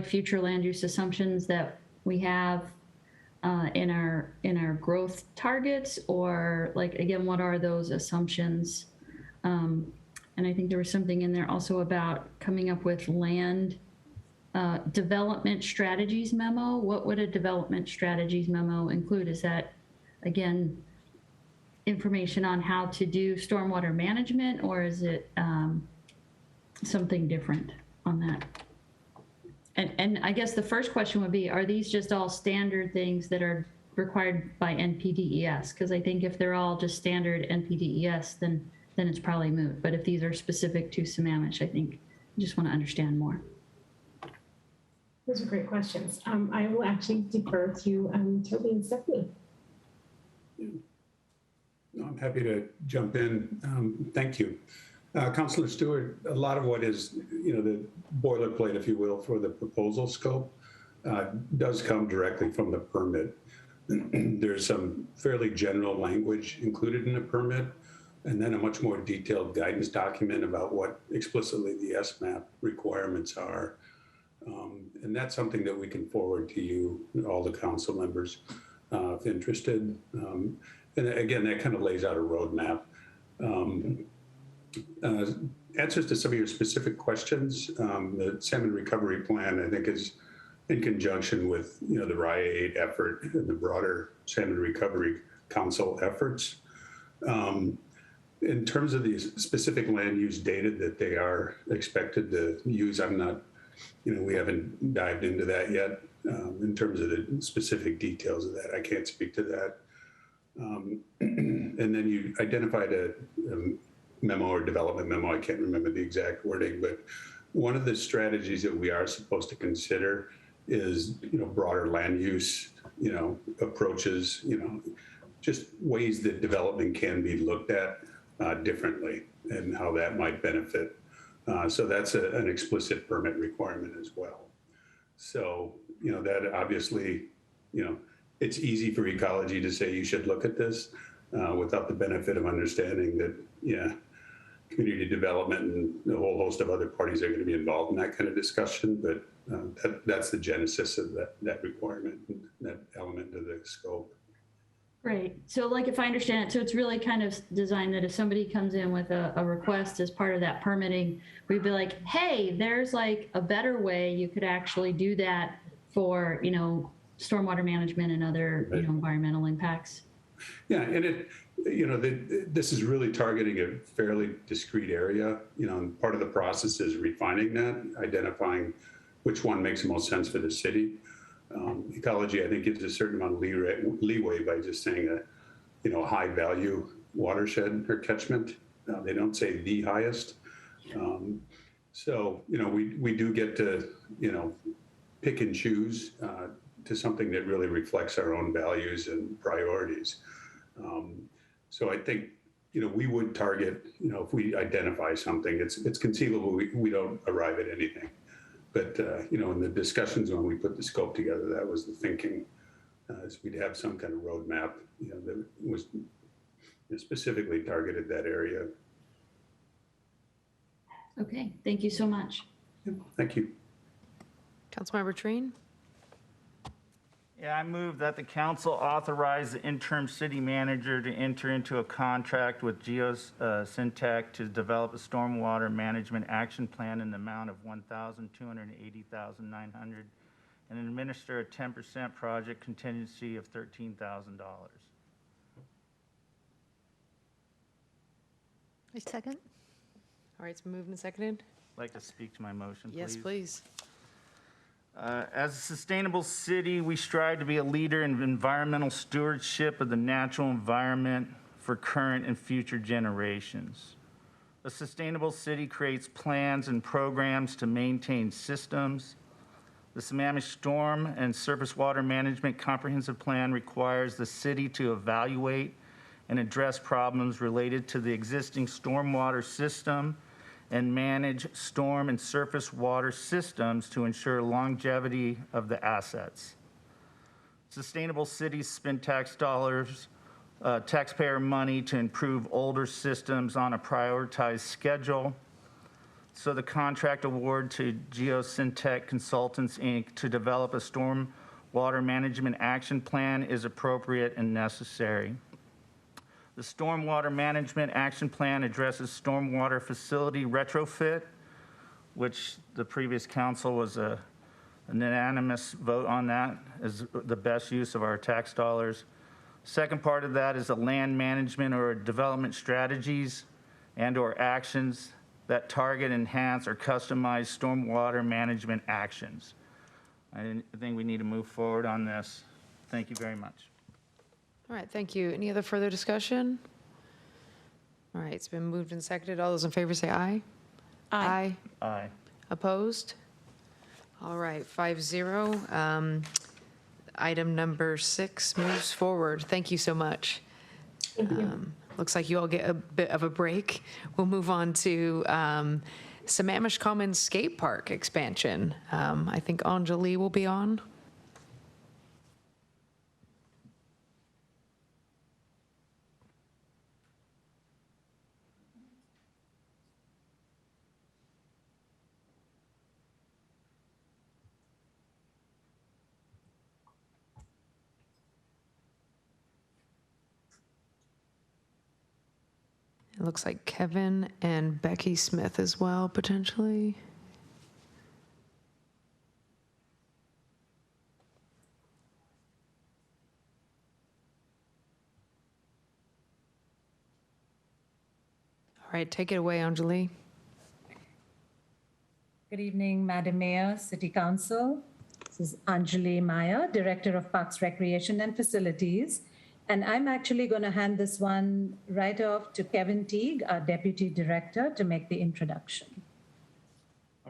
future land use assumptions that we have in our growth targets, or again, what are those assumptions? And I think there was something in there also about coming up with land development strategies memo. What would a development strategies memo include? Is that, again, information on how to do stormwater management, or is it something different on that? And I guess the first question would be, are these just all standard things that are required by NPDES? Because I think if they're all just standard NPDES, then it's probably moot. But if these are specific to Sammamish, I think I just want to understand more. Those are great questions. I will actually defer to Toby and Stephanie. I'm happy to jump in. Thank you. Councilor Stewart, a lot of what is, the boilerplate, if you will, for the proposal scope does come directly from the permit. There's some fairly general language included in the permit, and then a much more detailed guidance document about what explicitly the SMAP requirements are. And that's something that we can forward to you, all the council members, if interested. And again, that kind of lays out a roadmap. Answers to some of your specific questions, the salmon recovery plan, I think, is in conjunction with, the RIA 8 effort and the broader Salmon Recovery Council efforts. In terms of the specific land use data that they are expected to use, I'm not, we haven't dived into that yet. In terms of the specific details of that, I can't speak to that. And then you identified a memo or development memo, I can't remember the exact wording, but one of the strategies that we are supposed to consider is, broader land use, approaches, just ways that development can be looked at differently, and how that might benefit So that's an explicit permit requirement as well. So, that obviously, it's easy for ecology to say you should look at this without the benefit of understanding that, community development and a whole host of other parties are going to be involved in that kind of discussion. But that's the genesis of that requirement, and that element of the scope. Great. So like, if I understand it, so it's really kind of designed that if somebody comes in with a request as part of that permitting, we'd be like, hey, there's like a better way you could actually do that for, stormwater management and other, environmental impacts. Yeah, and this is really targeting a fairly discrete area, and part of the process is refining that, identifying which one makes the most sense for the city. Ecology, I think, gives a certain amount of leeway by just saying a high value watershed or catchment. They don't say the highest. So, we do get to, pick and choose to something that really reflects our own values and priorities. So I think, we would target, if we identify something, it's conceivable we don't arrive at anything. But, in the discussions when we put the scope together, that was the thinking, is we'd have some kind of roadmap, that was specifically targeted that area. Okay, thank you so much. Thank you. Councilmember Trine? Yeah, I move that the council authorize the interim city manager to enter into a contract with Geosyntec to develop a stormwater management action plan in the amount of $1,280,900 and administer a 10% project contingency of $13,000. A second. All right, it's been moved and seconded. I'd like to speak to my motion, please. Yes, please. As a sustainable city, we strive to be a leader in environmental stewardship of the natural environment for current and future generations. A sustainable city creates plans and programs to maintain systems. The Sammamish Storm and Surface Water Management Comprehensive Plan requires the city to evaluate and address problems related to the existing stormwater system and manage storm and surface water systems to ensure longevity of the assets. Sustainable cities spend tax dollars, taxpayer money to improve older systems on a prioritized schedule. So the contract award to Geosyntec Consultants, Inc. to develop a storm water management action plan is appropriate and necessary. The Stormwater Management Action Plan addresses stormwater facility retrofit, which the previous council was an unanimous vote on that as the best use of our tax dollars. Second part of that is the land management or development strategies and/or actions that target, enhance, or customize stormwater management actions. I think we need to move forward on this. Thank you very much. All right, thank you. Any other further discussion? All right, it's been moved and seconded. All those in favor say aye. Aye. Aye. Opposed? All right, 5-0. Item number 6 moves forward. Thank you so much. Looks like you all get a bit of a break. We'll move on to Sammamish Commons Skate Park expansion. I think Anjali will be on. It looks like Kevin and Becky Smith as well, potentially. All right, take it away, Anjali. Good evening, Madam Mayor, City Council. This is Anjali Maya, Director of Parks, Recreation and Facilities. And I'm actually going to hand this one right off to Kevin Teague, our Deputy Director, to make the introduction.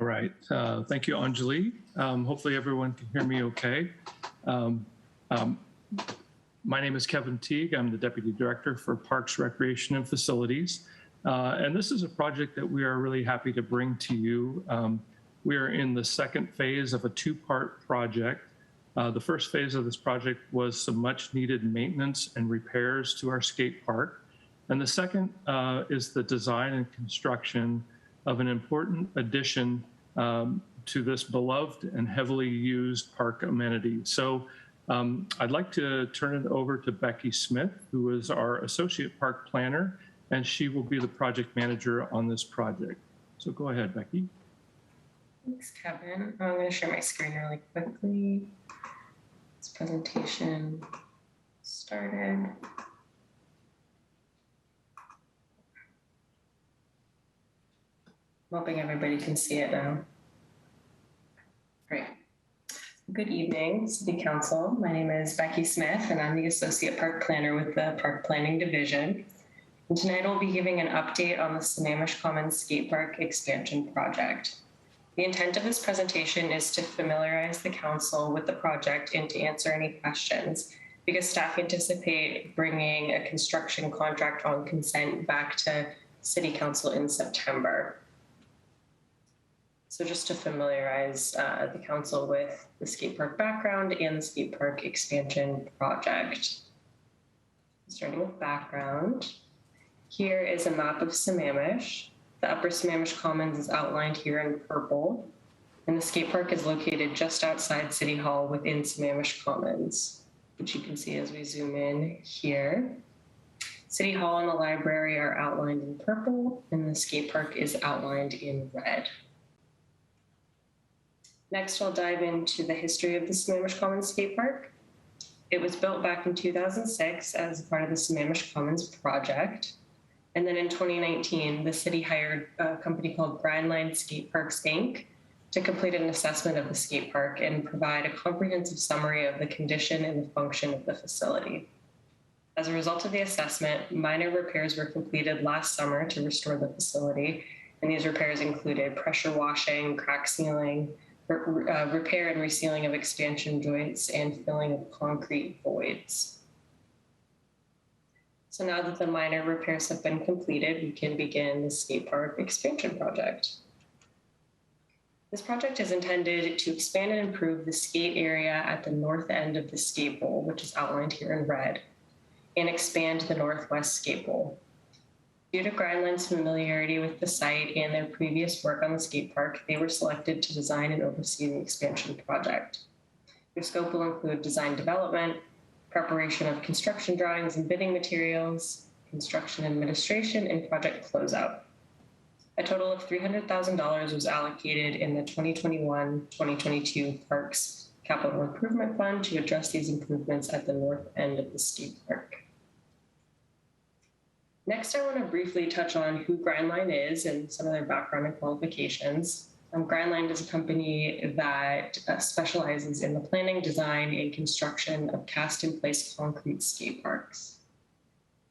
All right. Thank you, Anjali. Hopefully everyone can hear me okay. My name is Kevin Teague. I'm the Deputy Director for Parks, Recreation and Facilities. And this is a project that we are really happy to bring to you. We are in the second phase of a two-part project. The first phase of this project was some much needed maintenance and repairs to our skate park. And the second is the design and construction of an important addition to this beloved and heavily used park amenity. So I'd like to turn it over to Becky Smith, who is our Associate Park Planner, and she will be the project manager on this project. So go ahead, Becky. Thanks, Kevin. I'm going to share my screen really quickly. This presentation started. I'm hoping everybody can see it now. Great. Good evening, City Council. My name is Becky Smith, and I'm the Associate Park Planner with the Park Planning Division. And tonight I'll be giving an update on the Sammamish Commons Skate Park Expansion Project. The intent of this presentation is to familiarize the Council with the project and to answer any questions, because staff anticipate bringing a construction contract on consent back to City Council in September. So just to familiarize the Council with the skate park background and the skate park expansion project. Starting with background, here is a map of Sammamish. The Upper Sammamish Commons is outlined here in purple, and the skate park is located just outside City Hall within Sammamish Commons, which you can see as we zoom in here. City Hall and the library are outlined in purple, and the skate park is outlined in red. Next, I'll dive into the history of the Sammamish Commons skate park. It was built back in 2006 as part of the Sammamish Commons project. And then in 2019, the city hired a company called Grindline Skate Parks, Inc. to complete an assessment of the skate park and provide a comprehensive summary of the condition and the function of the facility. As a result of the assessment, minor repairs were completed last summer to restore the facility. And these repairs included pressure washing, crack sealing, repair and resealing of expansion joints, and filling of concrete voids. So now that the minor repairs have been completed, we can begin the skate park expansion project. This project is intended to expand and improve the skate area at the north end of the skate bowl, which is outlined here in red, and expand the northwest skate bowl. Due to Grindline's familiarity with the site and their previous work on the skate park, they were selected to design and oversee the expansion project. Their scope will include design development, preparation of construction drawings and bidding materials, construction administration, and project closeout. A total of $300,000 was allocated in the 2021-2022 Parks Capital Improvement Fund to address these improvements at the north end of the skate park. Next, I want to briefly touch on who Grindline is and some of their background and qualifications. Grindline is a company that specializes in the planning, design, and construction of cast-in-place concrete skate parks.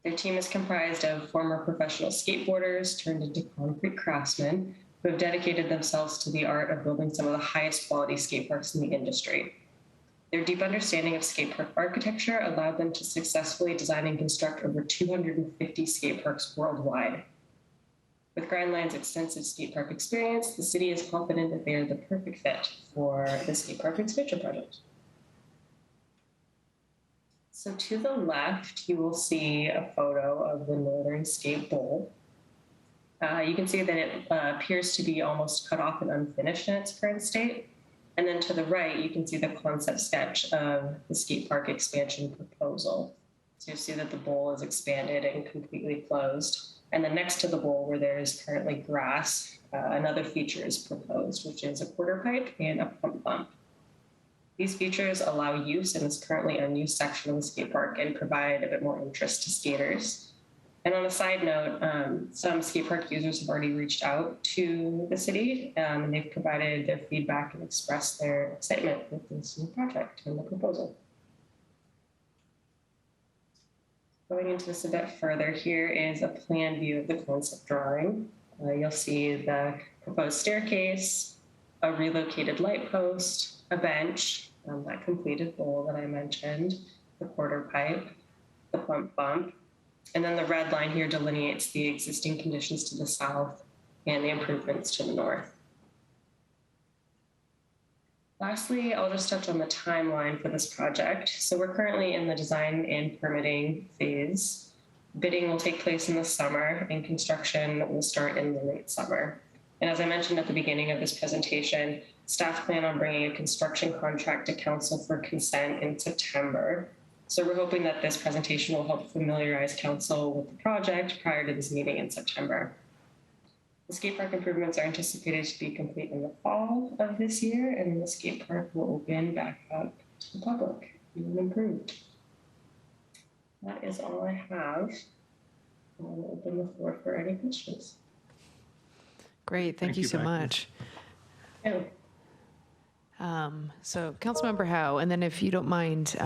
Their team is comprised of former professional skateboarders turned into concrete craftsmen who have dedicated themselves to the art of building some of the highest quality skate parks in the industry. Their deep understanding of skate park architecture allowed them to successfully design and construct over 250 skate parks worldwide. With Grindline's extensive skate park experience, the city is confident that they are the perfect fit for the skate park expansion project. So to the left, you will see a photo of the Northern Skate Bowl. You can see that it appears to be almost cut off and unfinished in its current state. And then to the right, you can see the concept sketch of the skate park expansion proposal. So you see that the bowl is expanded and completely closed. And then next to the bowl, where there is currently grass, another feature is proposed, which is a quarter pipe and a pump bump. These features allow use in this currently unused section of the skate park and provide a bit more interest to skaters. And on a side note, some skate park users have already reached out to the city and they've provided their feedback and expressed their excitement with this new project and the proposal. Going into this a bit further, here is a plan view of the concept drawing. You'll see the proposed staircase, a relocated light post, a bench, that completed bowl that I mentioned, the quarter pipe, the pump bump, And then the red line here delineates the existing conditions to the south and the improvements to the north. Lastly, I'll just touch on the timeline for this project. So we're currently in the design and permitting phase. Bidding will take place in the summer and construction will start in the late summer. And as I mentioned at the beginning of this presentation, staff plan on bringing a construction contract to council for consent in September. So we're hoping that this presentation will help familiarize council with the project prior to this meeting in September. The skate park improvements are anticipated to be complete in the fall of this year, and the skate park will open back up to the public and improved. That is all I have. I'll open the floor for any questions. Great, thank you so much. Yeah. So Councilmember Howe, and then if you don't mind,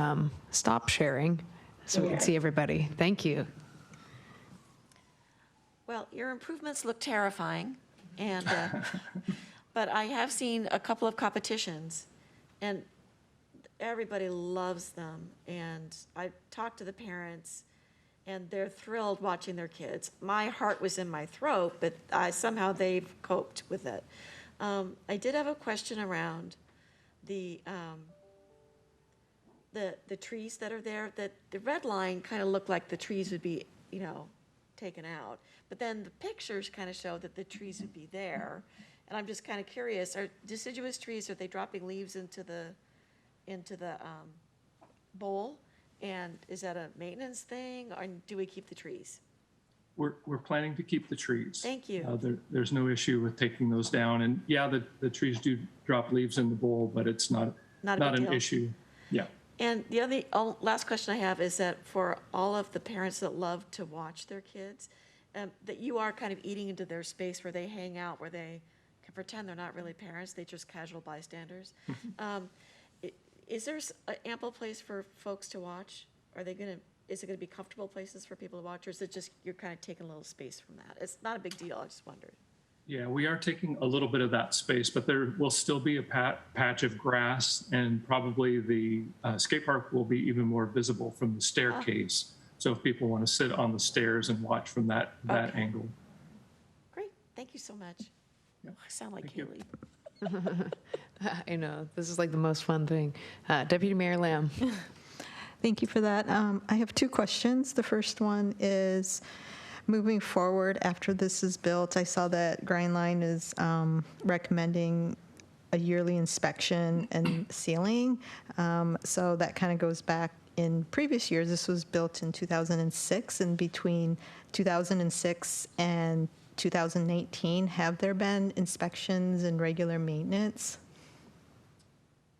stop sharing so we can see everybody. Thank you. Well, your improvements look terrifying, and but I have seen a couple of competitions, and everybody loves them. And I talked to the parents, and they're thrilled watching their kids. My heart was in my throat, but somehow they've coped with it. I did have a question around the trees that are there. That the red line kind of looked like the trees would be, taken out. But then the pictures kind of show that the trees would be there. And I'm just kind of curious, are deciduous trees, are they dropping leaves into the bowl? And is that a maintenance thing, or do we keep the trees? We're planning to keep the trees. Thank you. There's no issue with taking those down. And yeah, the trees do drop leaves in the bowl, but it's not an issue. Yeah. And the other last question I have is that for all of the parents that love to watch their kids, that you are kind of eating into their space where they hang out, where they can pretend they're not really parents, they're just casual bystanders. Is there ample place for folks to watch? Is it going to be comfortable places for people to watch, or is it just you're kind of taking a little space from that? It's not a big deal, I just wondered. Yeah, we are taking a little bit of that space, but there will still be a patch of grass, and probably the skate park will be even more visible from the staircase. So if people want to sit on the stairs and watch from that angle. Great, thank you so much. Yep. I sound like Thank you. Kaylee. I know, this is like the most fun thing. Deputy Mayor Lamb. Thank you for that. I have two questions. The first one is, moving forward after this is built, I saw that Grindline is recommending a yearly inspection and sealing. So that kind of goes back in previous years. This was built in 2006, and between 2006 and 2018, have there been inspections and regular maintenance?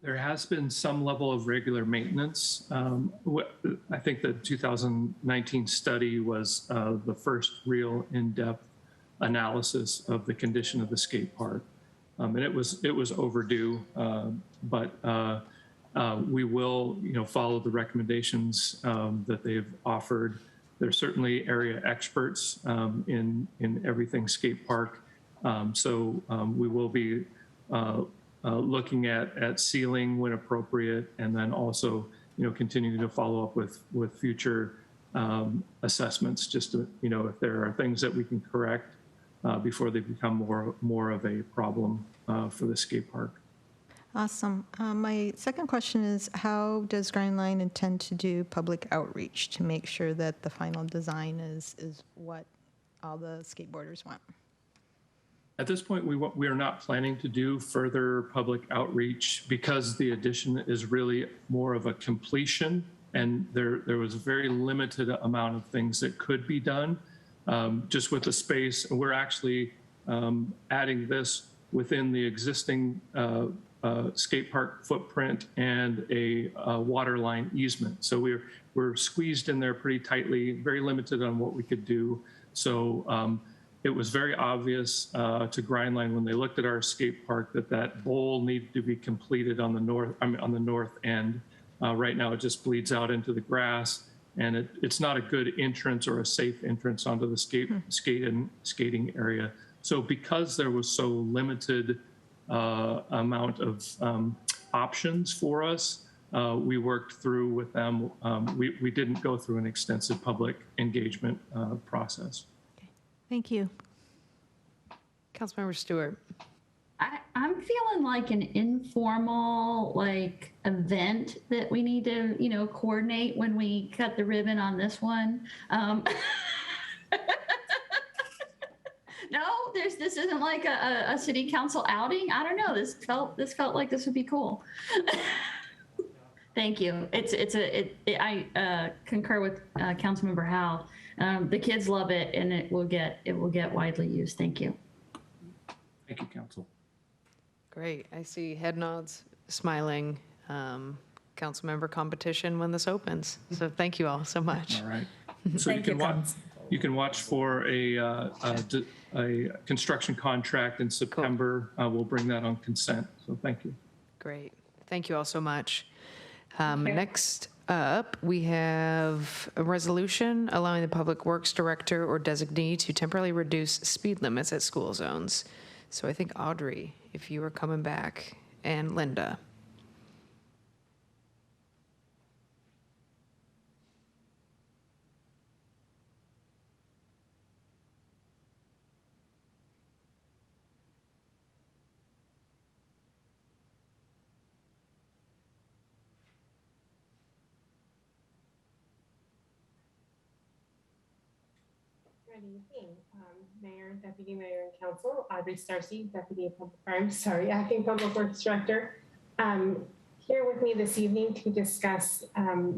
There has been some level of regular maintenance. I think the 2019 study was the first real in-depth analysis of the condition of the skate park. And it was overdue, but we will follow the recommendations that they've offered. There's certainly area experts in everything skate park. So we will be looking at sealing when appropriate, and then also, continuing to follow up with future assessments, just to, if there are things that we can correct before they become more of a problem for the skate park. Awesome. My second question is, how does Grindline intend to do public outreach to make sure that the final design is what all the skateboarders want? At this point, we are not planning to do further public outreach because the addition is really more of a completion, and there was a very limited amount of things that could be done just with the space. We're actually adding this within the existing skate park footprint and a water line easement. So we're squeezed in there pretty tightly, very limited on what we could do. So it was very obvious to Grindline when they looked at our skate park that bowl needed to be completed on the north end. Right now, it just bleeds out into the grass, and it's not a good entrance or a safe entrance onto the skating area. So because there was so limited amount of options for us, we worked through with them. We didn't go through an extensive public engagement process. Thank you. Councilmember Stewart. I'm feeling like an informal, like, event that we need to, coordinate when we cut the ribbon on this one. No, this isn't like a city council outing. I don't know. This felt like this would be cool. Thank you. I concur with Councilmember Howe. The kids love it, and it will get widely used. Thank you. Thank you, Council. Great. I see head nods, smiling. Council member competition when this opens. So thank you all so much. All right. So you can watch for a construction contract in September. We'll bring that on consent. So thank you. Great. Thank you all so much. Next up, we have a resolution allowing the Public Works Director or designee to temporarily reduce speed limits at school zones. So I think Audrey, if you were coming back, and Linda. Good evening, Mayor, Deputy Mayor, and Council. Audrey Starcy, Acting Public Works Director. Here with me this evening to discuss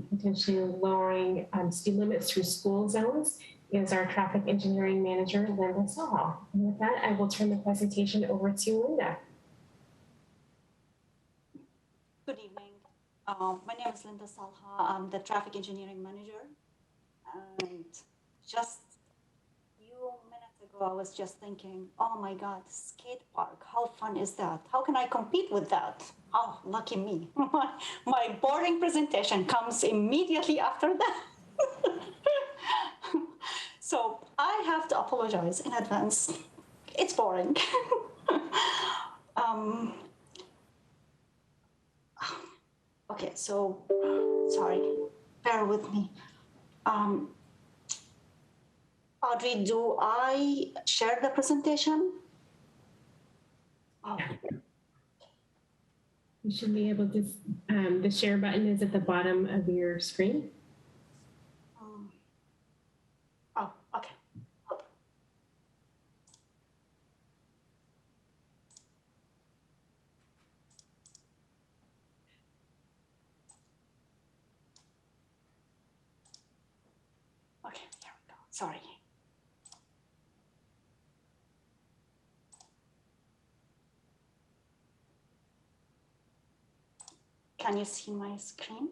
potentially lowering speed limits through school zones is our Traffic Engineering Manager, Linda Sullivan. And with that, I will turn the presentation over to Linda. Good evening. My name is Linda Salha. I'm the Traffic Engineering Manager. And just minutes ago, I was just thinking, oh my God, skate park, how fun is that? How can I compete with that? Oh, lucky me. My boring presentation comes immediately after that. So I have to apologize in advance. It's boring. Okay, so, sorry, bear with me. Audrey, do I share the presentation? Oh. You should be able to, the share button is at the bottom of your screen. Oh, okay. Okay, here we go. Sorry. Can you see my screen?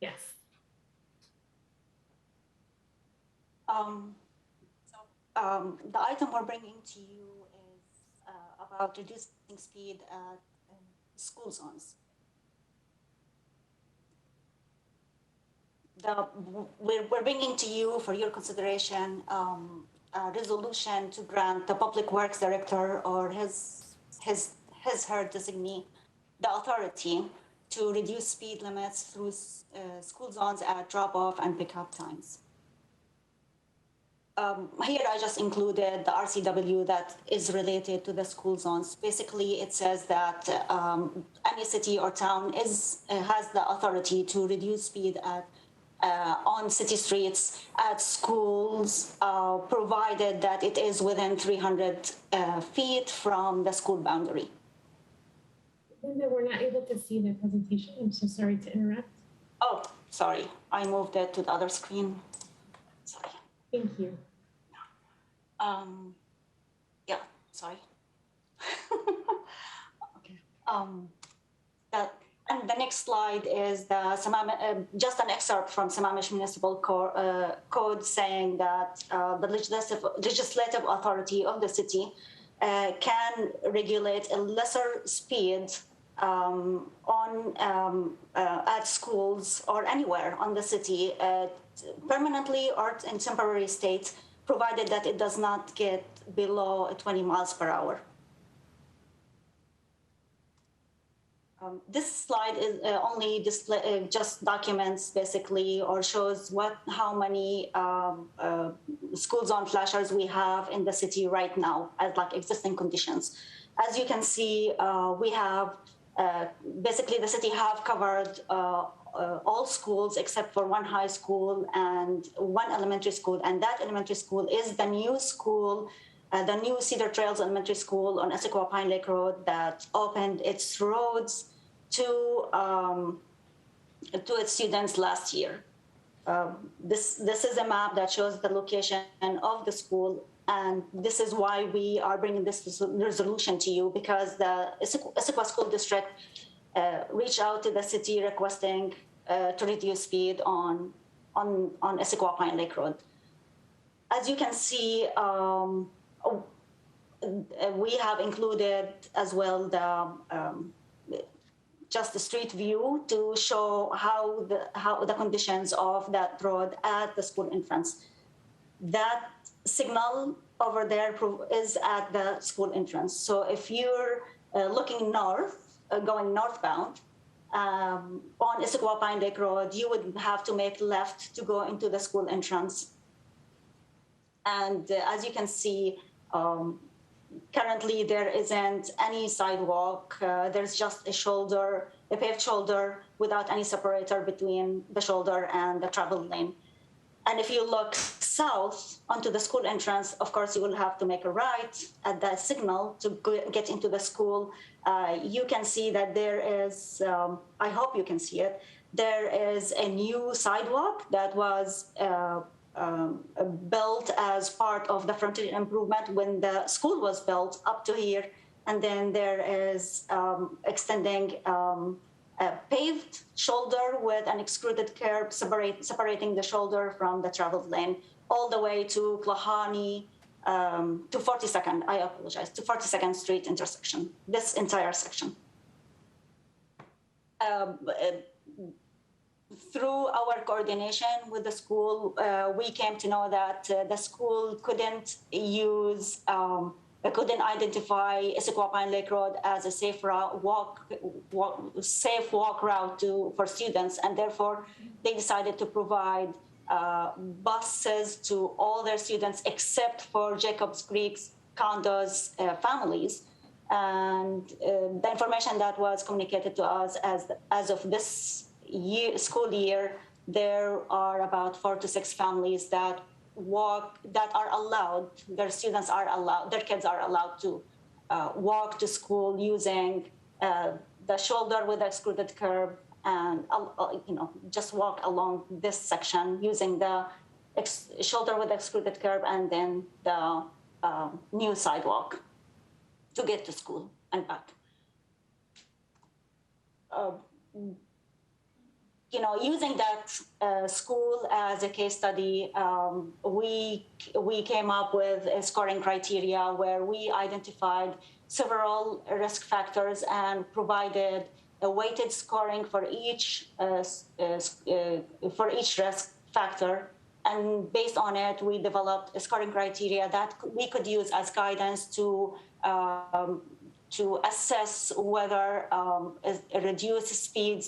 Yes. The item we're bringing to you is about reducing speed at school zones. We're bringing to you for your consideration a resolution to grant the Public Works Director or her designee the authority to reduce speed limits through school zones at drop-off and pick-up times. Here I just included the RCW that is related to the school zones. Basically, it says that any city or town has the authority to reduce speed on city streets at schools, provided that it is within 300 feet from the school boundary. Linda, we're not able to see the presentation. I'm so sorry to interrupt. Oh, sorry. I moved it to the other screen. Sorry. Thank you. Yeah, sorry. Okay. And the next slide is just an excerpt from Sammamish Municipal Code saying that the legislative authority of the city can regulate a lesser speed at schools or anywhere on the city permanently or in temporary state, provided that it does not get below 20 miles per hour. This slide is only display, just documents basically, or shows how many school zone flashers we have in the city right now as like existing conditions. As you can see, we have basically the city have covered all schools except for one high school and one elementary school, and that elementary school is the new school. The new Cedar Trails Elementary School on Issaquah Pine Lake Road that opened its roads to its students last year. This is a map that shows the location of the school, and this is why we are bringing this resolution to you, because the Issaquah School District reached out to the city requesting to reduce speed on Issaquah Pine Lake Road. As you can see, we have included as well just the street view to show how the conditions of that road at the school entrance. That signal over there is at the school entrance. So if you're looking north, going northbound on Issaquah Pine Lake Road, you would have to make left to go into the school entrance. And as you can see, currently there isn't any sidewalk. There's just a paved shoulder without any separator between the shoulder and the travel lane. And if you look south onto the school entrance, of course, you will have to make a right at that signal to get into the school. You can see that there is, I hope you can see it, there is a new sidewalk that was built as part of the frontage improvement when the school was built up to here. And then there is extending a paved shoulder with an extruded curb separating the shoulder from the traveled lane all the way to Klahani, to 42nd, I apologize, to 42nd Street intersection, this entire section. Through our coordination with the school, we came to know that the school couldn't identify Issaquah Pine Lake Road as a safe walk route for students, and therefore they decided to provide buses to all their students except for Jacobs Creek's condos families. And the information that was communicated to us as of this school year, there are about 4 to 6 families that are allowed, their kids are allowed to walk to school using the shoulder with the extruded curb and just walk along this section using the shoulder with the extruded curb and then the new sidewalk to get to school and back. Using that school as a case study, we came up with a scoring criteria where we identified several risk factors and provided a weighted scoring for each risk factor. And based on it, we developed a scoring criteria that we could use as guidance to assess whether a reduced speed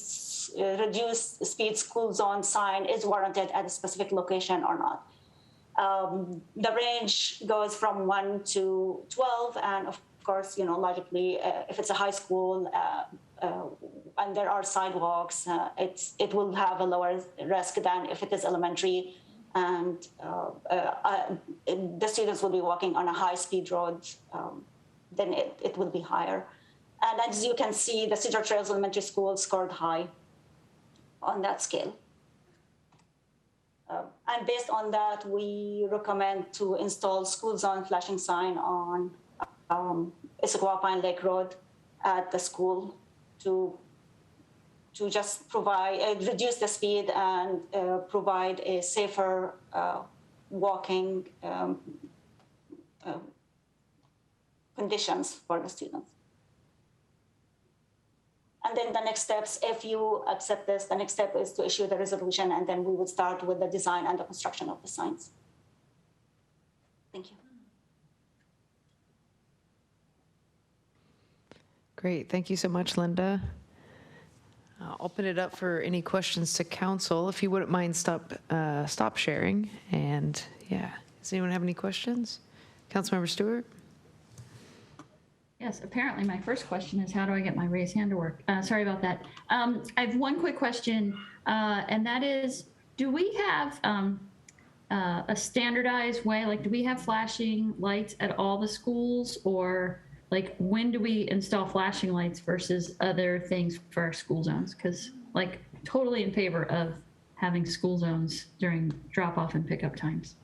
school zone sign is warranted at a specific location or not. The range goes from 1 to 12, and of course, logically, if it's a high school and there are sidewalks, it will have a lower risk than if it is elementary, and the students will be walking on a high-speed road. Then it will be higher. And as you can see, the Cedar Trails Elementary School scored high on that scale. And based on that, we recommend to install school zone flashing sign on Issaquah Pine Lake Road at the school to just provide, reduce the speed and provide a safer walking conditions for the students. And then the next steps, if you accept this, the next step is to issue the resolution, and then we would start with the design and the construction of the signs. Thank you. Great. Thank you so much, Linda. I'll open it up for any questions to council. If you wouldn't mind stop sharing. And yeah, does anyone have any questions? Councilmember Stewart? Yes, apparently my first question is how do I get my raised hand to work? Sorry about that. I have one quick question, and that is, do we have a standardized way? Like, do we have flashing lights at all the schools, or like when do we install flashing lights versus other things for our school zones? Because like totally in favor of having school zones during drop off and pickup times.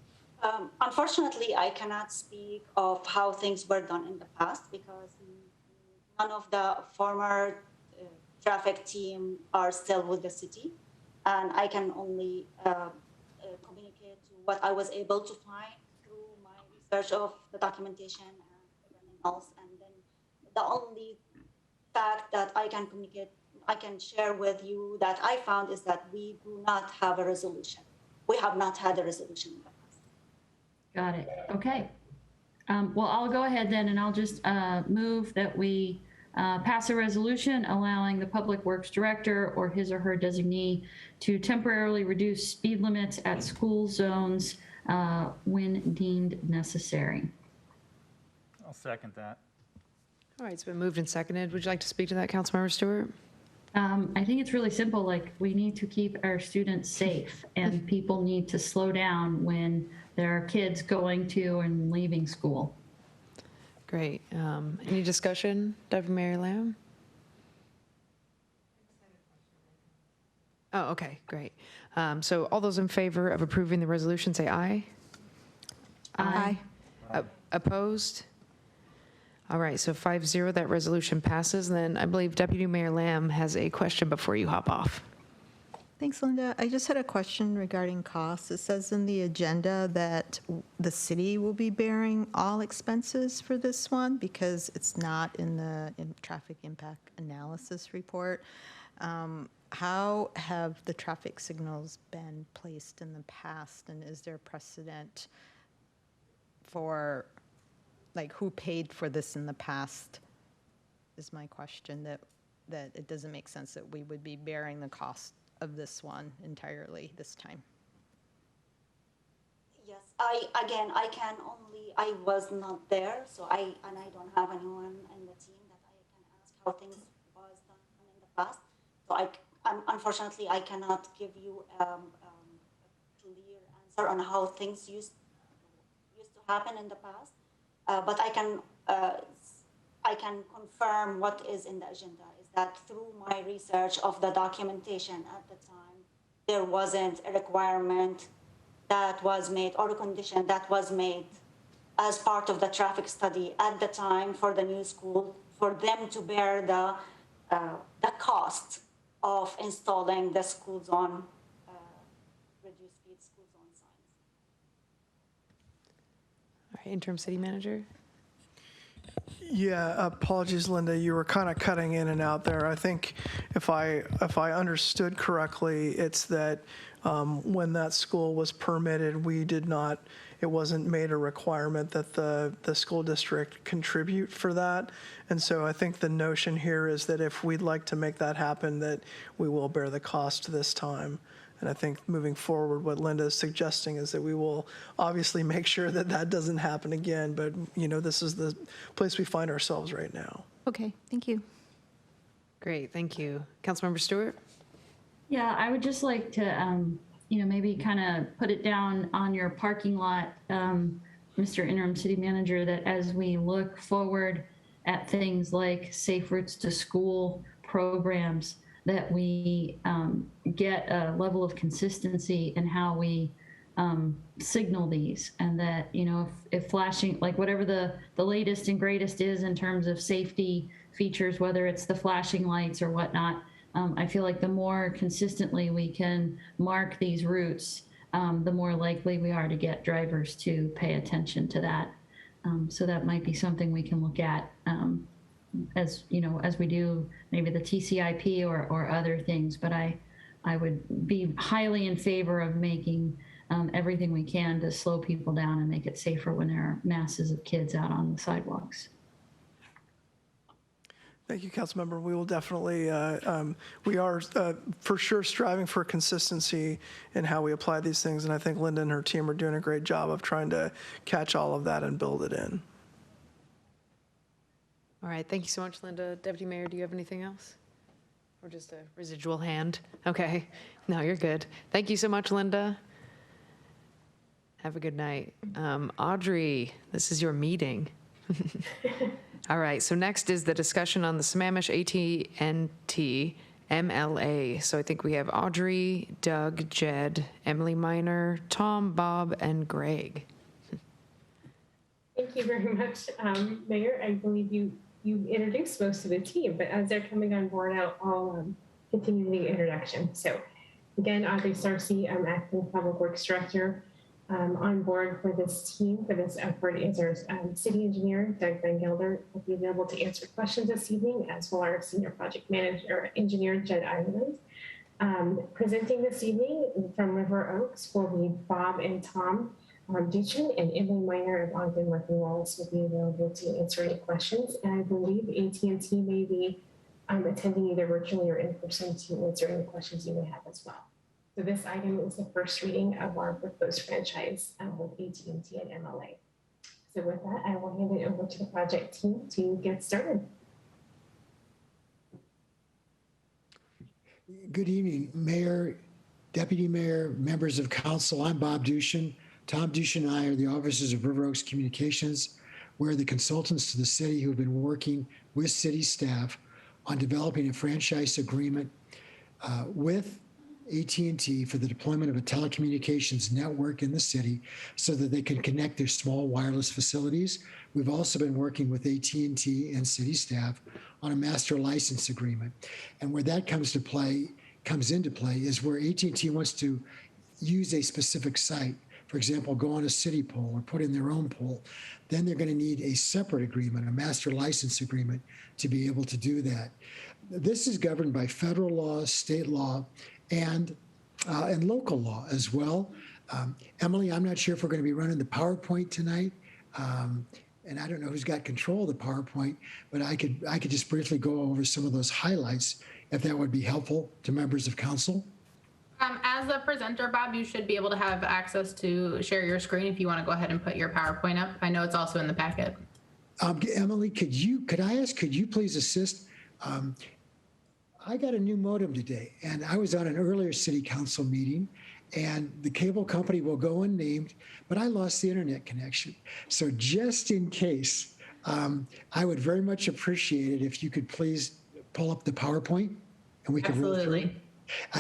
Unfortunately, I cannot speak of how things were done in the past because none of the former traffic team are still with the city. And I can only communicate to what I was able to find through my research of the documentation and everything else. And then the only fact that I can communicate, I can share with you that I found is that we do not have a resolution. We have not had a resolution in the past. Got it. Okay. Well, I'll go ahead then and I'll just move that we pass a resolution allowing the Public Works Director or his or her designee to temporarily reduce speed limits at school zones when deemed necessary. I'll second that. All right, it's been moved and seconded. Would you like to speak to that, Councilmember Stewart? I think it's really simple. Like, we need to keep our students safe and people need to slow down when there are kids going to and leaving school. Great. Any discussion, Deputy Mayor Lamb? Oh, okay, great. So all those in favor of approving the resolution, say aye. Aye. Opposed? All right, so 5-0, that resolution passes. And then I believe Deputy Mayor Lamb has a question before you hop off. Thanks, Linda. I just had a question regarding costs. It says in the agenda that the city will be bearing all expenses for this one because it's not in the traffic impact analysis report. How have the traffic signals been placed in the past, and is there precedent for, like, who paid for this in the past is my question, that it doesn't make sense that we would be bearing the cost of this one entirely this time. Yes, I was not there, so I don't have anyone in the team that I can ask how things was done in the past. So unfortunately, I cannot give you a clear answer on how things used to happen in the past. But I can confirm what is in the agenda is that through my research of the documentation at the time, there wasn't a requirement that was made or a condition that was made as part of the traffic study at the time for the new school for them to bear the cost of installing the school zone, reduced speed school zone signs. All right, interim city manager. Yeah, apologies, Linda. You were kind of cutting in and out there. I think if I understood correctly, it's that when that school was permitted, it wasn't made a requirement that the school district contribute for that. And so I think the notion here is that if we'd like to make that happen, that we will bear the cost this time. And I think moving forward, what Linda is suggesting is that we will obviously make sure that that doesn't happen again. But, this is the place we find ourselves right now. Okay, thank you. Great, thank you. Councilmember Stewart? Yeah, I would just like to, maybe kind of put it down on your parking lot, Mr. Interim City Manager, that as we look forward at things like Safe Routes to School programs, that we get a level of consistency in how we signal these, and that, if flashing, like whatever the latest and greatest is in terms of safety features, whether it's the flashing lights or whatnot, I feel like the more consistently we can mark these routes, the more likely we are to get drivers to pay attention to that. So that might be something we can look at as we do maybe the TCIP or other things. But I would be highly in favor of making everything we can to slow people down and make it safer when there are masses of kids out on the sidewalks. Thank you, Councilmember. We will definitely, we are for sure striving for consistency in how we apply these things, and I think Linda and her team are doing a great job of trying to catch all of that and build it in. All right, thank you so much, Linda. Deputy Mayor, do you have anything else? Or just a residual hand? Okay, no, you're good. Thank you so much, Linda. Have a good night. Audrey, this is your meeting. All right, so next is the discussion on the Sammamish AT&T MLA. So I think we have Audrey, Doug, Jed, Emily Miner, Tom, Bob, and Greg. Thank you very much, Mayor. I believe you introduced most of the team, but as they're coming on board, I'll continue the introduction. So again, Audrey Sarcy, I'm Acting Public Works Director. On board for this team, for this effort, is our City Engineer, Doug Van Gelder, will be available to answer questions this evening, as well as our Senior Project Manager, Engineer Jed Ireland. Presenting this evening from River Oaks will be Bob and Tom Duchin, and Emily Miner of Ogden Working Walls will be available to answer any questions. And I believe AT&T may be attending either virtually or in person to answer any questions you may have as well. So this item is the first reading of our proposed franchise with AT&T and MLA. So with that, I will hand it over to the project team to get started. Good evening, Mayor, Deputy Mayor, members of council. I'm Bob Duchin. Tom Duchin and I are the officers of River Oaks Communications. We're the consultants to the city who have been working with city staff on developing a franchise agreement with AT&T for the deployment of a telecommunications network in the city so that they can connect their small wireless facilities. We've also been working with AT&T and city staff on a master license agreement. And where that comes into play is where AT&T wants to use a specific site, for example, go on a city pole or put in their own pole, then they're going to need a separate agreement, a master license agreement, to be able to do that. This is governed by federal law, state law, and local law as well. Emily, I'm not sure if we're going to be running the PowerPoint tonight, and I don't know who's got control of the PowerPoint, but I could just briefly go over some of those highlights, if that would be helpful to members of council. As a presenter, Bob, you should be able to have access to share your screen if you want to go ahead and put your PowerPoint up. I know it's also in the packet. Emily, could you please assist? I got a new modem today, and I was on an earlier city council meeting, and the cable company will go unnamed, but I lost the internet connection. So just in case, I would very much appreciate it if you could please pull up the PowerPoint and we could roll through it.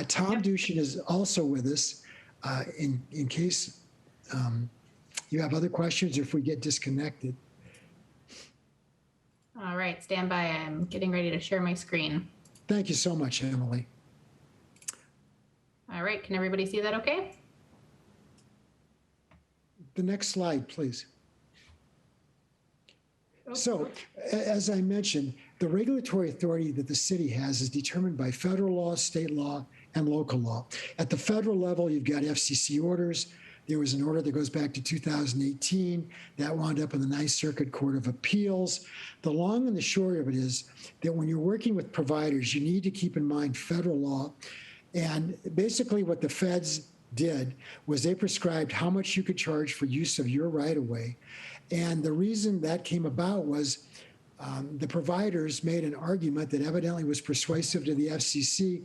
Tom Duchin is also with us in case you have other questions or if we get disconnected. All right, stand by. I'm getting ready to share my screen. Thank you so much, Emily. All right, can everybody see that okay? The next slide, please. So, as I mentioned, the regulatory authority that the city has is determined by federal law, state law, and local law. At the federal level, you've got FCC orders. There was an order that goes back to 2018 that wound up in the Ninth Circuit Court of Appeals. The long and the short of it is that when you're working with providers, you need to keep in mind federal law. And basically what the feds did was they prescribed how much you could charge for use of your right-of-way. And the reason that came about was the providers made an argument that evidently was persuasive to the FCC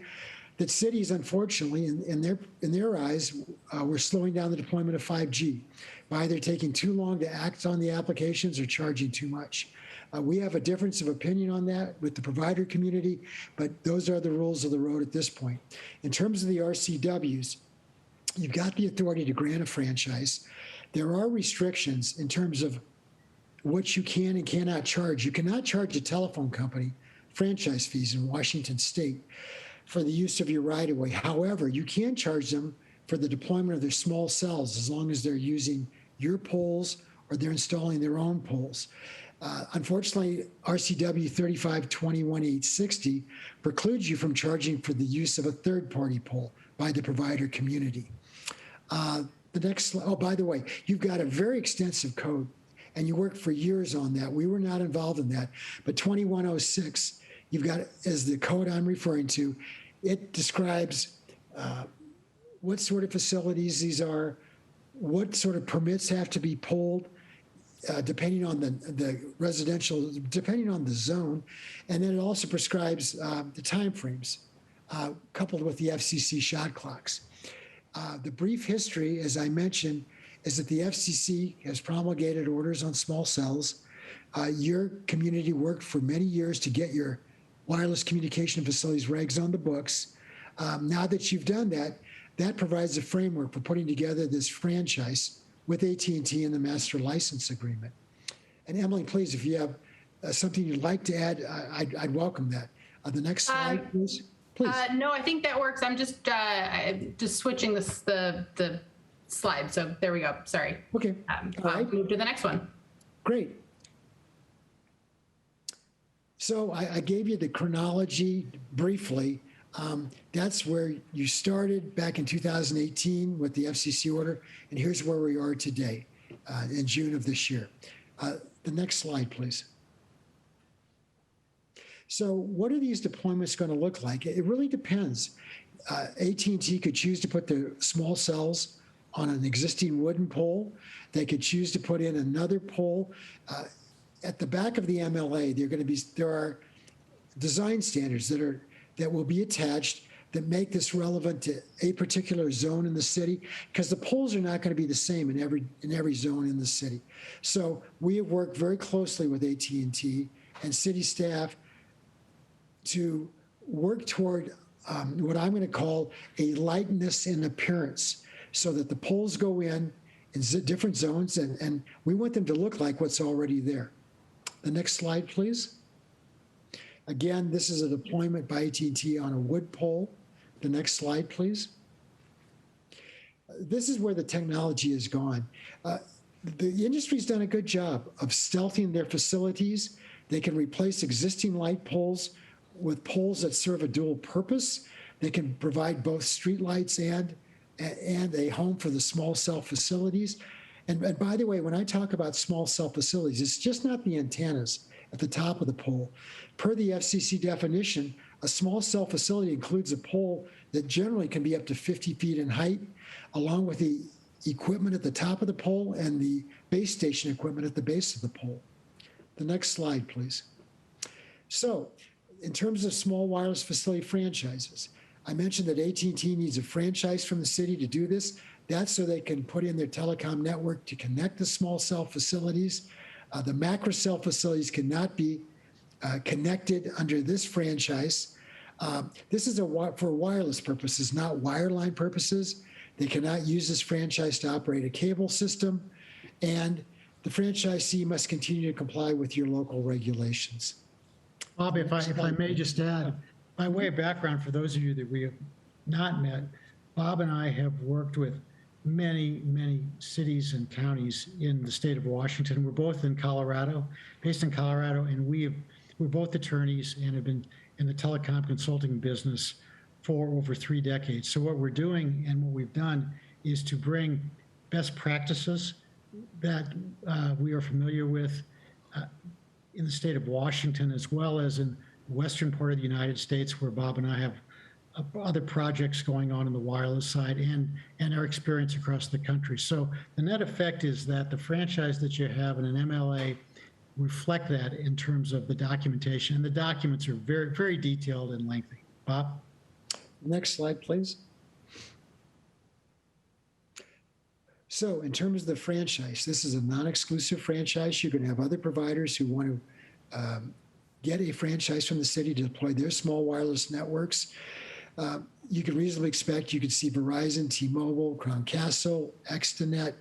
that cities, unfortunately, in their eyes, were slowing down the deployment of 5G by either taking too long to act on the applications or charging too much. We have a difference of opinion on that with the provider community, but those are the rules of the road at this point. In terms of the RCWs, you've got the authority to grant a franchise. There are restrictions in terms of what you can and cannot charge. You cannot charge a telephone company franchise fees in Washington state for the use of your right-of-way. However, you can charge them for the deployment of their small cells as long as they're using your poles or they're installing their own poles. Unfortunately, RCW 3521-860 precludes you from charging for the use of a third-party pole by the provider community. The next, oh, by the way, you've got a very extensive code, and you worked for years on that. We were not involved in that, but 2106 you've got, as the code I'm referring to, it describes what sort of facilities these are, what sort of permits have to be pulled, depending on the residential, depending on the zone. And then it also prescribes the timeframes, coupled with the FCC shot clocks. The brief history, as I mentioned, is that the FCC has promulgated orders on small cells. Your community worked for many years to get your wireless communication facilities regs on the books. Now that you've done that, that provides a framework for putting together this franchise with AT&T and the master license agreement. And Emily, please, if you have something you'd like to add, I'd welcome that. The next slide, please. Please. No, I think that works. I'm just switching the slide. So there we go. Sorry. Okay. I'll move to the next one. Great. So I gave you the chronology briefly. That's where you started back in 2018 with the FCC order, and here's where we are today in June of this year. The next slide, please. So what are these deployments going to look like? It really depends. AT&T could choose to put the small cells on an existing wooden pole. They could choose to put in another pole. At the back of the MLA, there are design standards that will be attached that make this relevant to a particular zone in the city, because the poles are not going to be the same in every zone in the city. So we have worked very closely with AT&T and city staff to work toward what I'm going to call a lightness in appearance, so that the poles go in different zones, and we want them to look like what's already there. The next slide, please. Again, this is a deployment by AT&T on a wood pole. The next slide, please. This is where the technology has gone. The industry's done a good job of stealthing their facilities. They can replace existing light poles with poles that serve a dual purpose. They can provide both street lights and a home for the small cell facilities. And by the way, when I talk about small cell facilities, it's just not the antennas at the top of the pole. Per the FCC definition, a small cell facility includes a pole that generally can be up to 50 feet in height, along with the equipment at the top of the pole and the base station equipment at the base of the pole. The next slide, please. So, in terms of small wireless facility franchises, I mentioned that AT&T needs a franchise from the city to do this. That's so they can put in their telecom network to connect the small cell facilities. The macro cell facilities cannot be connected under this franchise. This is for wireless purposes, not wireline purposes. They cannot use this franchise to operate a cable system, and the franchisee must continue to comply with your local regulations. Bob, if I may just add, by way of background, for those of you that we have not met, Bob and I have worked with many, many cities and counties in the state of Washington. We're both in Colorado, based in Colorado, and we're both attorneys and have been in the telecom consulting business for over 3 decades. So what we're doing and what we've done is to bring best practices that we are familiar with in the state of Washington, as well as in the western part of the United States, where Bob and I have other projects going on the wireless side, and our experience across the country. So the net effect is that the franchise that you have in an MLA reflect that in terms of the documentation, and the documents are very, very detailed and lengthy. Bob? Next slide, please. So in terms of the franchise, this is a non-exclusive franchise. You can have other providers who want to get a franchise from the city to deploy their small wireless networks. You can reasonably expect you could see Verizon, T-Mobile, Crown Castle, Extenet,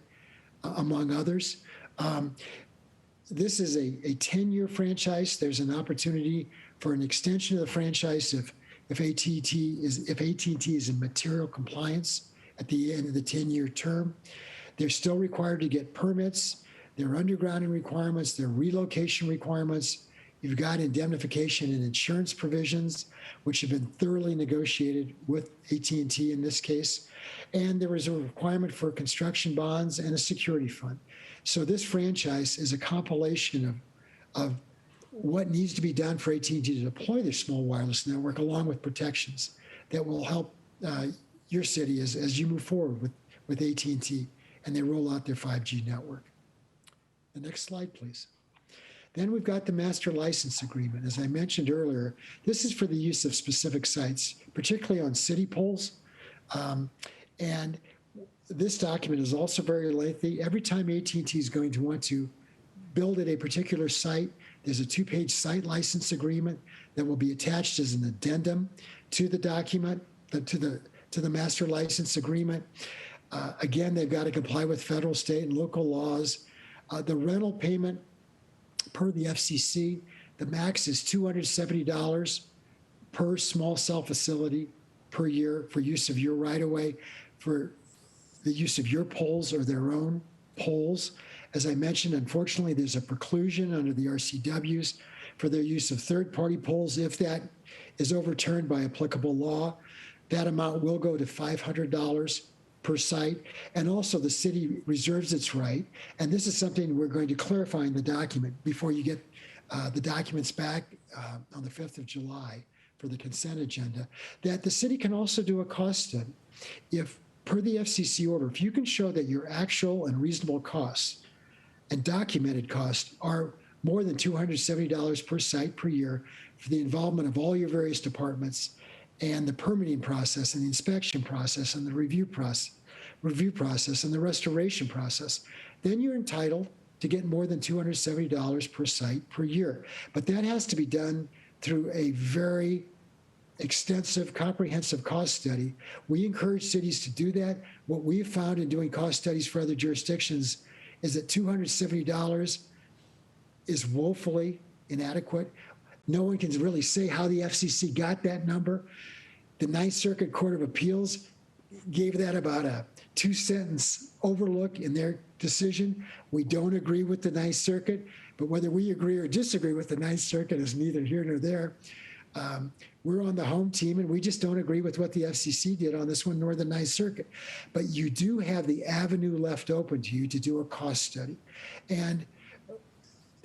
among others. This is a 10-year franchise. There's an opportunity for an extension of the franchise if AT&T is in material compliance at the end of the 10-year term. They're still required to get permits. There are undergrounding requirements. There are relocation requirements. You've got indemnification and insurance provisions, which have been thoroughly negotiated with AT&T in this case. And there is a requirement for construction bonds and a security fund. So this franchise is a compilation of what needs to be done for AT&T to deploy their small wireless network, along with protections that will help your city as you move forward with AT&T and they roll out their 5G network. The next slide, please. Then we've got the master license agreement. As I mentioned earlier, this is for the use of specific sites, particularly on city poles. And this document is also very lengthy. Every time AT&T is going to want to build at a particular site, there's a 2-page site license agreement that will be attached as an addendum to the document, to the master license agreement. Again, they've got to comply with federal, state, and local laws. The rental payment per the FCC, the max is $270 per small cell facility per year for use of your right-of-way, for the use of your poles or their own poles. As I mentioned, unfortunately, there's a preclusion under the RCWs for their use of third-party poles. If that is overturned by applicable law, that amount will go to $500 per site. And also the city reserves its right, and this is something we're going to clarify in the document before you get the documents back on the 5th of July for the consent agenda, that the city can also do a cost study. If, per the FCC order, if you can show that your actual and reasonable costs and documented costs are more than $270 per site per year for the involvement of all your various departments and the permitting process and the inspection process and the review process and the restoration process, then you're entitled to get more than $270 per site per year. But that has to be done through a very extensive, comprehensive cost study. We encourage cities to do that. What we've found in doing cost studies for other jurisdictions is that $270 is woefully inadequate. No one can really say how the FCC got that number. The Ninth Circuit Court of Appeals gave that about a 2-sentence overlook in their decision. We don't agree with the Ninth Circuit, but whether we agree or disagree with the Ninth Circuit is neither here nor there. We're on the home team, and we just don't agree with what the FCC did on this one, nor the Ninth Circuit. But you do have the avenue left open to you to do a cost study. And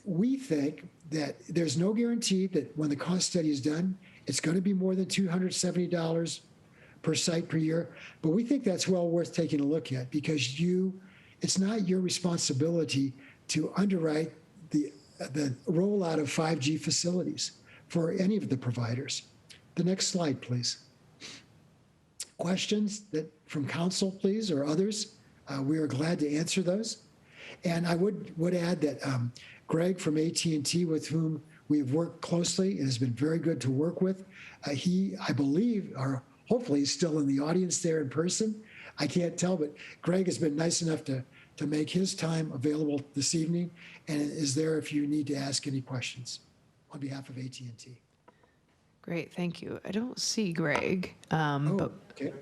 we think that there's no guarantee that when the cost study is done, it's going to be more than $270 per site per year. But we think that's well worth taking a look at, because it's not your responsibility to underwrite the rollout of 5G facilities for any of the providers. The next slide, please. Questions from council, please, or others? We are glad to answer those. And I would add that Greg from AT&T, with whom we've worked closely and has been very good to work with, he, I believe, or hopefully is still in the audience there in person. I can't tell, but Greg has been nice enough to make his time available this evening and is there if you need to ask any questions on behalf of AT&T. Great, thank you. I don't see Greg. But Okay.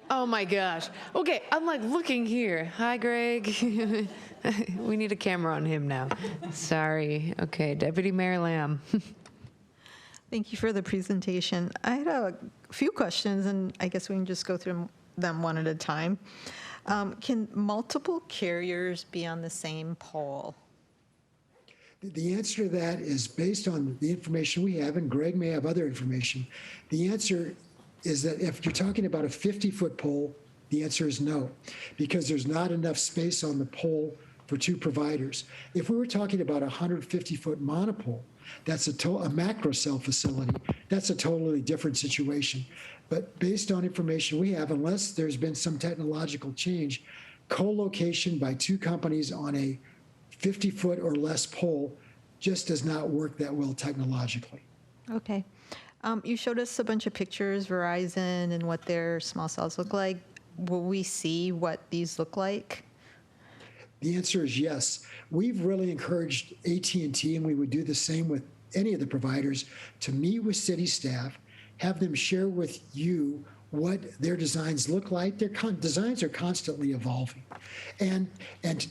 oh my gosh. Okay, I'm like looking here. Hi, Greg. We need a camera on him now. Sorry. Okay, Deputy Mayor Lamb. Thank you for the presentation. I had a few questions, and I guess we can just go through them one at a time. Can multiple carriers be on the same pole? The answer to that is based on the information we have, and Greg may have other information. The answer is that if you're talking about a 50-foot pole, the answer is no, because there's not enough space on the pole for 2 providers. If we were talking about a 150-foot monopole, that's a macro cell facility, that's a totally different situation. But based on information we have, unless there's been some technological change, co-location by 2 companies on a 50-foot or less pole just does not work that well technologically. Okay. You showed us a bunch of pictures, Verizon, and what their small cells look like. Will we see what these look like? The answer is yes. We've really encouraged AT&T, and we would do the same with any of the providers, to meet with city staff, have them share with you what their designs look like. Their designs are constantly evolving. And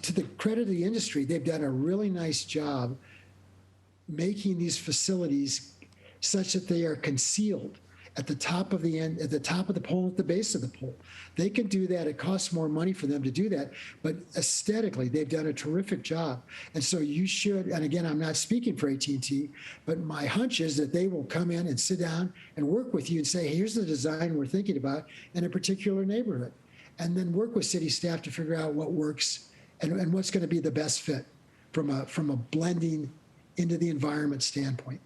to the credit of the industry, they've done a really nice job making these facilities such that they are concealed at the top of the end, at the top of the pole, at the base of the pole. They can do that. It costs more money for them to do that, but aesthetically, they've done a terrific job. And so you should, and again, I'm not speaking for AT&T, but my hunch is that they will come in and sit down and work with you and say, hey, here's the design we're thinking about in a particular neighborhood. And then work with city staff to figure out what works and what's going to be the best fit from a blending into the environment standpoint.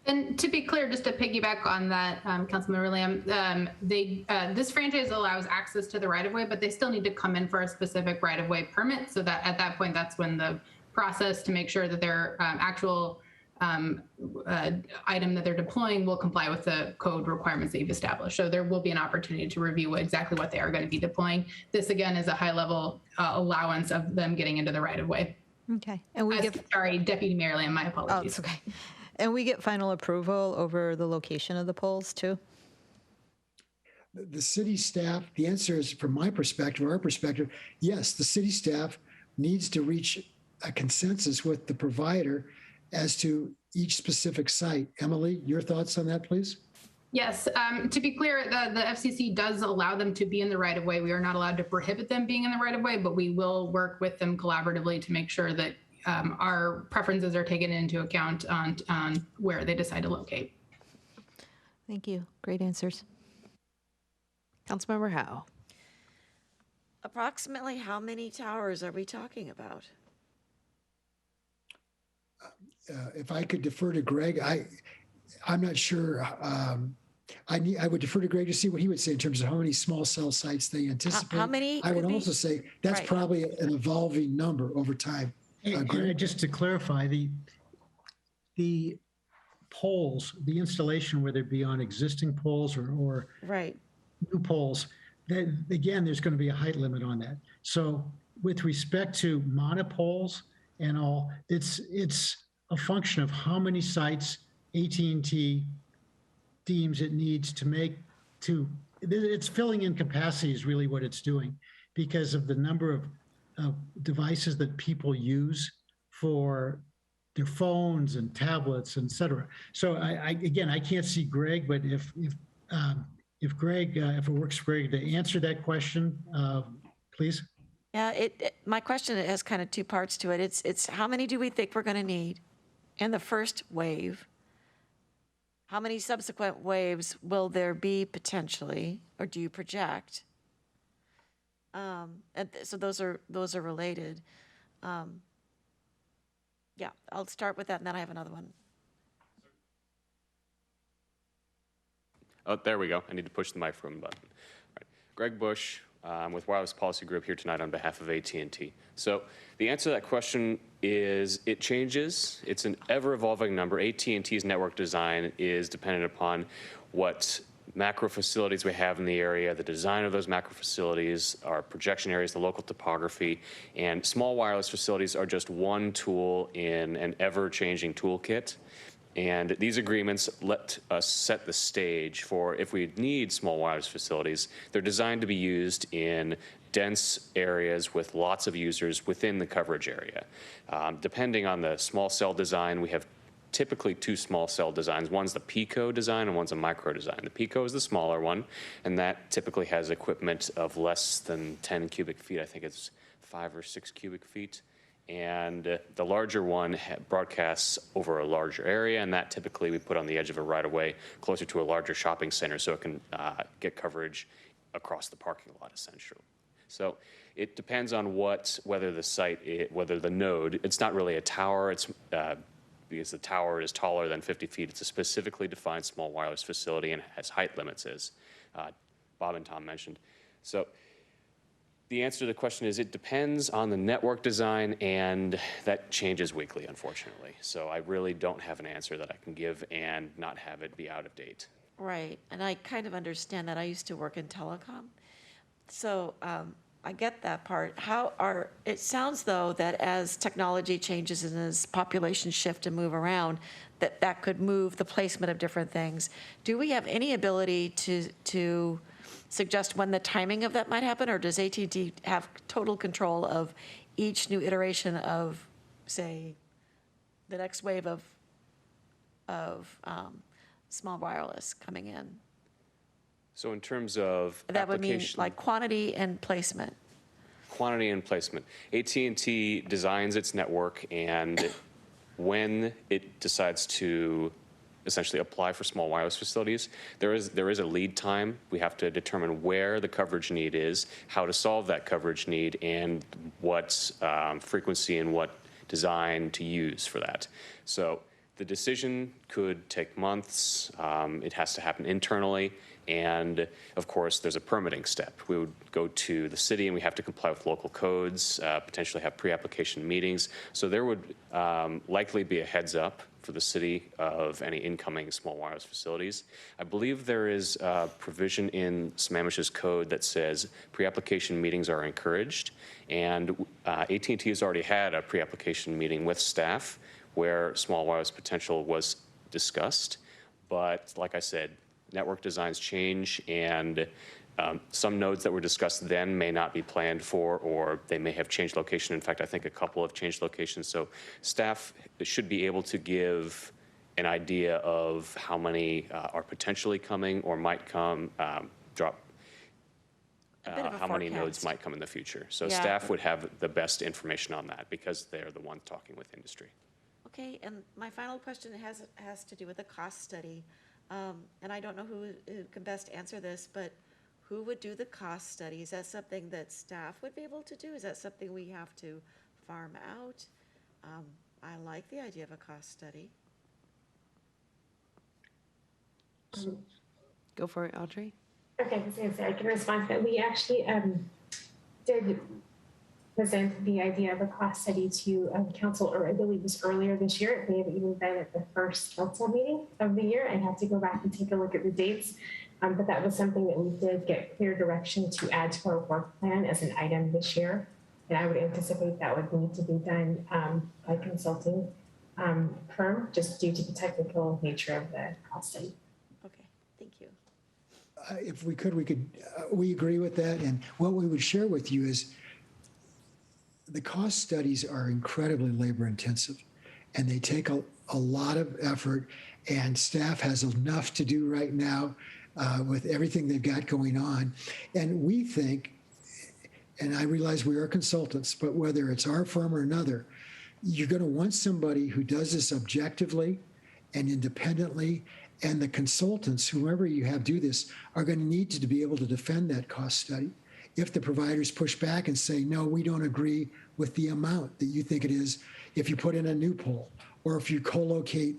And to be clear, just to piggyback on that, Councilmember Lamb, this franchise allows access to the right-of-way, but they still need to come in for a specific right-of-way permit. So that at that point, that's when the process to make sure that their actual item that they're deploying will comply with the code requirements that you've established. So there will be an opportunity to review exactly what they are going to be deploying. This, again, is a high-level allowance of them getting into the right-of-way. Okay. And sorry, Deputy Mayor Lamb, my apologies. Oh, it's okay. And we get final approval over the location of the poles too? The city staff, the answer is, from my perspective, our perspective, yes, the city staff needs to reach a consensus with the provider as to each specific site. Emily, your thoughts on that, please? Yes, to be clear, the FCC does allow them to be in the right-of-way. We are not allowed to prohibit them being in the right-of-way, but we will work with them collaboratively to make sure that our preferences are taken into account on where they decide to locate. Thank you. Great answers. Councilmember Howe. Approximately how many towers are we talking about? If I could defer to Greg, I'm not sure. I would defer to Greg to see what he would say in terms of how many small cell sites they anticipate. How many? I would also say that's probably an evolving number over time. And just to clarify, the poles, the installation, whether it be on existing poles or new poles, then again, there's going to be a height limit on that. So with respect to monopoles and all, it's a function of how many sites AT&T deems it needs to make it's filling in capacity is really what it's doing because of the number of devices that people use for their phones and tablets, et cetera. So I can't see Greg, but if Greg, if it works for Greg to answer that question, please. Yeah, my question has kind of two parts to it. It's how many do we think we're going to need in the first wave? How many subsequent waves will there be potentially, or do you project? And so those are related. Yeah, I'll start with that, and then I have another one. Oh, there we go. I need to push the microphone button. All right. Greg Bush with Wireless Policy Group here tonight on behalf of AT&T. So the answer to that question is it changes. It's an ever-evolving number. AT&T's network design is dependent upon what macro facilities we have in the area, the design of those macro facilities, our projection areas, the local topography, and small wireless facilities are just one tool in an ever-changing toolkit. And these agreements let us set the stage for if we need small wireless facilities. They're designed to be used in dense areas with lots of users within the coverage area. Depending on the small cell design, we have typically two small cell designs. One's the pico design and one's a micro design. The pico is the smaller one, and that typically has equipment of less than 10 cubic feet. I think it's 5 or 6 cubic feet. And the larger one broadcasts over a larger area, and that typically we put on the edge of a right-of-way closer to a larger shopping center so it can get coverage across the parking lot, essentially. So it depends on whether the site, whether the node, it's not really a tower, it's because the tower is taller than 50 feet. It's a specifically defined small wireless facility and has height limits, as Bob and Tom mentioned. So the answer to the question is it depends on the network design, and that changes weekly, unfortunately. So I really don't have an answer that I can give and not have it be out of date. Right, and I kind of understand that. I used to work in telecom. So I get that part. It sounds though that as technology changes and as populations shift and move around, that could move the placement of different things. Do we have any ability to suggest when the timing of that might happen, or does AT&T have total control of each new iteration of, say, the next wave of small wireless coming in? So in terms of That would mean application, like quantity and placement. quantity and placement, AT&T designs its network, and when it decides to essentially apply for small wireless facilities, there is a lead time. We have to determine where the coverage need is, how to solve that coverage need, and what frequency and what design to use for that. So the decision could take months. It has to happen internally. And of course, there's a permitting step. We would go to the city and we have to comply with local codes, potentially have pre-application meetings. So there would likely be a heads up for the city of any incoming small wireless facilities. I believe there is a provision in Sammamish's code that says pre-application meetings are encouraged. And AT&T has already had a pre-application meeting with staff where small wireless potential was discussed. But like I said, network designs change, and some nodes that were discussed then may not be planned for, or they may have changed location. In fact, I think a couple have changed locations. So staff should be able to give an idea of how many are potentially coming or might come, how many nodes might come in the future. So staff would have the best information on that because they're the ones talking with industry. Okay, and my final question has to do with the cost study. And I don't know who can best answer this, but who would do the cost study? Is that something that staff would be able to do? Is that something we have to farm out? I like the idea of a cost study. Go for it, Audrey. Okay, I was going to say, I can respond to that. We actually did present the idea of a cost study to council, or I believe it was earlier this year. It may have even been at the first council meeting of the year. I'd have to go back and take a look at the dates. But that was something that we did get clear direction to add to our work plan as an item this year. And I would anticipate that would need to be done by consulting firm, just due to the technical nature of the cost study. Okay, thank you. If we could, we agree with that. And what we would share with you is the cost studies are incredibly labor intensive, and they take a lot of effort, and staff has enough to do right now with everything they've got going on. And we think, and I realize we are consultants, but whether it's our firm or another, you're going to want somebody who does this objectively and independently, and the consultants, whoever you have do this, are going to need to be able to defend that cost study. If the providers push back and say, no, we don't agree with the amount that you think it is, if you put in a new pole or if you co-locate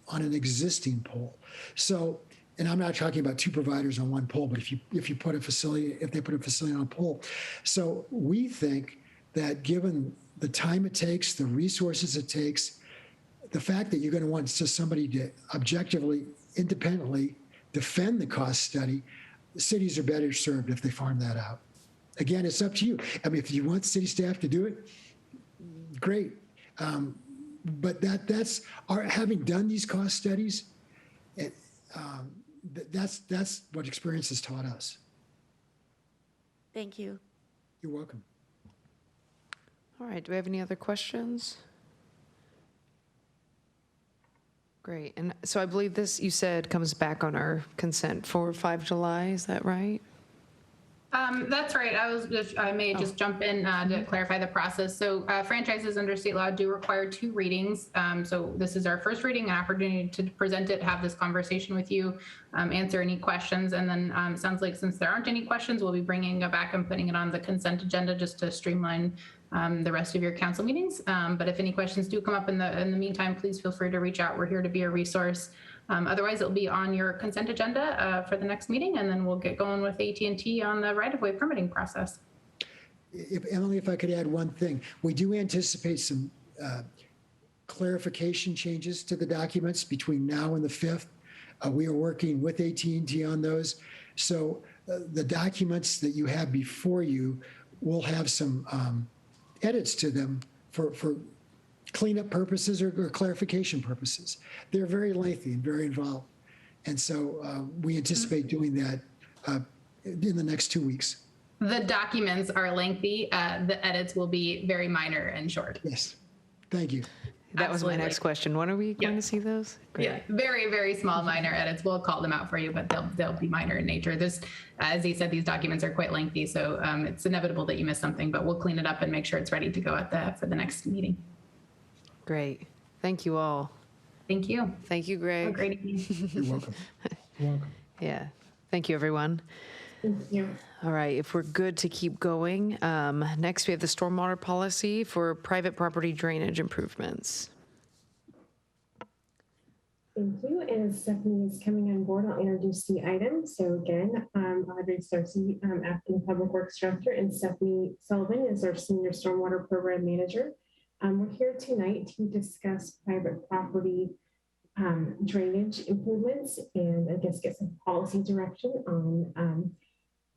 on an existing pole. So, and I'm not talking about two providers on one pole, but if they put a facility on a pole. So we think that given the time it takes, the resources it takes, the fact that you're going to want somebody to objectively, independently defend the cost study, cities are better served if they farm that out. Again, it's up to you. I mean, if you want city staff to do it, great. But that's having done these cost studies, that's what experience has taught us. Thank you. You're welcome. All right, do we have any other questions? Great, and so I believe this, you said, comes back on our consent for 5 July, is that right? That's right. I may just jump in to clarify the process. So franchises under state law do require 2 readings. So this is our first reading, an opportunity to present it, have this conversation with you, answer any questions. And then it sounds like since there aren't any questions, we'll be bringing it back and putting it on the consent agenda just to streamline the rest of your council meetings. But if any questions do come up in the meantime, please feel free to reach out. We're here to be a resource. Otherwise, it'll be on your consent agenda for the next meeting, and then we'll get going with AT&T on the right-of-way permitting process. Emily, if I could add one thing. We do anticipate some clarification changes to the documents between now and the 5th. We are working with AT&T on those. So the documents that you have before you will have some edits to them for cleanup purposes or clarification purposes. They're very lengthy and very involved. And so we anticipate doing that in the next 2 weeks. The documents are lengthy. The edits will be very minor and short. Yes. Thank you. That was my Absolutely. next question. When are we going to see those? Great. Yeah, very, very small minor edits. We'll call them out for you, but they'll be minor in nature. There's, as he said, these documents are quite lengthy, so it's inevitable that you miss something, but we'll clean it up and make sure it's ready to go for the next meeting. Great. Thank you all. Thank you. Thank you, Greg. Have a great evening. You're welcome. You're welcome. Yeah. Thank you, everyone. Thank you. All right, if we're good to keep going, next we have the stormwater policy for private property drainage improvements. Thank you. And Stephanie is coming on board. I'll introduce the item. So again, Audrey Starcy, Acting Public Works Director, and Stephanie Sullivan is our Senior Stormwater Program Manager. We're here tonight to discuss private property drainage improvements and I guess get some policy direction on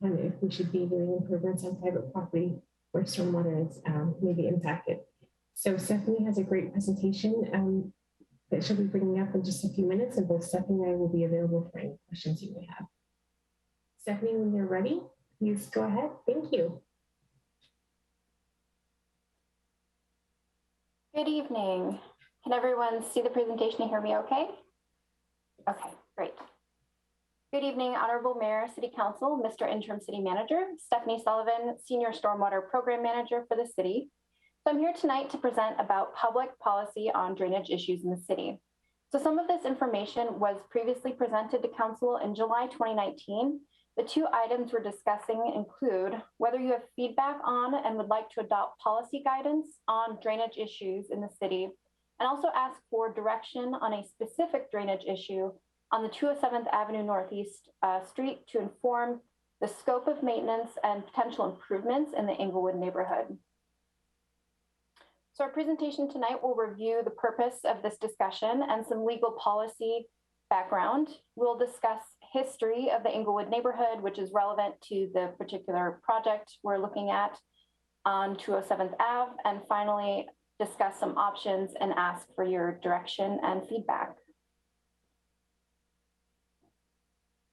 if we should be doing improvements on private property where stormwater is maybe impacted. So Stephanie has a great presentation that she'll be bringing up in just a few minutes, and both Stephanie and I will be available for any questions you may have. Stephanie, when you're ready, please go ahead. Thank you. Good evening. Can everyone see the presentation and hear me okay? Okay, great. Good evening, Honorable Mayor, City Council, Mr. Interim City Manager, Stephanie Sullivan, Senior Stormwater Program Manager for the city. So I'm here tonight to present about public policy on drainage issues in the city. So some of this information was previously presented to Council in July 2019. The two items we're discussing include whether you have feedback on and would like to adopt policy guidance on drainage issues in the city, and also ask for direction on a specific drainage issue on the 207th Avenue Northeast Street to inform the scope of maintenance and potential improvements in the Englewood neighborhood. So our presentation tonight will review the purpose of this discussion and some legal policy background. We'll discuss history of the Englewood neighborhood, which is relevant to the particular project we're looking at on 207th Ave, and finally discuss some options and ask for your direction and feedback.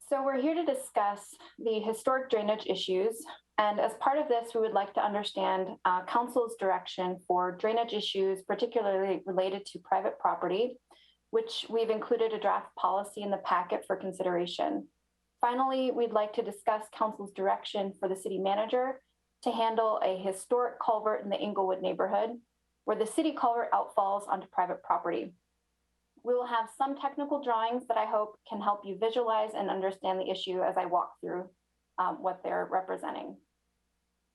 So we're here to discuss the historic drainage issues. And as part of this, we would like to understand Council's direction for drainage issues, particularly related to private property, which we've included a draft policy in the packet for consideration. Finally, we'd like to discuss Council's direction for the city manager to handle a historic culvert in the Englewood neighborhood, where the city culvert outfalls onto private property. We will have some technical drawings that I hope can help you visualize and understand the issue as I walk through what they're representing.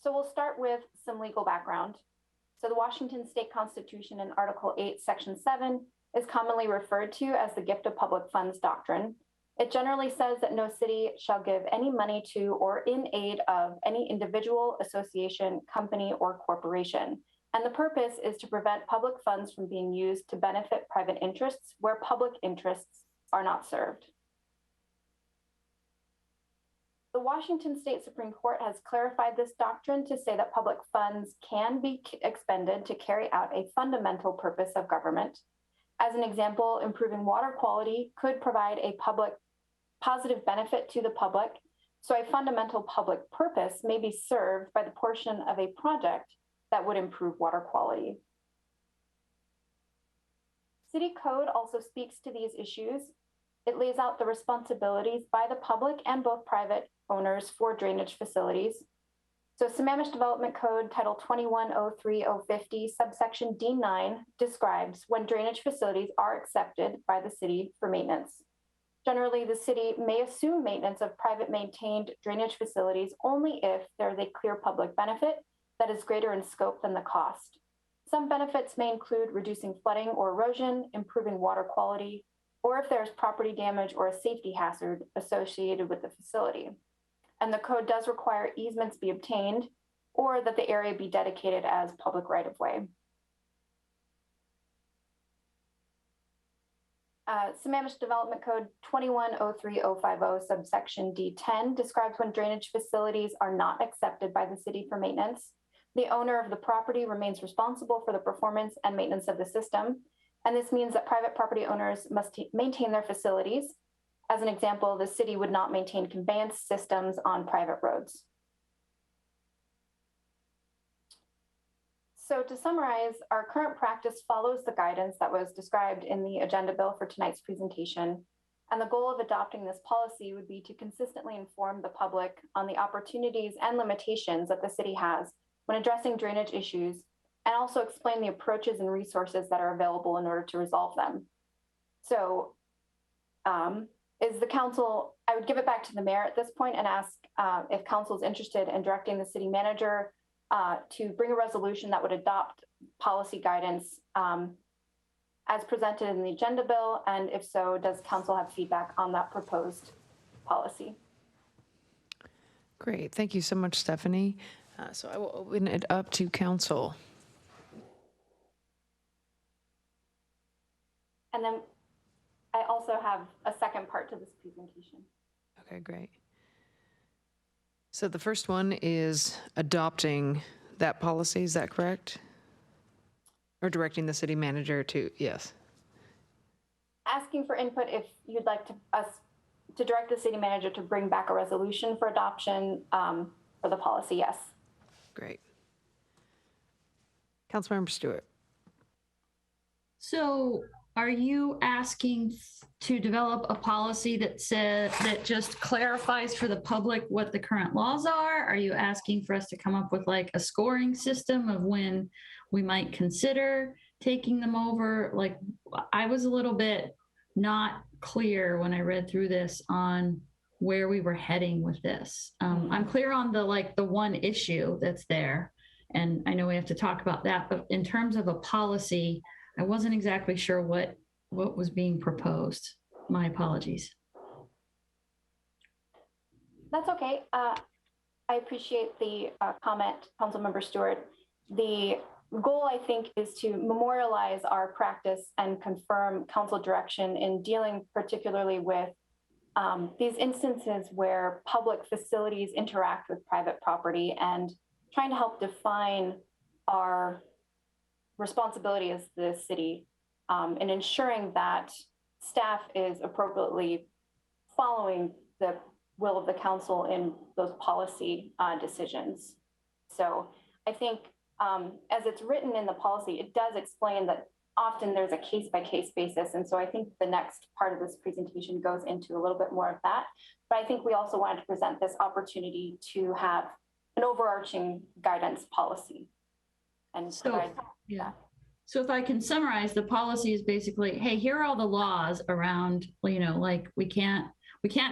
So we'll start with some legal background. So the Washington State Constitution in Article 8, Section 7 is commonly referred to as the gift of public funds doctrine. It generally says that no city shall give any money to or in aid of any individual, association, company, or corporation. And the purpose is to prevent public funds from being used to benefit private interests where public interests are not served. The Washington State Supreme Court has clarified this doctrine to say that public funds can be expended to carry out a fundamental purpose of government. As an example, improving water quality could provide a positive benefit to the public, so a fundamental public purpose may be served by the portion of a project that would improve water quality. City Code also speaks to these issues. It lays out the responsibilities by the public and both private owners for drainage facilities. So Sammamish Development Code Title 2103-050 subsection D9 describes when drainage facilities are accepted by the city for maintenance. Generally, the city may assume maintenance of private maintained drainage facilities only if there is a clear public benefit that is greater in scope than the cost. Some benefits may include reducing flooding or erosion, improving water quality, or if there's property damage or a safety hazard associated with the facility. And the code does require easements be obtained or that the area be dedicated as public right-of-way. Sammamish Development Code 2103-050 subsection D10 describes when drainage facilities are not accepted by the city for maintenance. The owner of the property remains responsible for the performance and maintenance of the system. And this means that private property owners must maintain their facilities. As an example, the city would not maintain conveyance systems on private roads. So to summarize, our current practice follows the guidance that was described in the agenda bill for tonight's presentation. And the goal of adopting this policy would be to consistently inform the public on the opportunities and limitations that the city has when addressing drainage issues, and also explain the approaches and resources that are available in order to resolve them. So is the council, I would give it back to the mayor at this point and ask if council is interested in directing the city manager to bring a resolution that would adopt policy guidance as presented in the agenda bill, and if so, does council have feedback on that proposed policy? Great, thank you so much, Stephanie. So I will open it up to council. And then I also have a second part to this presentation. Okay, great. So the first one is adopting that policy, is that correct? Or directing the city manager to, yes. Asking for input if you'd like us to direct the city manager to bring back a resolution for adoption for the policy, yes. Great. Councilmember Stewart. So are you asking to develop a policy that just clarifies for the public what the current laws are? Are you asking for us to come up with like a scoring system of when we might consider taking them over? Like, I was a little bit not clear when I read through this on where we were heading with this. I'm clear on the one issue that's there, and I know we have to talk about that, but in terms of a policy, I wasn't exactly sure what was being proposed. My apologies. That's okay. I appreciate the comment, Councilmember Stewart. The goal, I think, is to memorialize our practice and confirm council direction in dealing particularly with these instances where public facilities interact with private property, and trying to help define our responsibility as the city in ensuring that staff is appropriately following the will of the council in those policy decisions. So I think as it's written in the policy, it does explain that often there's a case-by-case basis. And so I think the next part of this presentation goes into a little bit more of that. But I think we also wanted to present this opportunity to have an overarching guidance policy. And so, yeah. So if I can summarize, the policy is basically, hey, here are all the laws around, like we can't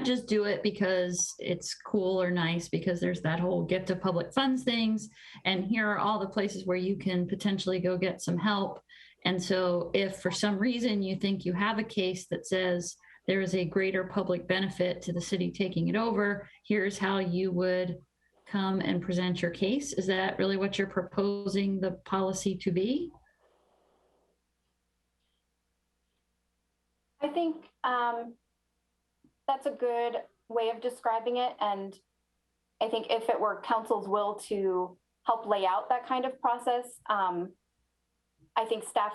just do it because it's cool or nice, because there's that whole get to public funds things. And here are all the places where you can potentially go get some help. And so if for some reason you think you have a case that says there is a greater public benefit to the city taking it over, here's how you would come and present your case. Is that really what you're proposing the policy to be? I think that's a good way of describing it. And I think if it were council's will to help lay out that kind of process, I think staff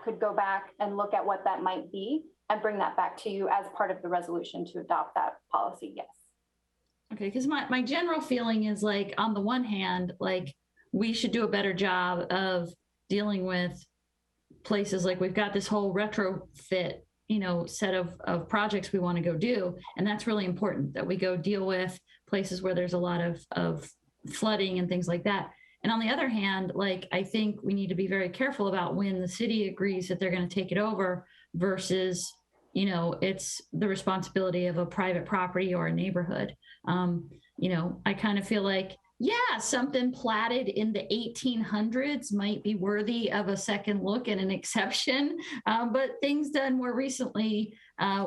could go back and look at what that might be and bring that back to you as part of the resolution to adopt that policy, yes. Okay, because my general feeling is like, on the one hand, like we should do a better job of dealing with places like we've got this whole retrofit, set of projects we want to go do. And that's really important that we go deal with places where there's a lot of flooding and things like that. And on the other hand, like, I think we need to be very careful about when the city agrees that they're going to take it over versus, it's the responsibility of a private property or a neighborhood. I kind of feel like, yeah, something platted in the 1800s might be worthy of a second look and an exception, but things done more recently,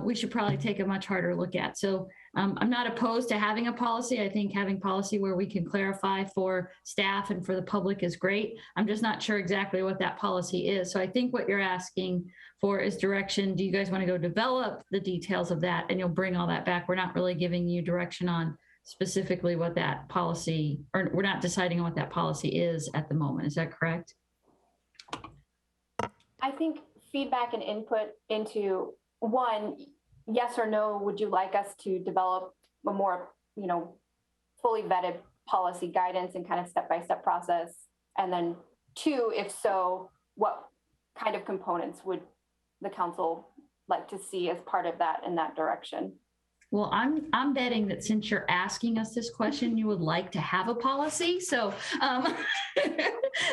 we should probably take a much harder look at. So I'm not opposed to having a policy. I think having policy where we can clarify for staff and for the public is great. I'm just not sure exactly what that policy is. So I think what you're asking for is direction. Do you guys want to go develop the details of that and you'll bring all that back? We're not really giving you direction on specifically what that policy, or we're not deciding on what that policy is at the moment. Is that correct? I think feedback and input into one, yes or no, would you like us to develop a more, fully vetted policy guidance and kind of step-by-step process? And then Two, if so, what kind of components would the council like to see as part of that in that direction? Well, I'm betting that since you're asking us this question, you would like to have a policy. So,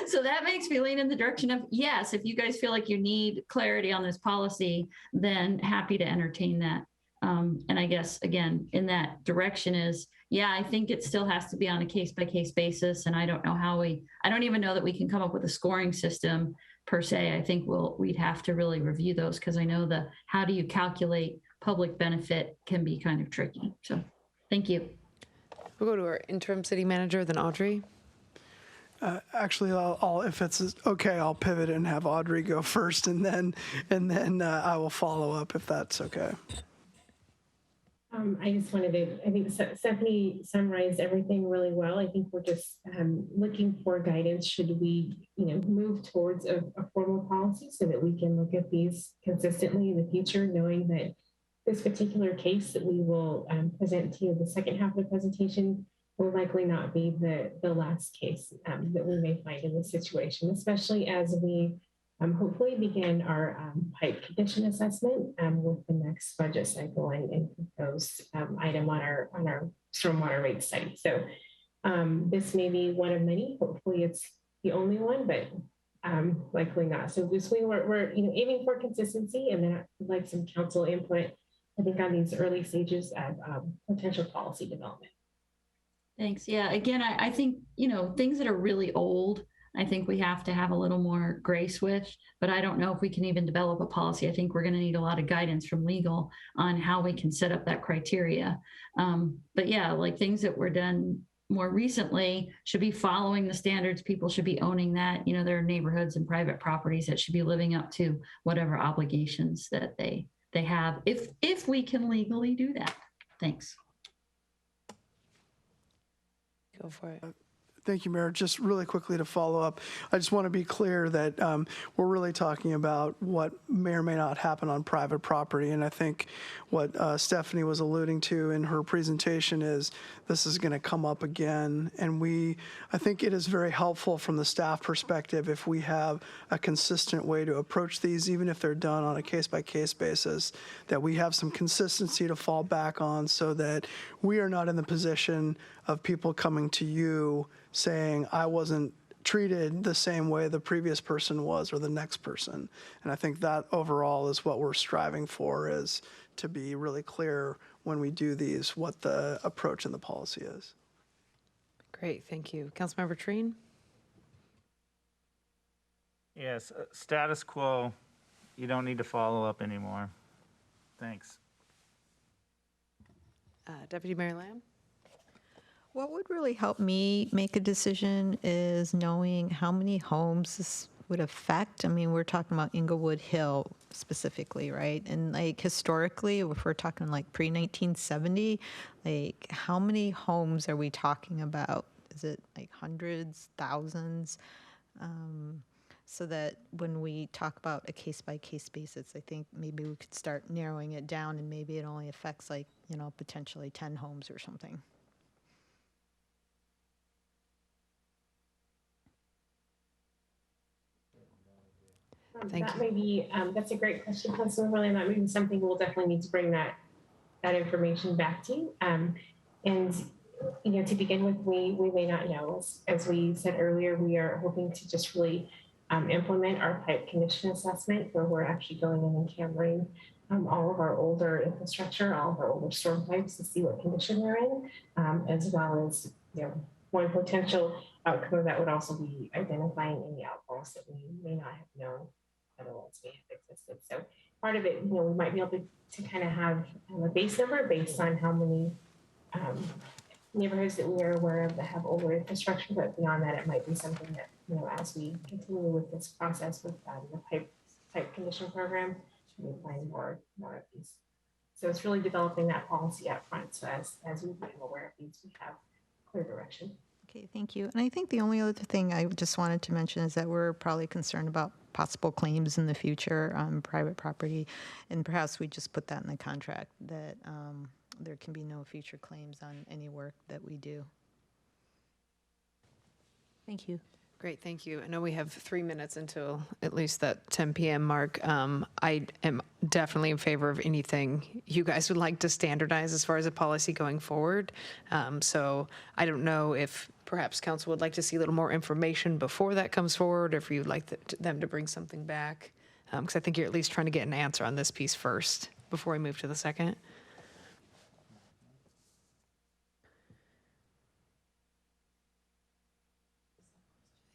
so that makes me lean in the direction of yes. If you guys feel like you need clarity on this policy, then happy to entertain that. And I guess again, in that direction is, yeah, I think it still has to be on a case-by-case basis. And I don't know how I don't even know that we can come up with a scoring system per se. I think we'd have to really review those because I know how do you calculate public benefit can be kind of tricky. So thank you. We'll go to our interim city manager, then Audrey. Actually, I'll if it's okay, I'll pivot and have Audrey go first, and then I will follow up if that's okay. I just wanted to, I think Stephanie summarized everything really well. I think we're just looking for guidance. Should we, move towards a formal policy so that we can look at these consistently in the future, knowing that this particular case that we will present to you the second half of the presentation will likely not be the last case that we may find in this situation, especially as we hopefully begin our pipe condition assessment with the next budget cycle and proposed item on our stormwater rate study. So this may be one of many. Hopefully it's the only one, but likely not. So we're aiming for consistency, and then I'd like some council input, I think, on these early stages of potential policy development. Thanks. Yeah, again, I think, things that are really old, I think we have to have a little more grace with, but I don't know if we can even develop a policy. I think we're going to need a lot of guidance from legal on how we can set up that criteria. But yeah, like things that were done more recently should be following the standards. People should be owning that. There are neighborhoods and private properties that should be living up to whatever obligations that they have, if we can legally do that. Thanks. Go for it. Thank you, Mayor. Just really quickly to follow up, I just want to be clear that we're really talking about what may or may not happen on private property. And I think what Stephanie was alluding to in her presentation is this is going to come up again. And I think it is very helpful from the staff perspective if we have a consistent way to approach these, even if they're done on a case-by-case basis, that we have some consistency to fall back on so that we are not in the position of people coming to you saying, I wasn't treated the same way the previous person was or the next person. And I think that overall is what we're striving for, is to be really clear when we do these what the approach and the policy is. Great, thank you. Councilmember Treen? Yes, status quo, you don't need to follow up anymore. Thanks. Deputy Mayor Lamb? What would really help me make a decision is knowing how many homes this would affect. I mean, we're talking about Inglewood Hill specifically, right? And like historically, if we're talking like pre-1970, like how many homes are we talking about? Is it like hundreds, thousands? So that when we talk about a case-by-case basis, I think maybe we could start narrowing it down, and maybe it only affects like, potentially 10 homes or something. That may be, that's a great question, Councilmember Lamb. That may be something we'll definitely need to bring that information back to you. And, to begin with, we may not know. As we said earlier, we are hoping to just really implement our pipe condition assessment, where we're actually going in and cameras all of our older infrastructure, all of our older storm pipes to see what condition they're in, as well as, one potential outcome of that would also be identifying any outfalls that we may not have known otherwise may have existed. So part of it, we might be able to kind of have a base number based on how many neighborhoods that we are aware of that have older infrastructure, but beyond that, it might be something that, as we continue with this process with the pipe condition program, we find more of these. So it's really developing that policy up front. So as we become aware of these, we have clear direction. Okay, thank you. And I think the only other thing I just wanted to mention is that we're probably concerned about possible claims in the future on private property, and perhaps we just put that in the contract that there can be no future claims on any work that we do. Thank you. Great, thank you. I know we have 3 minutes until at least that 10 p.m. mark. I am definitely in favor of anything you guys would like to standardize as far as a policy going forward. So I don't know if perhaps council would like to see a little more information before that comes forward, or if you'd like them to bring something back. Because I think you're at least trying to get an answer on this piece first before we move to the second.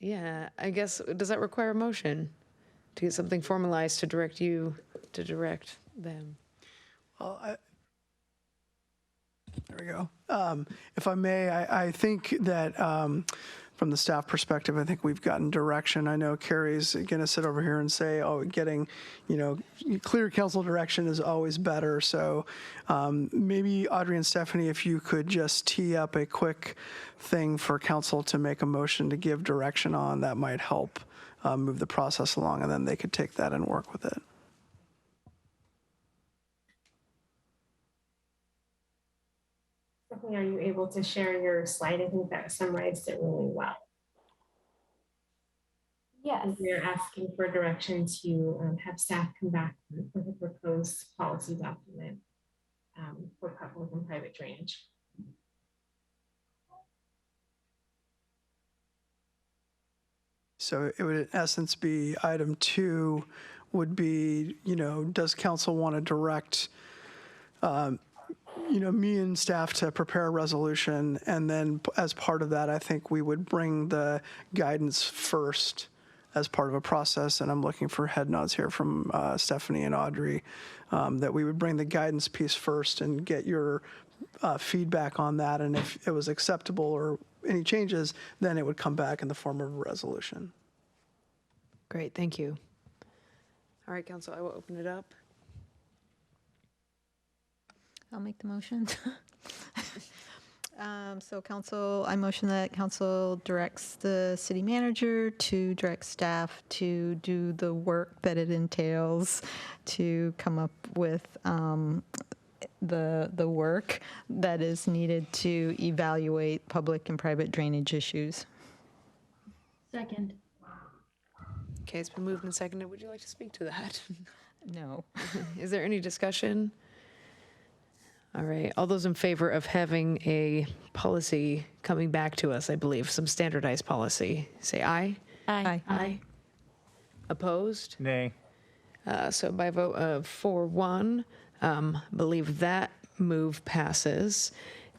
Yeah, I guess, does that require a motion to get something formalized to direct you to direct them? Well, there we go. If I may, I think that from the staff perspective, I think we've gotten direction. I know Carrie's going to sit over here and say, oh, getting, clear council direction is always better. So maybe Audrey and Stephanie, if you could just tee up a quick thing for council to make a motion to give direction on, that might help move the process along, and then they could take that and work with it. Stephanie, are you able to share your slide? I think that summarized it really well. Yes. We're asking for direction to have staff come back with a proposed policy document for public and private drainage. So it would in essence be item 2 would be, does council want to direct, me and staff to prepare a resolution, and then as part of that, I think we would bring the guidance first as part of a process, and I'm looking for head nods here from Stephanie and Audrey, that we would bring the guidance piece first and get your feedback on that, and if it was acceptable or any changes, then it would come back in the form of a resolution. Great, thank you. All right, council, I will open it up. I'll make the motion. So council, I motion that council directs the city manager to direct staff to do the work that it entails to come up with the work that is needed to evaluate public and private drainage issues. Second. Okay, it's been moved and seconded. Would you like to speak to that? No. Is there any discussion? All right, all those in favor of having a policy coming back to us, I believe, some standardized policy, say aye. Aye. Aye. Opposed? Nay. So by a vote of 4-1, believe that move passes.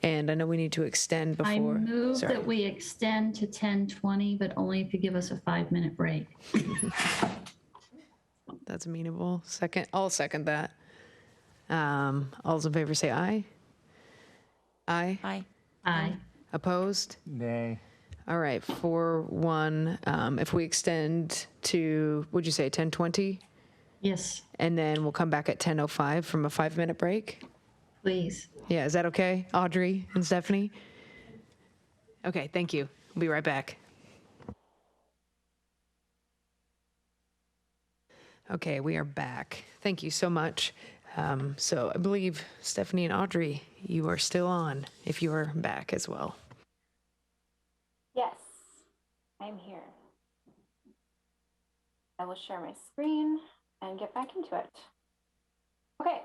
And I know we need to extend before. I move sorry. that we extend to 10:20, but only if you give us a 5-minute break. That's amenable. Second, I'll second that. All those in favor say aye. Aye. Aye. Aye. Opposed? Nay. All right, 4-1. If we extend to, would you say 10:20? Yes, And then we'll come back at 10:05 from a 5-minute break? please. Yeah, is that okay, Audrey and Stephanie? Okay, thank you. We'll be right back. Okay, we are back. Thank you so much. So I believe Stephanie and Audrey, you are still on, if you are back as well. Yes, I'm here. I will share my screen and get back into it. Okay.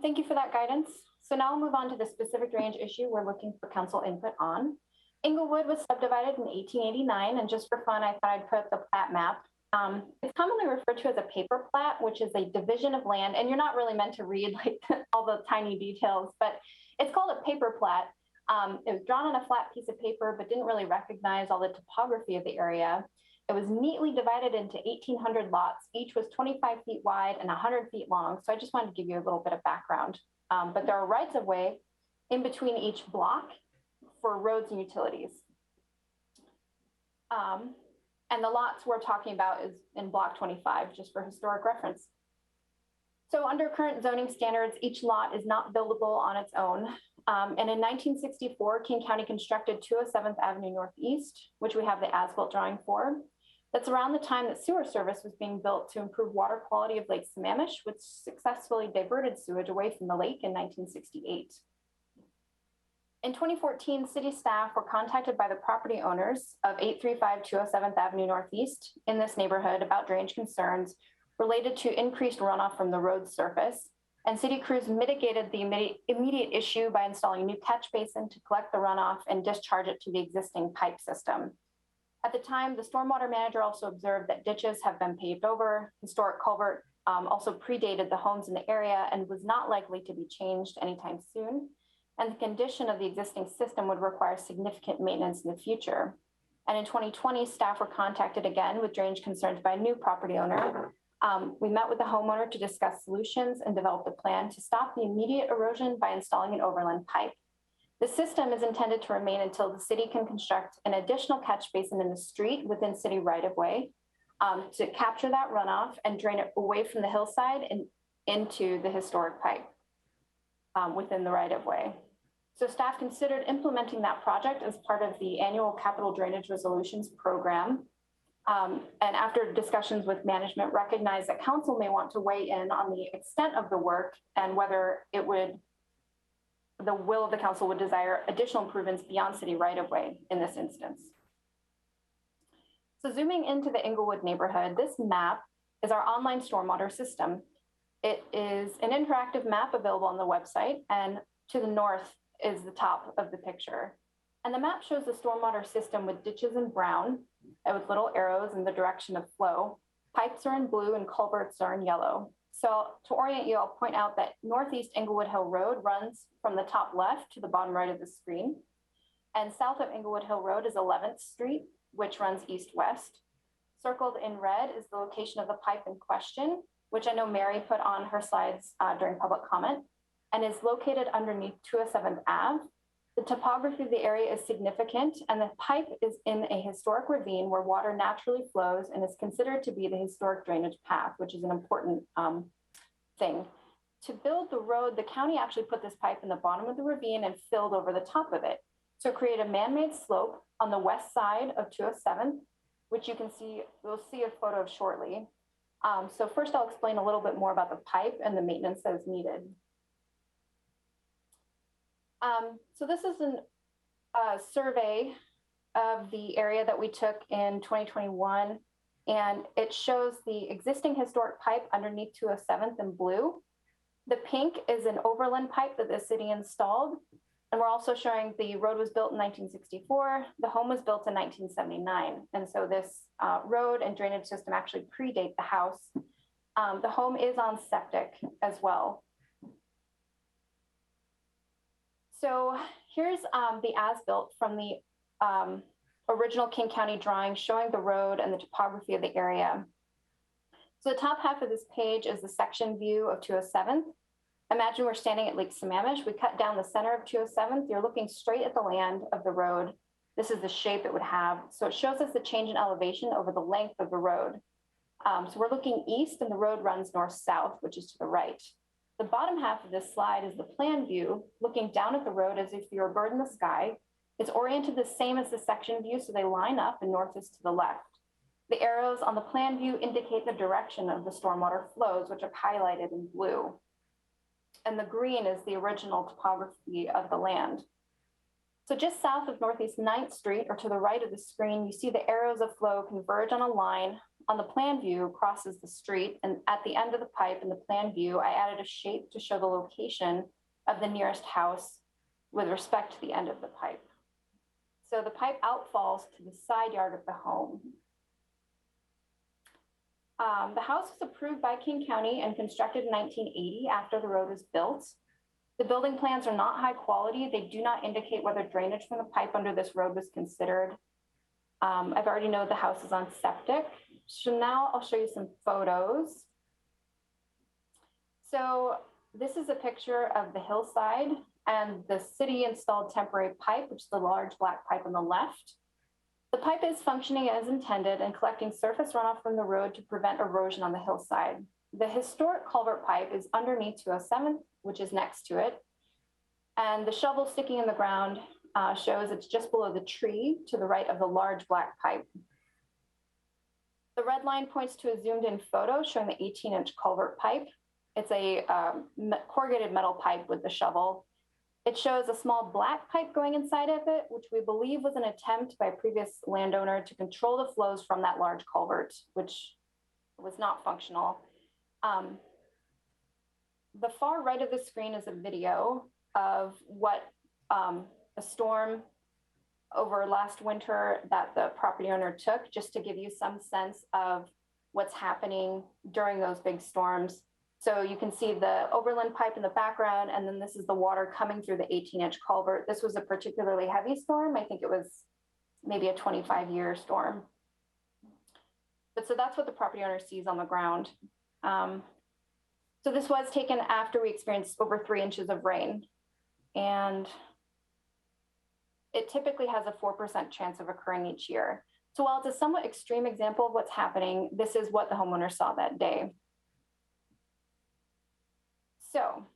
Thank you for that guidance. So now I'll move on to the specific drainage issue we're looking for council input on. Inglewood was subdivided in 1889, and just for fun, I thought I'd put up the plat map. It's commonly referred to as a paper plat, which is a division of land, and you're not really meant to read like all the tiny details, but it's called a paper plat. It was drawn on a flat piece of paper, but didn't really recognize all the topography of the area. It was neatly divided into 1,800 lots. Each was 25 feet wide and 100 feet long. So I just wanted to give you a little bit of background. But there are rights of way in between each block for roads and utilities. And the lots we're talking about is in block 25, just for historic reference. So under current zoning standards, each lot is not buildable on its own. And in 1964, King County constructed 207th Avenue Northeast, which we have the as-built drawing for. That's around the time that sewer service was being built to improve water quality of Lake Sammamish, which successfully diverted sewage away from the lake in 1968. In 2014, city staff were contacted by the property owners of 835 207th Avenue Northeast in this neighborhood about drainage concerns related to increased runoff from the road surface. And city crews mitigated the immediate issue by installing a new catch basin to collect the runoff and discharge it to the existing pipe system. At the time, the stormwater manager also observed that ditches have been paved over. Historic culvert also predated the homes in the area and was not likely to be changed anytime soon. And the condition of the existing system would require significant maintenance in the future. And in 2020, staff were contacted again with drainage concerns by a new property owner. We met with the homeowner to discuss solutions and developed a plan to stop the immediate erosion by installing an overland pipe. The system is intended to remain until the city can construct an additional catch basin in the street within city right-of-way to capture that runoff and drain it away from the hillside and into the historic pipe within the right-of-way. So staff considered implementing that project as part of the annual capital drainage resolutions program. And after discussions with management, recognized that council may want to weigh in on the extent of the work and whether it would, the will of the council would desire additional improvements beyond city right-of-way in this instance. So zooming into the Inglewood neighborhood, this map is our online stormwater system. It is an interactive map available on the website, and to the north is the top of the picture. And the map shows the stormwater system with ditches in brown and with little arrows in the direction of flow. Pipes are in blue and culverts are in yellow. So to orient you, I'll point out that Northeast Inglewood Hill Road runs from the top left to the bottom right of the screen. And south of Inglewood Hill Road is 11th Street, which runs east-west. Circled in red is the location of the pipe in question, which I know Mary put on her slides during public comment, and is located underneath 207th Ave. The topography of the area is significant, and the pipe is in a historic ravine where water naturally flows and is considered to be the historic drainage path, which is an important thing. To build the road, the county actually put this pipe in the bottom of the ravine and filled over the top of it. So create a man-made slope on the west side of 207th, which you can see, we'll see a photo of shortly. So first I'll explain a little bit more about the pipe and the maintenance that is needed. So this is a survey of the area that we took in 2021, and it shows the existing historic pipe underneath 207th in blue. The pink is an overland pipe that the city installed, and we're also showing the road was built in 1964, the home was built in 1979, and so this road and drainage system actually predate the house. The home is on septic as well. So here's the as-built from the original King County drawing showing the road and the topography of the area. So the top half of this page is the section view of 207th. Imagine we're standing at Lake Sammamish. We cut down the center of 207th. You're looking straight at the land of the road. This is the shape it would have. So it shows us the change in elevation over the length of the road. So we're looking east and the road runs north-south, which is to the right. The bottom half of this slide is the plan view, looking down at the road as if you're a bird in the sky. It's oriented the same as the section view, so they line up and north is to the left. The arrows on the plan view indicate the direction of the stormwater flows, which are highlighted in blue. And the green is the original topography of the land. So just south of Northeast 9th Street, or to the right of the screen, you see the arrows of flow converge on a line. On the plan view, crosses the street, and at the end of the pipe in the plan view, I added a shape to show the location of the nearest house with respect to the end of the pipe. So the pipe outfalls to the side yard of the home. The house was approved by King County and constructed in 1980 after the road was built. The building plans are not high quality. They do not indicate whether drainage from the pipe under this road was considered. I've already known the house is on septic. So now I'll show you some photos. So this is a picture of the hillside and the city installed temporary pipe, which is the large black pipe on the left. The pipe is functioning as intended and collecting surface runoff from the road to prevent erosion on the hillside. The historic culvert pipe is underneath 207th, which is next to it. And the shovel sticking in the ground shows it's just below the tree to the right of the large black pipe. The red line points to a zoomed in photo showing the 18-inch culvert pipe. It's a corrugated metal pipe with the shovel. It shows a small black pipe going inside of it, which we believe was an attempt by a previous landowner to control the flows from that large culvert, which was not functional. The far right of the screen is a video of what a storm over last winter that the property owner took, just to give you some sense of what's happening during those big storms. So you can see the overland pipe in the background, and then this is the water coming through the 18-inch culvert. This was a particularly heavy storm. I think it was maybe a 25-year storm. But so that's what the property owner sees on the ground. So this was taken after we experienced over 3 inches of rain. And it typically has a 4% chance of occurring each year. So while it's a somewhat extreme example of what's happening, this is what the homeowner saw that day. So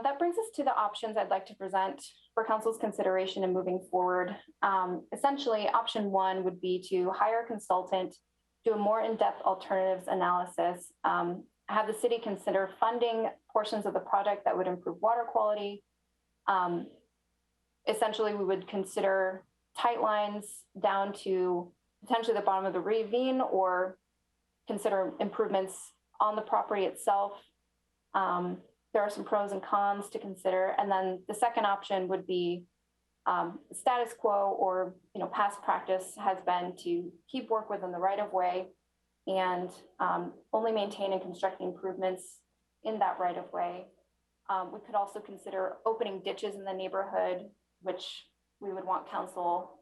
that brings us to the options I'd like to present for council's consideration and moving forward. Essentially, option 1 would be to hire a consultant, do a more in-depth alternatives analysis, have the city consider funding portions of the project that would improve water quality. Essentially, we would consider tight lines down to potentially the bottom of the ravine, or consider improvements on the property itself. There are some pros and cons to consider. And then the second option would be status quo, or past practice has been to keep work within the right of way and only maintain and construct the improvements in that right of way. We could also consider opening ditches in the neighborhood, which we would want council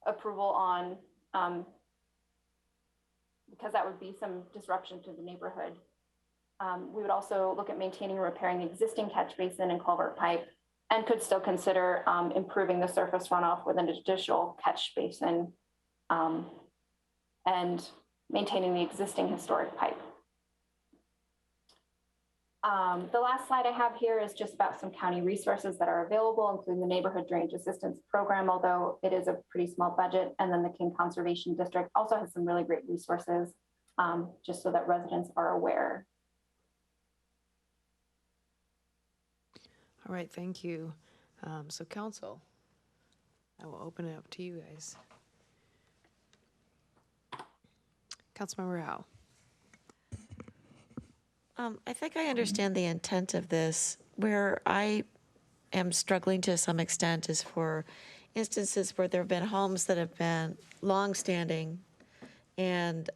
approval on, because that would be some disruption to the neighborhood. We would also look at maintaining and repairing the existing catch basin and culvert pipe, and could still consider improving the surface runoff with an additional catch basin and maintaining the existing historic pipe. The last slide I have here is just about some county resources that are available, including the Neighborhood Drainage Assistance Program, although it is a pretty small budget. And then the King Conservation District also has some really great resources, just so that residents are aware. All right, thank you. So council, I will open it up to you guys. Councilmember Howe. I think I understand the intent of this. Where I am struggling to some extent is for instances where there have been homes that have been longstanding, and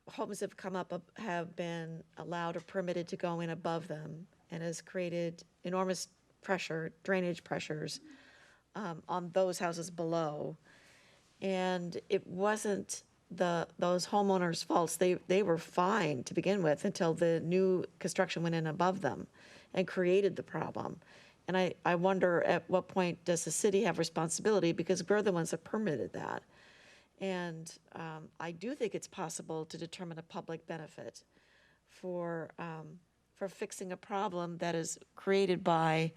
homes have come up, have been allowed or permitted to go in above them, and has created enormous pressure, drainage pressures on those houses below. And it wasn't those homeowners' faults. They were fine to begin with until the new construction went in above them and created the problem. And I wonder, at what point does the city have responsibility, because we're the ones that permitted that. And I do think it's possible to determine a public benefit for fixing a problem that is created by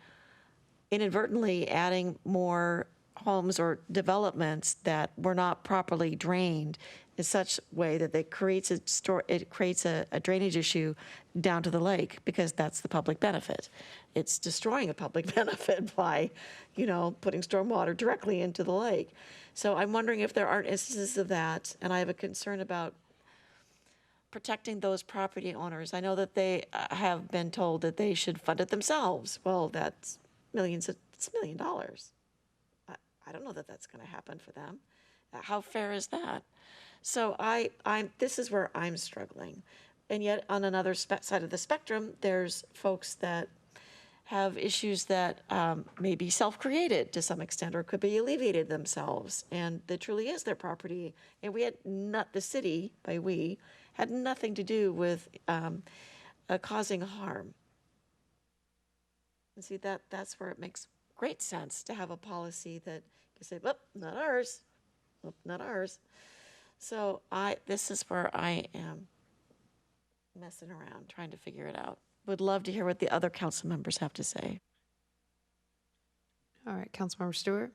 inadvertently adding more homes or developments that were not properly drained in such way that it creates a drainage issue down to the lake, because that's the public benefit. It's destroying a public benefit by, putting stormwater directly into the lake. So I'm wondering if there aren't instances of that, and I have a concern about protecting those property owners. I know that they have been told that they should fund it themselves. Well, it's $1 million. I don't know that that's going to happen for them. How fair is that? So this is where I'm struggling. And yet on another side of the spectrum, there's folks that have issues that may be self-created to some extent, or could be alleviated themselves, and that truly is their property. And the city, by we, had nothing to do with causing harm. And see, that's where it makes great sense to have a policy that can say, "Well, not ours, well, not ours." So this is where I am messing around, trying to figure it out. Would love to hear what the other council members have to say. All right, Councilmember Stewart.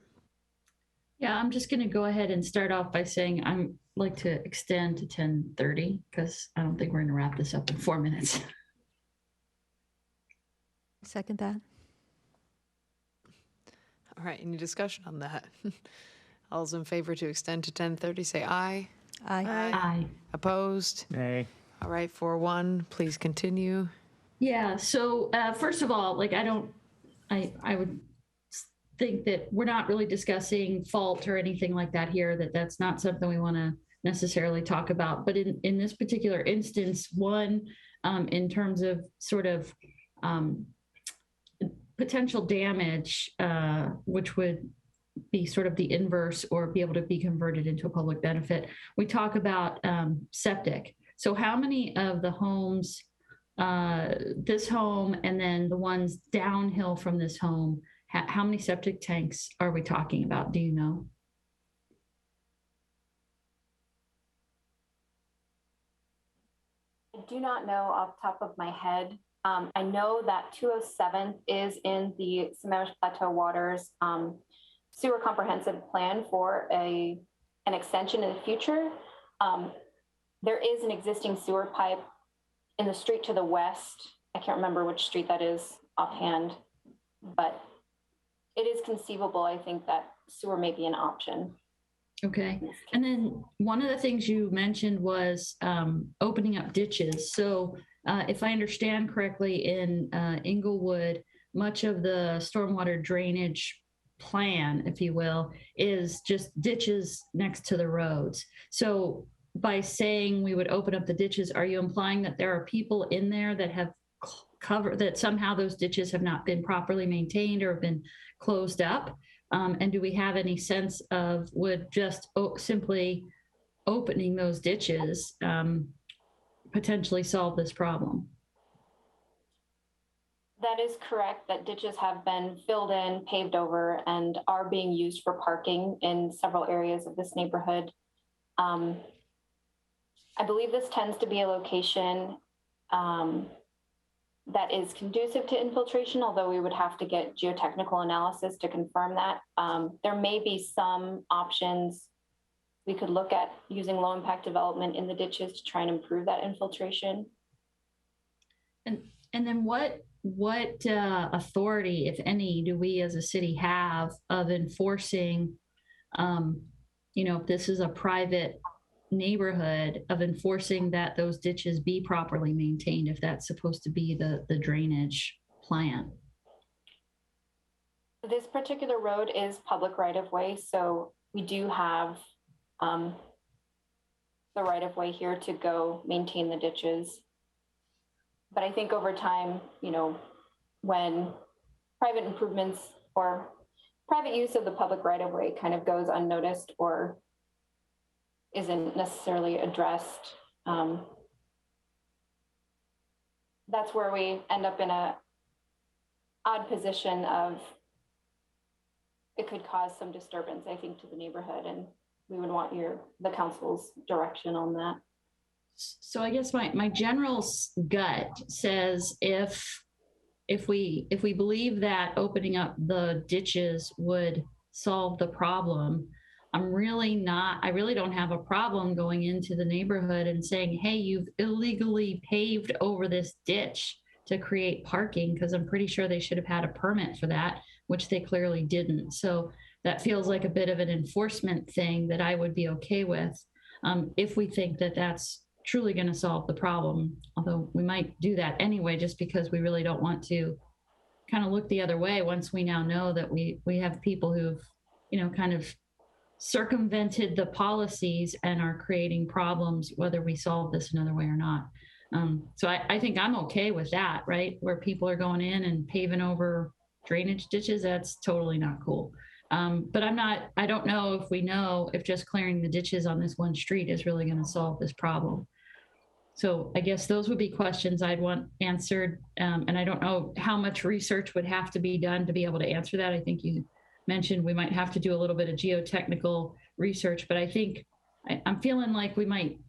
Yeah, I'm just going to go ahead and start off by saying I'd like to extend to 10:30, because I don't think we're going to wrap this up in 4 minutes. Second that. All right, any discussion on that? All those in favor to extend to 10:30, say aye. Aye. Aye. Opposed? Nay. All right, 4-1, please continue. Yeah, so first of all, like I would think that we're not really discussing fault or anything like that here, that's not something we want to necessarily talk about. But in this particular instance, one, in terms of sort of potential damage, which would be sort of the inverse or be able to be converted into a public benefit, we talk about septic. So how many of the homes, this home and then the ones downhill from this home, how many septic tanks are we talking about? Do you know? I do not know off the top of my head. I know that 207 is in the Sammamish Plateau Waters sewer comprehensive plan for an extension in the future. There is an existing sewer pipe in the street to the west. I can't remember which street that is offhand, but it is conceivable, I think, that sewer may be an option. Okay. And then one of the things you mentioned was opening up ditches. So if I understand correctly, in Inglewood, much of the stormwater drainage plan, if you will, is just ditches next to the roads. So by saying we would open up the ditches, are you implying that there are people in there that have covered, that somehow those ditches have not been properly maintained or have been closed up? And do we have any sense of, would just simply opening those ditches potentially solve this problem? That is correct, that ditches have been filled in, paved over, and are being used for parking in several areas of this neighborhood. I believe this tends to be a location that is conducive to infiltration, although we would have to get geotechnical analysis to confirm that. There may be some options we could look at using low impact development in the ditches to try and improve that infiltration. And then what authority, if any, do we as a city have of enforcing, if this is a private neighborhood, of enforcing that those ditches be properly maintained, if that's supposed to be the drainage plan? This particular road is public right of way, so we do have the right of way here to go maintain the ditches. But I think over time, when private improvements or private use of the public right of way kind of goes unnoticed or isn't necessarily addressed, that's where we end up in a odd position of it could cause some disturbance, I think, to the neighborhood, and we would want the council's direction on that. So I guess my general gut says if we believe that opening up the ditches would solve the problem, I really don't have a problem going into the neighborhood and saying, hey, you've illegally paved over this ditch to create parking, because I'm pretty sure they should have had a permit for that, which they clearly didn't. So that feels like a bit of an enforcement thing that I would be okay with, if we think that that's truly going to solve the problem, although we might do that anyway, just because we really don't want to kind of look the other way once we now know that we have people who've, kind of circumvented the policies and are creating problems, whether we solve this another way or not. So I think I'm okay with that, right? Where people are going in and paving over drainage ditches, that's totally not cool. But I don't know if just clearing the ditches on this one street is really going to solve this problem. So I guess those would be questions I'd want answered. And I don't know how much research would have to be done to be able to answer that. I think you mentioned we might have to do a little bit of geotechnical research, but I think I'm feeling like we might,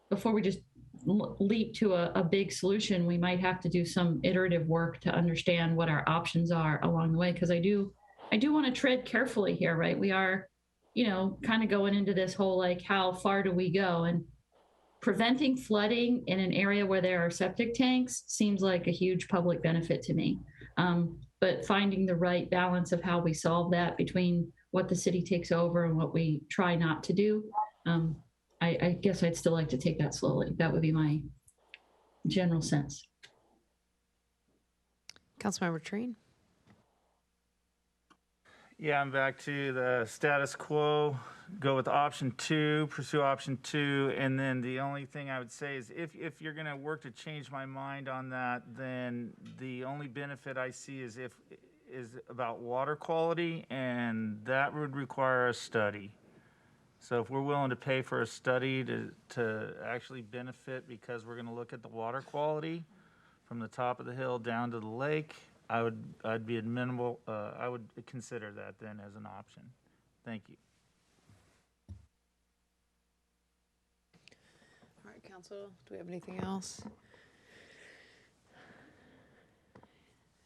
before we just leap to a big solution, we might have to do some iterative work to understand what our options are along the way. Because I do want to tread carefully here, right? We are, kind of going into this whole, like, how far do we go? And preventing flooding in an area where there are septic tanks seems like a huge public benefit to me. But finding the right balance of how we solve that between what the city takes over and what we try not to do. I guess I'd still like to take that slowly. That would be my general sense. Councilmember Trine? Yeah, I'm back to the status quo. Go with option 2, pursue option 2, and then the only thing I would say is if you're going to work to change my mind on that, then the only benefit I see is about water quality, and that would require a study. So if we're willing to pay for a study to actually benefit because we're going to look at the water quality from the top of the hill down to the lake, I'd be amenable. I would consider that then as an option. Thank you. All right, Council, do we have anything else?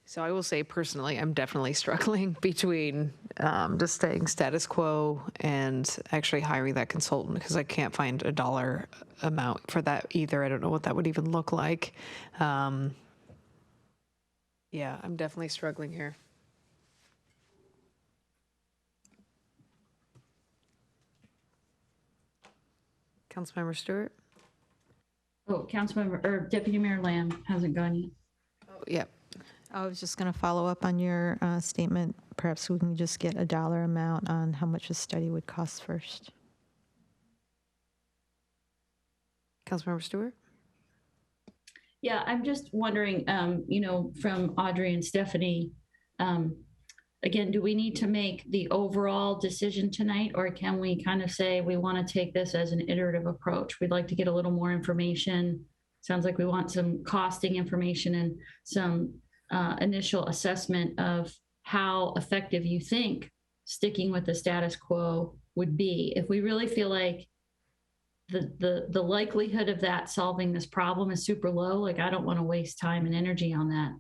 So I will say personally, I'm definitely struggling between just staying status quo and actually hiring that consultant because I can't find a dollar amount for that either. I don't know what that would even look like. Yeah, I'm definitely struggling here. Councilmember Stewart? Oh, Councilmember or Deputy Mayor Lamb hasn't gone yet. Oh, yep. I was just going to follow up on your statement. Perhaps we can just get a dollar amount on how much a study would cost first. Councilmember Stewart? Yeah, I'm just wondering, from Audrey and Stephanie, again, do we need to make the overall decision tonight, or can we kind of say we want to take this as an iterative approach? We'd like to get a little more information. Sounds like we want some costing information and some initial assessment of how effective you think sticking with the status quo would be. If we really feel like the likelihood of that solving this problem is super low, like I don't want to waste time and energy on that.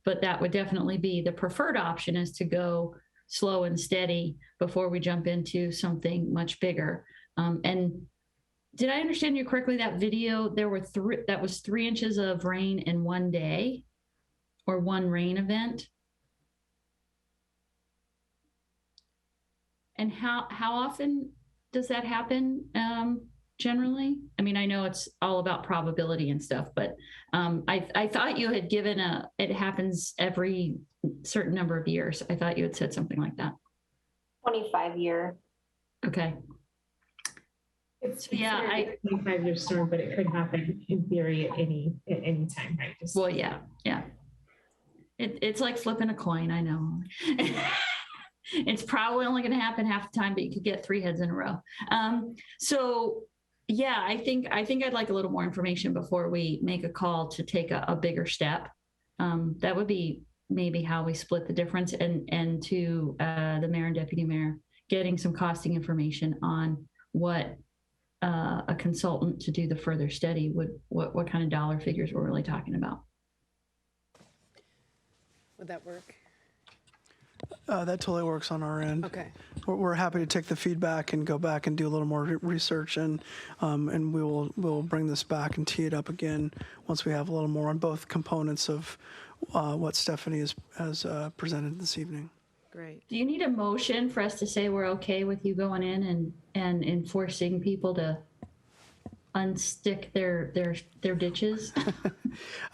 But that would definitely be the preferred option, is to go slow and steady before we jump into something much bigger. And did I understand you correctly, that video, that was 3 inches of rain in one day or one rain event? And how often does that happen generally? I mean, I know it's all about probability and stuff, but I thought you had given it happens every certain number of years. I thought you had said something like that. 25-year. Okay. It's 25-year storm, but it could happen in theory at any time, right? Well, yeah. It's like flipping a coin, I know. It's probably only going to happen half the time, but you could get 3 heads in a row. So yeah, I think I'd like a little more information before we make a call to take a bigger step. That would be maybe how we split the difference, and to the mayor and deputy mayor, getting some costing information on what a consultant to do the further study what kind of dollar figures we're really talking about. Would that work? That totally works on our end. Okay. We're happy to take the feedback and go back and do a little more research, and we'll bring this back and tee it up again once we have a little more on both components of what Stephanie has presented this evening. Great. Do you need a motion for us to say we're okay with you going in and enforcing people to unstick their ditches?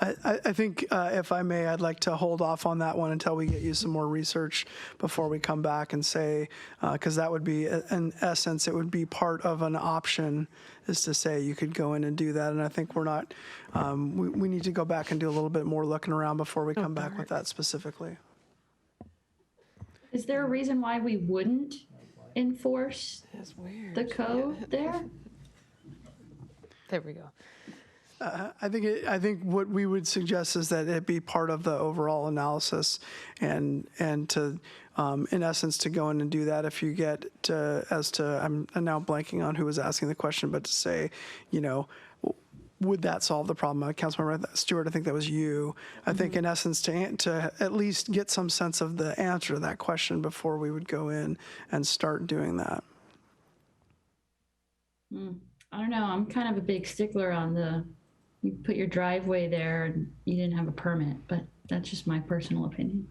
I think, if I may, I'd like to hold off on that one until we get you some more research before we come back and say, because that would be, in essence, it would be part of an option, is to say you could go in and do that. And I think we're not, we need to go back and do a little bit more looking around before we come back with that specifically. Is there a reason why we wouldn't enforce the code there? There we go. I think what we would suggest is that it be part of the overall analysis, and to, in essence, to go in and do that. If you get to, I'm now blanking on who was asking the question, but to say, would that solve the problem? Councilmember Stewart, I think that was you. I think, in essence, to at least get some sense of the answer to that question before we would go in and start doing that. I don't know. I'm kind of a big stickler on you put your driveway there and you didn't have a permit, but That's just my personal opinion.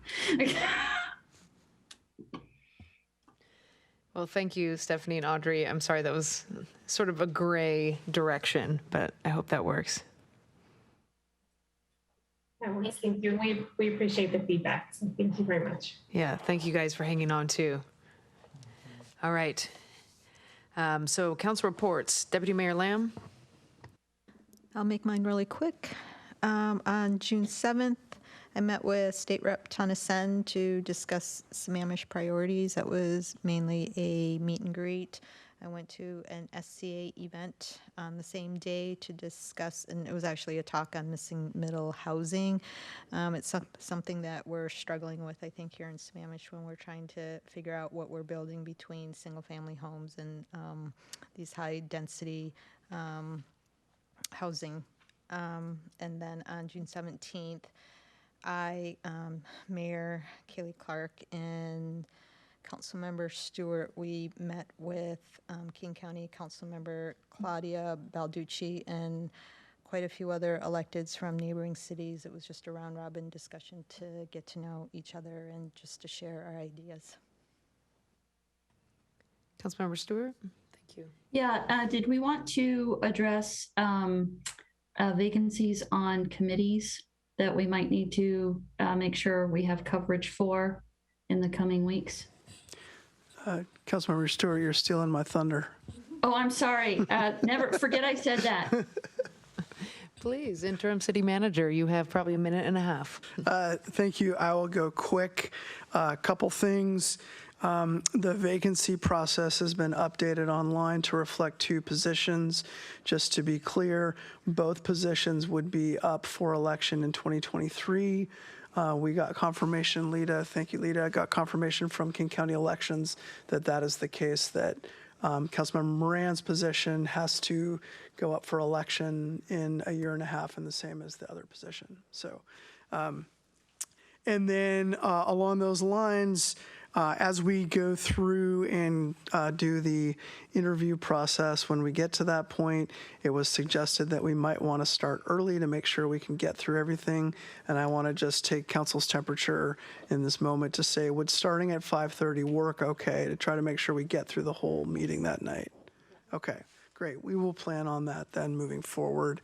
Well, thank you, Stephanie and Audrey. I'm sorry that was sort of a gray direction, but I hope that works. That works. Thank you. We appreciate the feedback. So thank you very much. Yeah, thank you guys for hanging on too. All right. So council reports. Deputy Mayor Lamb. I'll make mine really quick. On June 7th, I met with State Rep Tonneson to discuss Sammamish priorities. That was mainly a meet and greet. I went to an SCA event on the same day to discuss, and it was actually a talk on missing middle housing. It's something that we're struggling with, I think, here in Sammamish when we're trying to figure out what we're building between single-family homes and these high-density housing. And then on June 17th, Mayor Kaylee Clark and Councilmember Stewart, we met with King County Councilmember Claudia Balducci and quite a few other electeds from neighboring cities. It was just a round-robin discussion to get to know each other and just to share our ideas. Councilmember Stewart, thank you. Yeah, did we want to address vacancies on committees that we might need to make sure we have coverage for in the coming weeks? Councilmember Stewart, you're stealing my thunder. Oh, I'm sorry. Never forget I said that. Please, interim city manager, you have probably a minute and a half. Thank you. I will go quick. A couple things. The vacancy process has been updated online to reflect 2 positions. Just to be clear, both positions would be up for election in 2023. We got confirmation, Lita, thank you, Lita, got confirmation from King County Elections that is the case, that Councilmember Moran's position has to go up for election in a year and a half, and the same as the other position. So, and then along those lines, as we go through and do the interview process, when we get to that point, it was suggested that we might want to start early to make sure we can get through everything. And I want to just take council's temperature in this moment to say, would starting at 5:30 work okay to try to make sure we get through the whole meeting that night? Okay, great. We will plan on that then moving forward.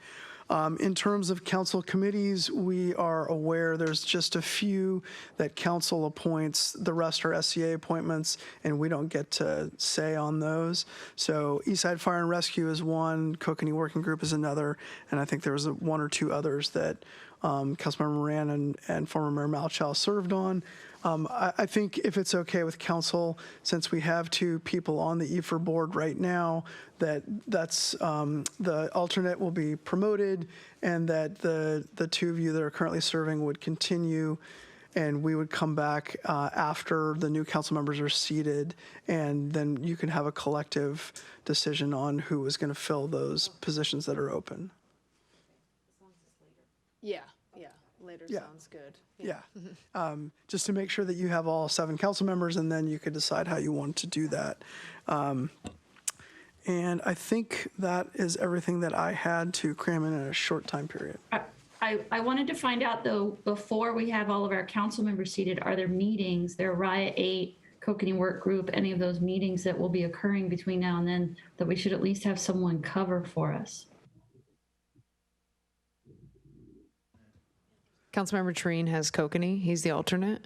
In terms of council committees, we are aware there's just a few that council appoints. The rest are SCA appointments, and we don't get to say on those. So Eastside Fire and Rescue is one, Kokanee Working Group is another, and I think there was 1 or 2 others that Councilmember Moran and former Mayor Malchow served on. I think if it's okay with council, since we have 2 people on the EFR board right now, that's the alternate will be promoted, and that the 2 of you that are currently serving would continue, and we would come back after the new council members are seated, and then you can have a collective decision on who is going to fill those positions that are open. Yeah, later sounds good. Yeah. Just to make sure that you have all 7 council members, and then you could decide how you want to do that. And I think that is everything that I had to cram in a short time period. I wanted to find out, though, before we have all of our council members seated, are there meetings, there are Riot 8, Kokanee Work Group, any of those meetings that will be occurring between now and then that we should at least have someone cover for us? Councilmember Treen has Kokanee. He's the alternate.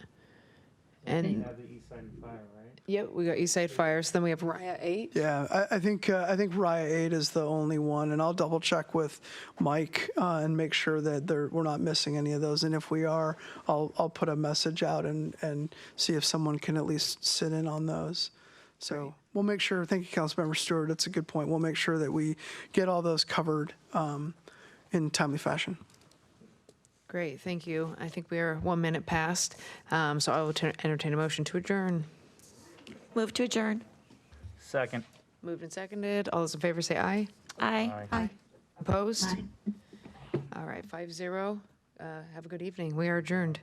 And We have the Eastside Fire, right? yep, we got Eastside Fire. So then we have Riot 8. Yeah, I think Riot 8 is the only one, and I'll double check with Mike and make sure that we're not missing any of those. And if we are, I'll put a message out and see if someone can at least sit in on those. So we'll make sure. Thank you, Councilmember Stewart. That's a good point. We'll make sure that we get all those covered in timely fashion. Great, thank you. I think we are 1 minute past, so I will entertain a motion to adjourn. Move to adjourn. Second. Moved and seconded. All those in favor say aye. Aye. Aye. Opposed? All right, 5-0. Have a good evening. We are adjourned.